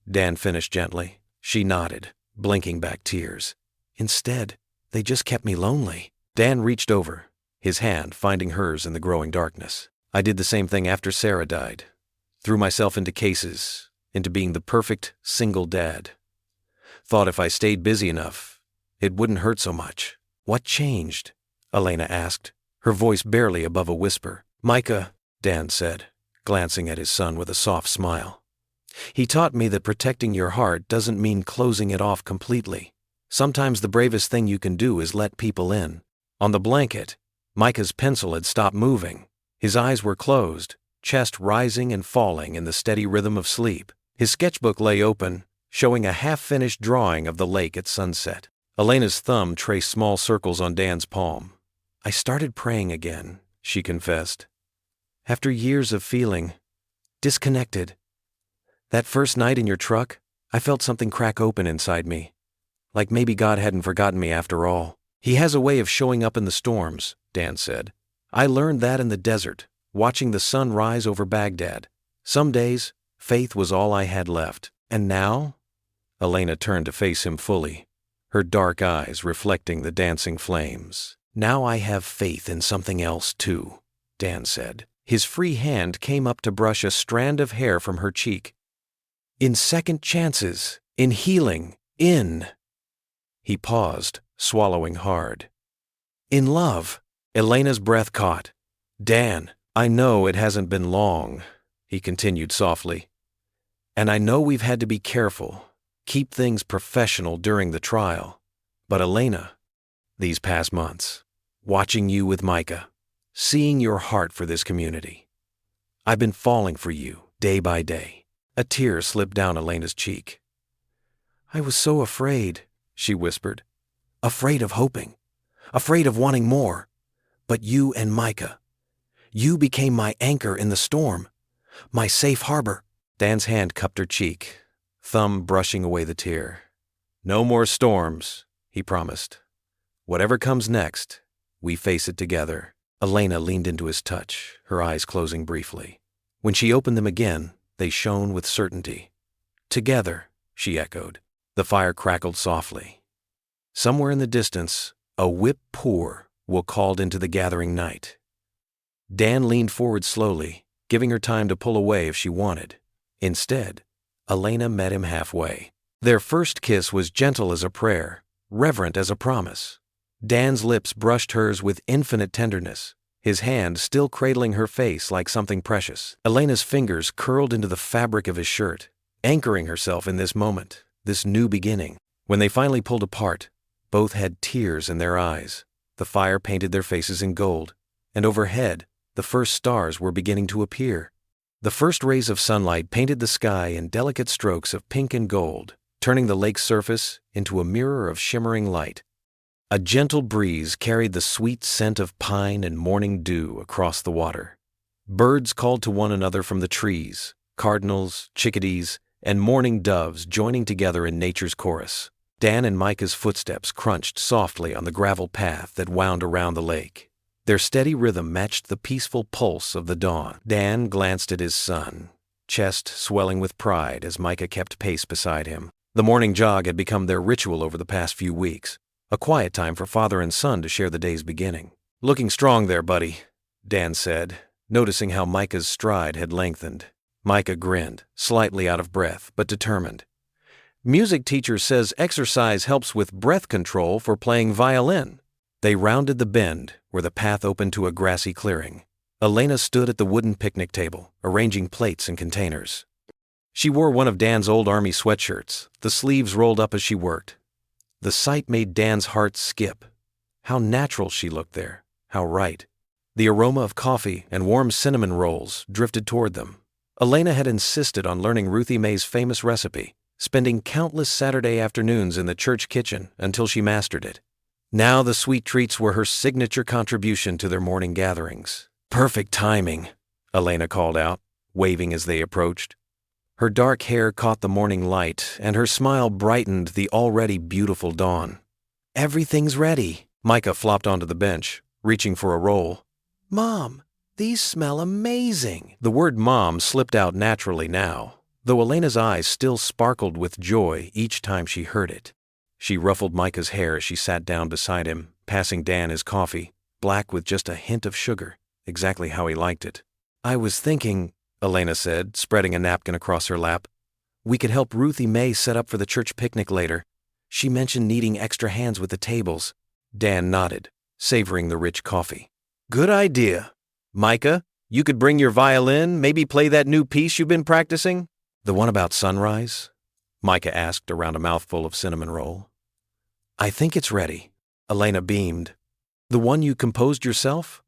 Dan finished gently. She nodded, blinking back tears. "Instead, they just kept me lonely." Dan reached over, his hand finding hers in the growing darkness. "I did the same thing after Sarah died. Threw myself into cases, into being the perfect single dad. Thought if I stayed busy enough, it wouldn't hurt so much." "What changed?" Elena asked, her voice barely above a whisper. "Micah," Dan said, glancing at his son with a soft smile. "He taught me that protecting your heart doesn't mean closing it off completely. Sometimes the bravest thing you can do is let people in." On the blanket, Micah's pencil had stopped moving. His eyes were closed, chest rising and falling in the steady rhythm of sleep. His sketchbook lay open, showing a half-finished drawing of the lake at sunset. Elena's thumb traced small circles on Dan's palm. "I started praying again," she confessed. "After years of feeling disconnected. That first night in your truck, I felt something crack open inside me. Like maybe God hadn't forgotten me after all. He has a way of showing up in the storms," Dan said. "I learned that in the desert, watching the sun rise over Baghdad. Some days, faith was all I had left. And now?" Elena turned to face him fully, her dark eyes reflecting the dancing flames. "Now I have faith in something else too," Dan said. His free hand came up to brush a strand of hair from her cheek. "In second chances, in healing, in—" He paused, swallowing hard. "In love." Elena's breath caught. "Dan, I know it hasn't been long," he continued softly. "And I know we've had to be careful, Keep things professional during the trial. But Elena, these past months, watching you with Micah, seeing your heart for this community, I've been falling for you day by day." A tear slipped down Elena's cheek. "I was so afraid," she whispered. "Afraid of hoping. Afraid of wanting more. But you and Micah, you became my anchor in the storm, my safe harbor." Dan's hand cupped her cheek, thumb brushing away the tear. "No more storms," he promised. "Whatever comes next, we face it together." Elena leaned into his touch, her eyes closing briefly. When she opened them again, they shone with certainty. "Together," she echoed. The fire crackled softly. Somewhere in the distance, a whip pour will called into the gathering night. Dan leaned forward slowly, giving her time to pull away if she wanted. Instead, Elena met him halfway. Their first kiss was gentle as a prayer, reverent as a promise. Dan's lips brushed hers with infinite tenderness, his hand still cradling her face like something precious. Elena's fingers curled into the fabric of his shirt, anchoring herself in this moment, this new beginning. When they finally pulled apart, both had tears in their eyes. The fire painted their faces in gold, and overhead, the first stars were beginning to appear. The first rays of sunlight painted the sky in delicate strokes of pink and gold, turning the lake's surface into a mirror of shimmering light. A gentle breeze carried the sweet scent of pine and morning dew across the water. Birds called to one another from the trees, cardinals, chickadees, and mourning doves joining together in nature's chorus. Dan and Micah's footsteps crunched softly on the gravel path that wound around the lake. Their steady rhythm matched the peaceful pulse of the dawn. Dan glanced at his son, chest swelling with pride as Micah kept pace beside him. The morning jog had become their ritual over the past few weeks, a quiet time for father and son to share the day's beginning. "Looking strong there, buddy," Dan said, noticing how Micah's stride had lengthened. Micah grinned, slightly out of breath, but determined. "Music teacher says exercise helps with breath control for playing violin." They rounded the bend, where the path opened to a grassy clearing. Elena stood at the wooden picnic table, arranging plates and containers. She wore one of Dan's old army sweatshirts, the sleeves rolled up as she worked. The sight made Dan's heart skip. How natural she looked there, how right. The aroma of coffee and warm cinnamon rolls drifted toward them. Elena had insisted on learning Ruthie Mae's famous recipe, spending countless Saturday afternoons in the church kitchen until she mastered it. Now the sweet treats were her signature contribution to their morning gatherings. "Perfect timing," Elena called out, waving as they approached. Her dark hair caught the morning light, and her smile brightened the already beautiful dawn. "Everything's ready." Micah flopped onto the bench, reaching for a roll. "Mom, these smell amazing." The word mom slipped out naturally now, though Elena's eyes still sparkled with joy each time she heard it. She ruffled Micah's hair as she sat down beside him, passing Dan his coffee, black with just a hint of sugar, exactly how he liked it. "I was thinking," Elena said, spreading a napkin across her lap, "we could help Ruthie Mae set up for the church picnic later. She mentioned needing extra hands with the tables." Dan nodded, savoring the rich coffee. "Good idea. Micah, you could bring your violin, maybe play that new piece you've been practicing?" "The one about sunrise?" Micah asked around a mouthful of cinnamon roll. "I think it's ready." Elena beamed. "The one you composed yourself?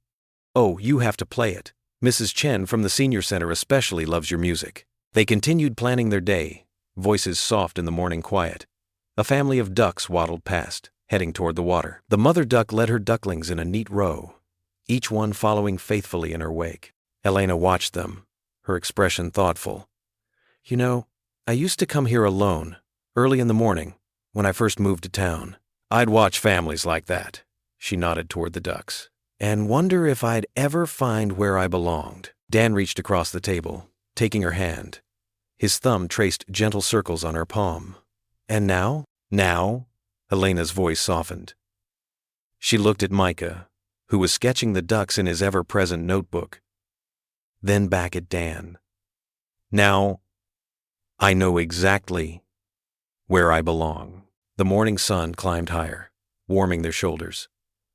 Oh, you have to play it. Mrs. Chen from the Senior Center especially loves your music." They continued planning their day, voices soft in the morning quiet. A family of ducks waddled past, heading toward the water. The mother duck led her ducklings in a neat row, each one following faithfully in her wake. Elena watched them, her expression thoughtful. "You know, I used to come here alone, early in the morning, when I first moved to town. I'd watch families like that," she nodded toward the ducks, "and wonder if I'd ever find where I belonged." Dan reached across the table, taking her hand. His thumb traced gentle circles on her palm. "And now?" "Now?" Elena's voice softened. She looked at Micah, who was sketching the ducks in his ever-present notebook. Then back at Dan. "Now, I know exactly where I belong." The morning sun climbed higher, warming their shoulders.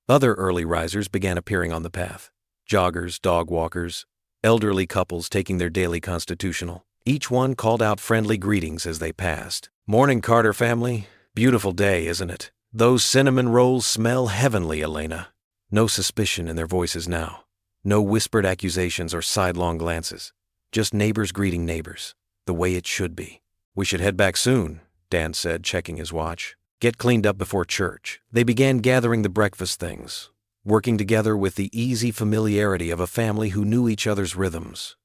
Other early risers began appearing on the path. Joggers, dog walkers, elderly couples taking their daily constitutional. Each one called out friendly greetings as they passed. "Morning, Carter family. Beautiful day, isn't it? Those cinnamon rolls smell heavenly, Elena." No suspicion in their voices now. No whispered accusations or sidelong glances. Just neighbors greeting neighbors, the way it should be. "We should head back soon," Dan said, checking his watch. "Get cleaned up before church." They began gathering the breakfast things, working together with the easy familiarity of a family who knew each other's rhythms.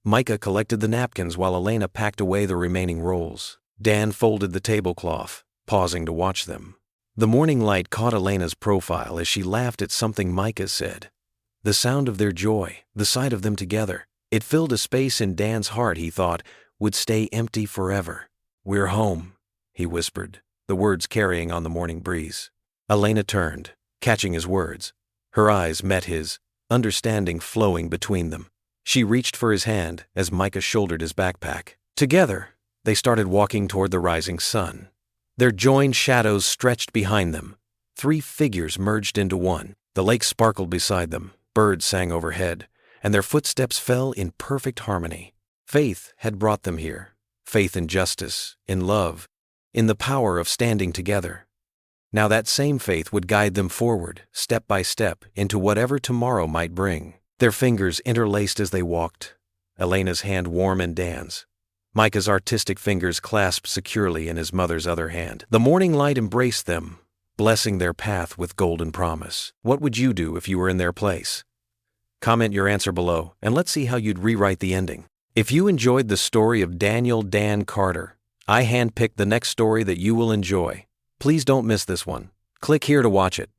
Micah collected the napkins while Elena packed away the remaining rolls. Dan folded the tablecloth, pausing to watch them. The morning light caught Elena's profile as she laughed at something Micah said. The sound of their joy, the sight of them together, it filled a space in Dan's heart he thought would stay empty forever. "We're home," he whispered, the words carrying on the morning breeze. Elena turned, catching his words. Her eyes met his, understanding flowing between them. She reached for his hand as Micah shouldered his backpack. Together, they started walking toward the rising sun. Their joined shadows stretched behind them. 3 figures merged into one. The lake sparkled beside them, birds sang overhead, and their footsteps fell in perfect harmony. Faith had brought them here. Faith in justice, in love, in the power of standing together. Now that same faith would guide them forward, step by step, into whatever tomorrow might bring. Their fingers interlaced as they walked, Elena's hand warm in Dan's. Micah's artistic fingers clasped securely in his mother's other hand. The morning light embraced them, blessing their path with golden promise. What would you do if you were in their place? Comment your answer below, and let's see how you'd rewrite the ending. If you enjoyed the story of Daniel Dan Carter, I handpicked the next story that you will enjoy. Please don't miss this one. Click here to watch it.